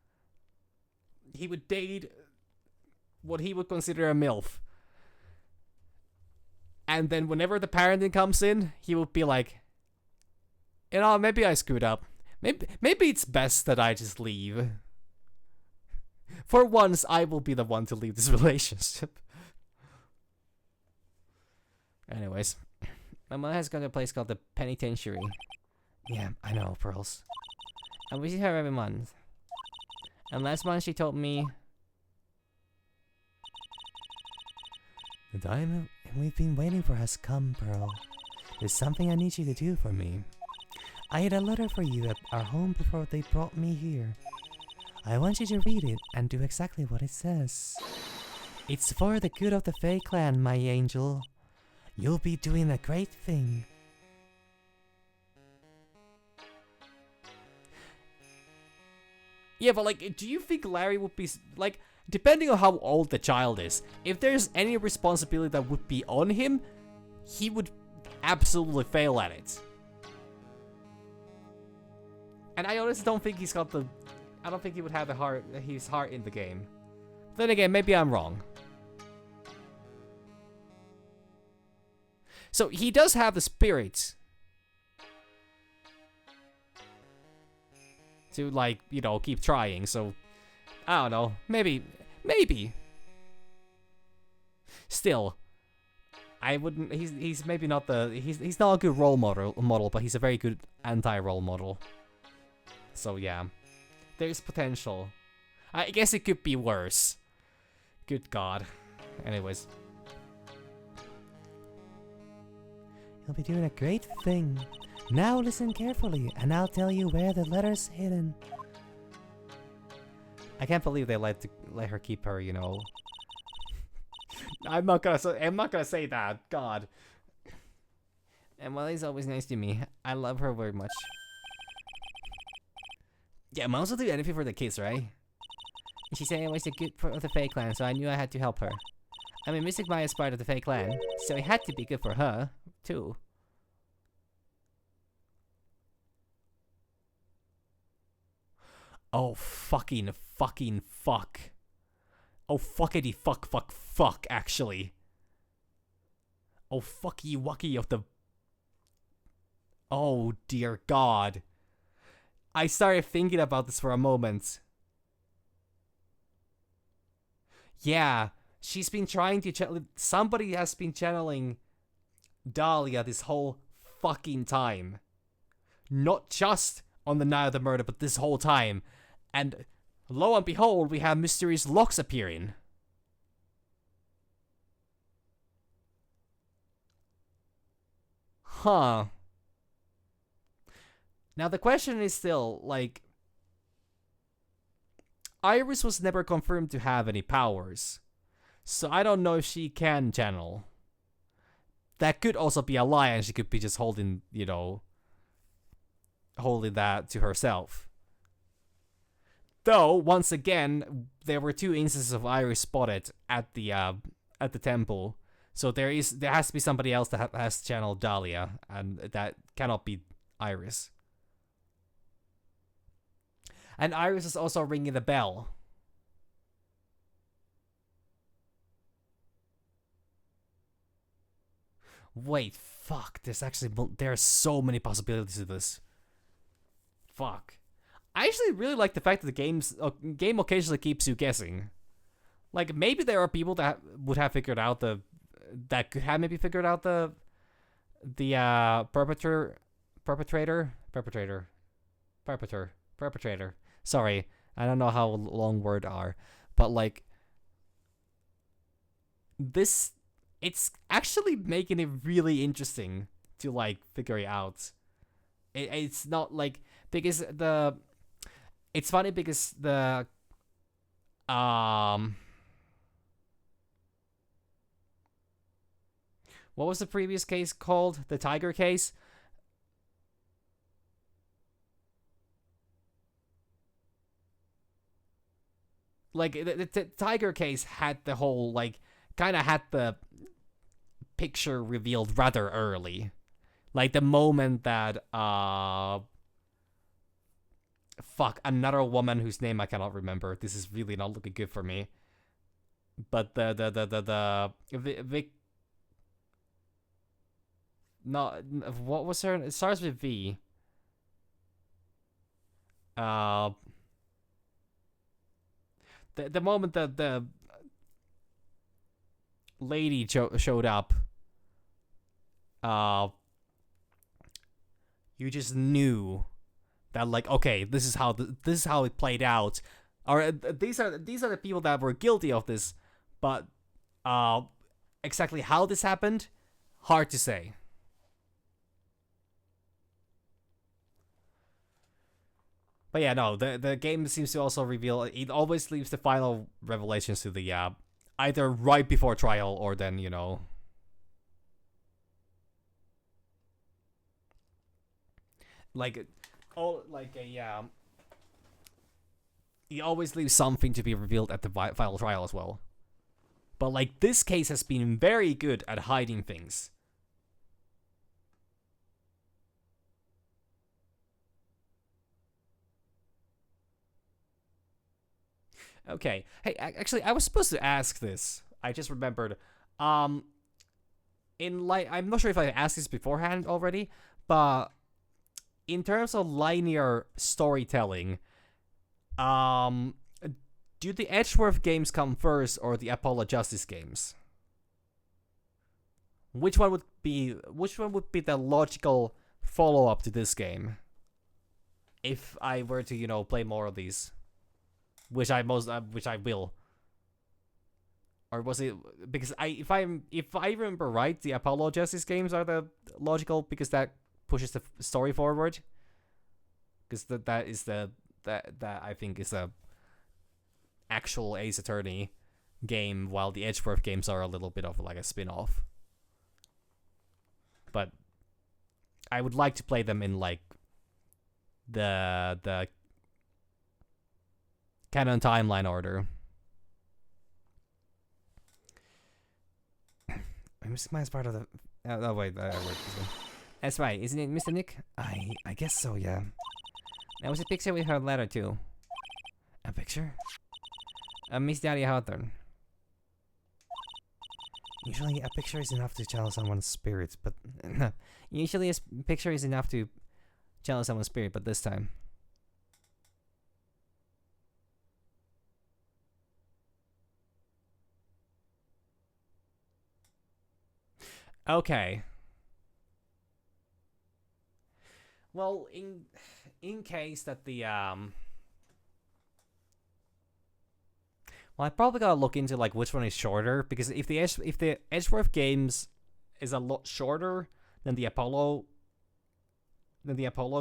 what he would consider a MILF. And then whenever the parenting comes in, he would be like, you know, maybe I screwed up. Maybe it's best that I just leave. For once, I will be the one to leave this relationship. Anyways, my mother has got a place called the penitentiary. Yeah, I know, Pearls. I visit her every month. And last month she told me the time we've been waiting for has come, Pearl. There's something I need you to do for me. I had a letter for you at our home before they brought me here. I want you to read it and do exactly what it says. It's for the good of the Fae clan, my angel. You'll be doing a great thing. Yeah, but like, do you think Larry would be, like, depending on how old the child is, if there's any responsibility that would be on him, he would absolutely fail at it. And I honestly don't think he's got the, I don't think he would have his heart in the game. Then again, maybe I'm wrong. So he does have the spirit to, like, you know, keep trying, so I don't know, maybe. Still, I wouldn't, he's maybe not he's not a good role model, but he's a very good anti-role model. So yeah, there's potential. I guess it could be worse. Good God. Anyways. You'll be doing a great thing. Now listen carefully, and I'll tell you where the letter's hidden. I can't believe they let her keep her, you know. I'm not gonna say that. God. And Emily's always nice to me. I love her very much. Yeah, moms will do anything for the kids, right? She said it was a good for the Fae Clan, so I knew I had to help her. I mean, Mystic Maya is part of the Fae Clan, so it had to be good for her, too. Oh, fucking fuck. Oh, fuckity fuck, actually. Oh, fucky wucky of the... Oh, dear God. I started thinking about this for a moment. Yeah, she's been trying to... Somebody has been channeling Dahlia this whole fucking time. Not just on the night of the murder, but this whole time. And lo and behold, we have mysterious locks appearing. Huh. Now the question is still, like... Iris was never confirmed to have any powers. So I don't know if she can channel. That could also be a lie, and she could be just holding, holding that to herself. Though, once again, there were 2 instances of Iris spotted at the temple. So there has to be somebody else that has channeled Dahlia, and that cannot be Iris. And Iris is also ringing the bell. Wait, fuck. There's so many possibilities to this. Fuck. I actually really like the fact that the game occasionally keeps you guessing. Like, maybe there are people that would have figured out that could have maybe figured out the perpetrator. Sorry, I don't know how long words are, but like this, it's actually making it really interesting to like figure it out. It's not like because it's funny because what was the previous case called? The Tiger case? Like, the Tiger case had the whole, like, kind of had the picture revealed rather early. Like, the moment that, another woman whose name I cannot remember. This is really not looking good for me. But what was her? It starts with V. The moment that the lady showed up, you just knew that, like, okay, this is how it played out, or these are the people that were guilty of this, but exactly how this happened, hard to say. But yeah, no, the game seems to also reveal, it always leaves the final revelations to the, either right before trial or then, like, he always leaves something to be revealed at the final trial as well. But, like, this case has been very good at hiding things. Okay. Hey, actually, I was supposed to ask this. I just remembered. I'm not sure if I asked this beforehand already, but in terms of linear storytelling, do the Edgeworth games come first or the Apollo Justice games? Which one would be the logical follow-up to this game? If I were to, play more of these. Which I will. Or was it because if I remember right, the Apollo Justice games are the logical because that pushes the story forward. Because that I think is a actual Ace Attorney game, while the Edgeworth games are a little bit of like a spin-off. But I would like to play them in like the canon timeline order. Mr. Maya's part of the... Oh wait, wait this one. That's right, isn't it, Mr. Nick? I guess so, yeah. There was a picture with her letter too. A picture? Miss Daddy Hawthorne. Usually a picture is enough to channel someone's spirit, but... Usually a picture is enough to channel someone's spirit, but this time. Okay. Well, in case that the well, I probably gotta look into like which one is shorter, because if the Edgeworth games is a lot shorter than the Apollo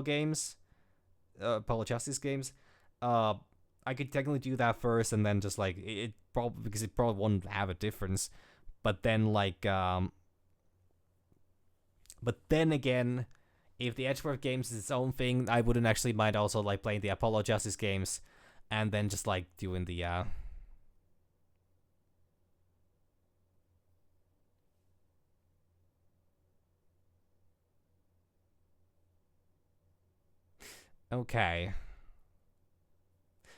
games, Apollo Justice games, I could technically do that first, and then just like it probably, because it probably won't have a difference, but then like but then again, if the Edgeworth games is its own thing, I wouldn't actually mind also like playing the Apollo Justice games, and then just like doing the okay.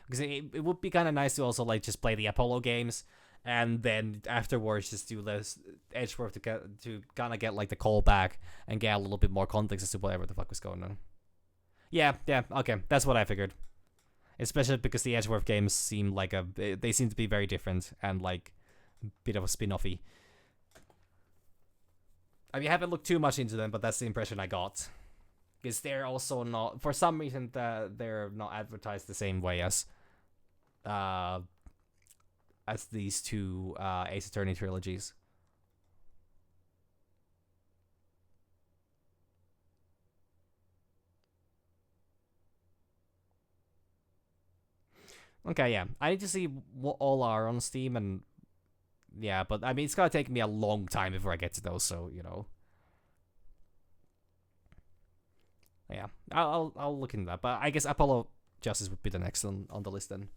Because it would be kind of nice to also like just play the Apollo games, and then afterwards just do this Edgeworth to kind of get like the call back and get a little bit more context as to whatever the fuck was going on. Yeah, okay, that's what I figured. Especially because the Edgeworth games seem like they seem to be very different and like a bit of a spin-offy. I mean, I haven't looked too much into them, but that's the impression I got. Because they're also not, for some reason, they're not advertised the same way as these two Ace Attorney trilogies. Okay, yeah. I need to see what all are on Steam, and yeah, but I mean, it's gonna take me a long time before I get to those, so you know. Yeah, I'll look into that, but I guess Apollo Justice would be the next on the list then.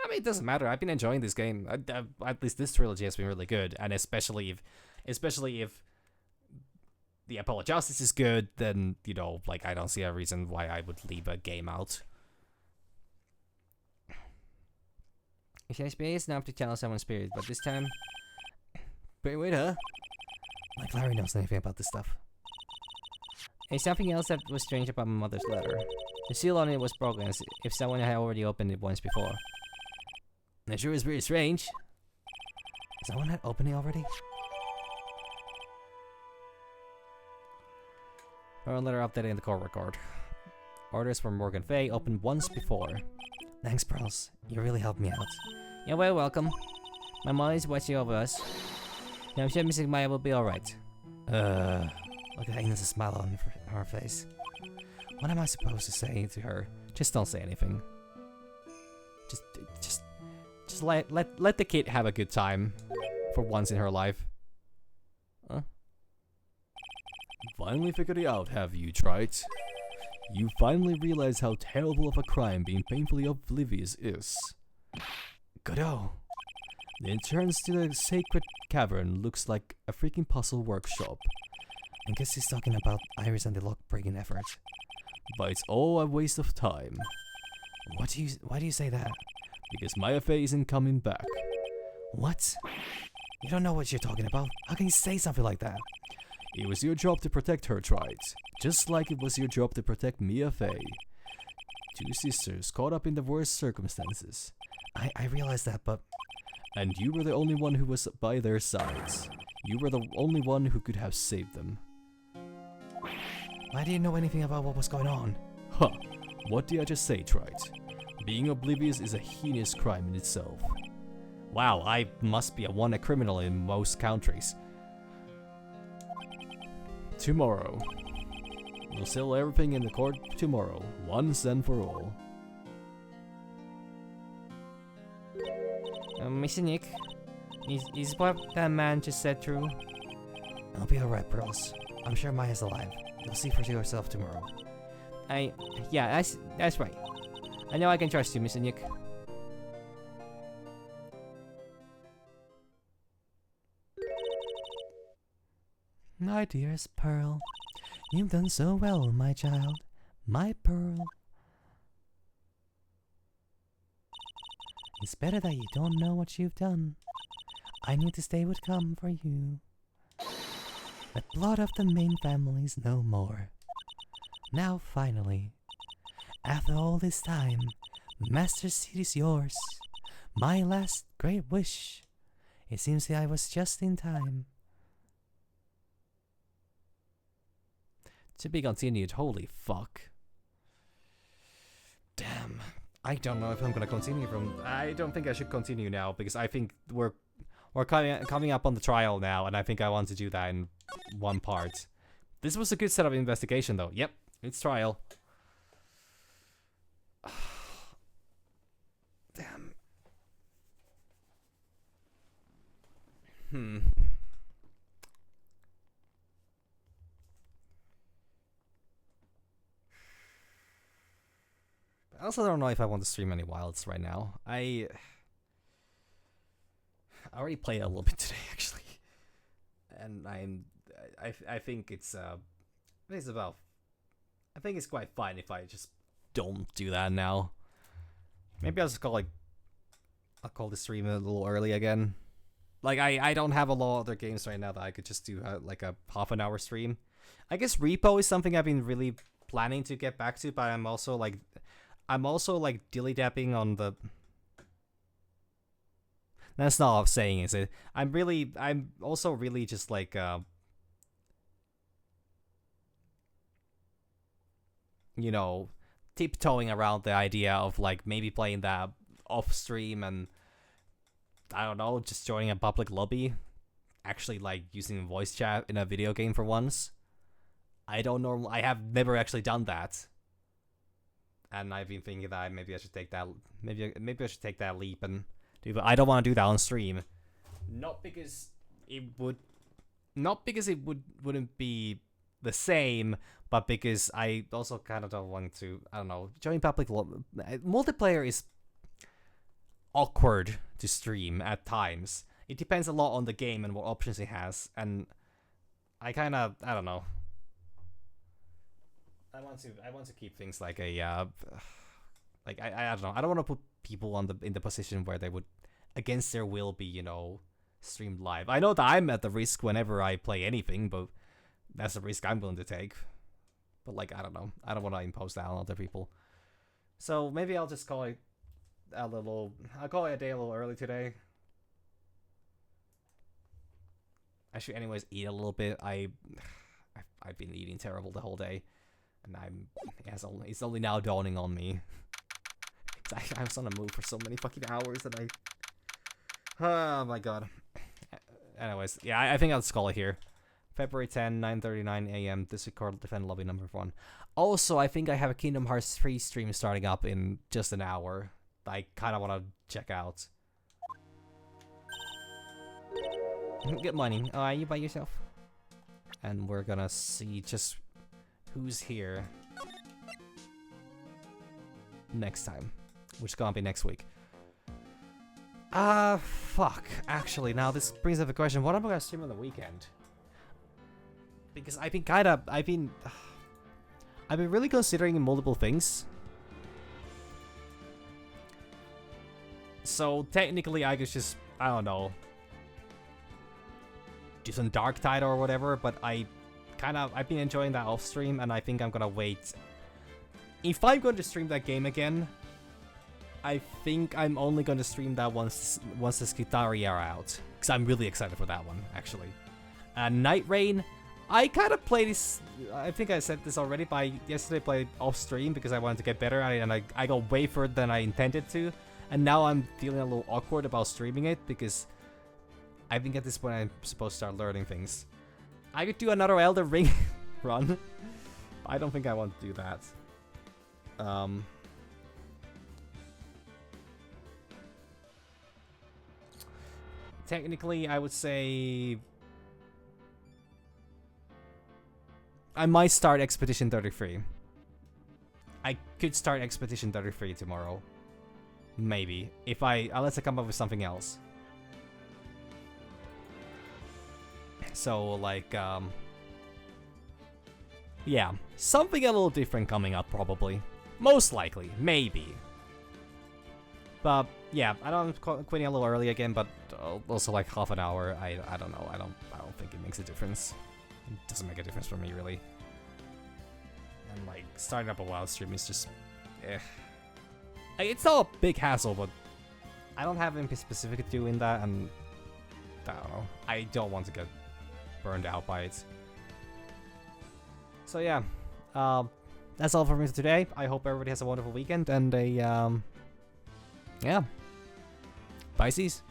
I mean, it doesn't matter. I've been enjoying this game. At least this trilogy has been really good, and especially if the Apollo Justice is good, then you know, like I don't see a reason why I would leave a game out. Shakespeare is enough to channel someone's spirit, but this time, but wait, huh? Like Larry knows anything about this stuff. There's something else that was strange about my mother's letter. The seal on it was broken, as if someone had already opened it once before. That sure is really strange. Is that one had opened it already? Our letter updated in the court record. Orders from Morgan Fay opened once before. Thanks, Pearls. You really helped me out. You're very welcome. My mom is watching over us. Now I'm sure Mrs. Maya will be alright. Look at Agnes' smile on her face. What am I supposed to say to her? Just don't say anything. Just let the kid have a good time for once in her life. Huh? Finally figured it out, have you, Wright? You finally realize how terrible of a crime being painfully oblivious is. Good-o. The entrance to the sacred cavern looks like a freaking puzzle workshop. I guess he's talking about Iris and the lock-breaking effort. But it's all a waste of time. Why do you say that? Because Maya Fey isn't coming back. What? You don't know what you're talking about. How can you say something like that? It was your job to protect her, Wright. Just like it was your job to protect Mia Fey. Two sisters caught up in the worst circumstances. I realize that, but... And you were the only one who was by their sides. You were the only one who could have saved them. Why do you know anything about what was going on? Huh. What did I just say, Wright? Being oblivious is a heinous crime in itself. Wow, I must be a criminal in most countries. Tomorrow. We'll settle everything in the court tomorrow, once and for all. Mr. Nick, is what that man just said true? I'll be alright, Pearls. I'm sure Maya's alive. You'll see for yourself tomorrow. Yeah, that's right. I know I can trust you, Mr. Nick. My dearest Pearl, you've done so well, my child. My Pearl. It's better that you don't know what you've done. I knew this day would come for you. The blood of the main family's no more. Now finally, after all this time, the master seat is yours. My last great wish. It seems that I was just in time. To be continued, holy fuck. Damn. I don't know if I'm gonna continue from... I don't think I should continue now, because I think we're coming up on the trial now, and I think I want to do that in one part. This was a good set of investigation, though. Yep, it's trial. Damn. I also don't know if I want to stream any wilds right now. I already played a little bit today, actually, and I think it's about. I think it's quite fine if I just don't do that now. Maybe I'll just I'll call the stream a little early again. Like I don't have a lot of other games right now that I could just do like a half an hour stream. I guess Repo is something I've been really planning to get back to, but I'm also dilly-dabbing on the... That's not what I'm saying, is it? I'm also really just like, you know, tiptoeing around the idea of like maybe playing that off stream and, I don't know, just joining a public lobby. Actually like using voice chat in a video game for once. I have never actually done that. And I've been thinking that maybe I should take that leap and do, but I don't want to do that on stream. Not because it wouldn't be the same, but because I also kind of don't want to, I don't know, join public multiplayer is awkward to stream at times. It depends a lot on the game and what options it has, and I don't know. I want to keep things like a like I don't know. I don't want to put people in the position where they would against their will be, you know, streamed live. I know that I'm at the risk whenever I play anything, but that's a risk I'm willing to take. But like I don't know. I don't want to impose that on other people. So maybe I'll just call it I'll call it a day a little early today. I should anyways eat a little bit. I've been eating terrible the whole day. And it's only now dawning on me. I was on a move for so many fucking hours that oh my god. Anyways, yeah, I think I'll just call it here. February 10, 9:39 a.m. Discord defend lobby number 1. Also, I think I have a Kingdom Hearts 3 stream starting up in just an hour. I kind of want to check out. Good morning. Are you by yourself? And we're gonna see just who's here next time, which is gonna be next week. Fuck. Actually, now this brings up a question: what am I gonna stream on the weekend? Because I've been really considering multiple things. So technically, I could just, I don't know, do some Dark Tide or whatever. But I've been enjoying that off stream, and I think I'm gonna wait. If I'm going to stream that game again, I think I'm only going to stream that once the Skitarii are out, because I'm really excited for that one, actually. Night Rain, I kind of played this, I think I said this already, but I yesterday played off stream because I wanted to get better at it, and I got way further than I intended to, and now I'm feeling a little awkward about streaming it, because I think at this point I'm supposed to start learning things. I could do another Elder Ring run. I don't think I want to do that. Technically, I would say I might start Expedition 33. I could start Expedition 33 tomorrow. Maybe. Unless I come up with something else. So, like, yeah, something a little different coming up, probably. Most likely. Maybe. But, yeah, I know I'm quitting a little early again, but also, like, half an hour, I don't know. I don't think it makes a difference. It doesn't make a difference for me, really. And, like, starting up a wild stream is just, Like, it's not a big hassle, but I don't have anything specific to do in that, and I don't know. I don't want to get burned out by it. So yeah, that's all for me today. I hope everybody has a wonderful weekend, and yeah, bye, sees.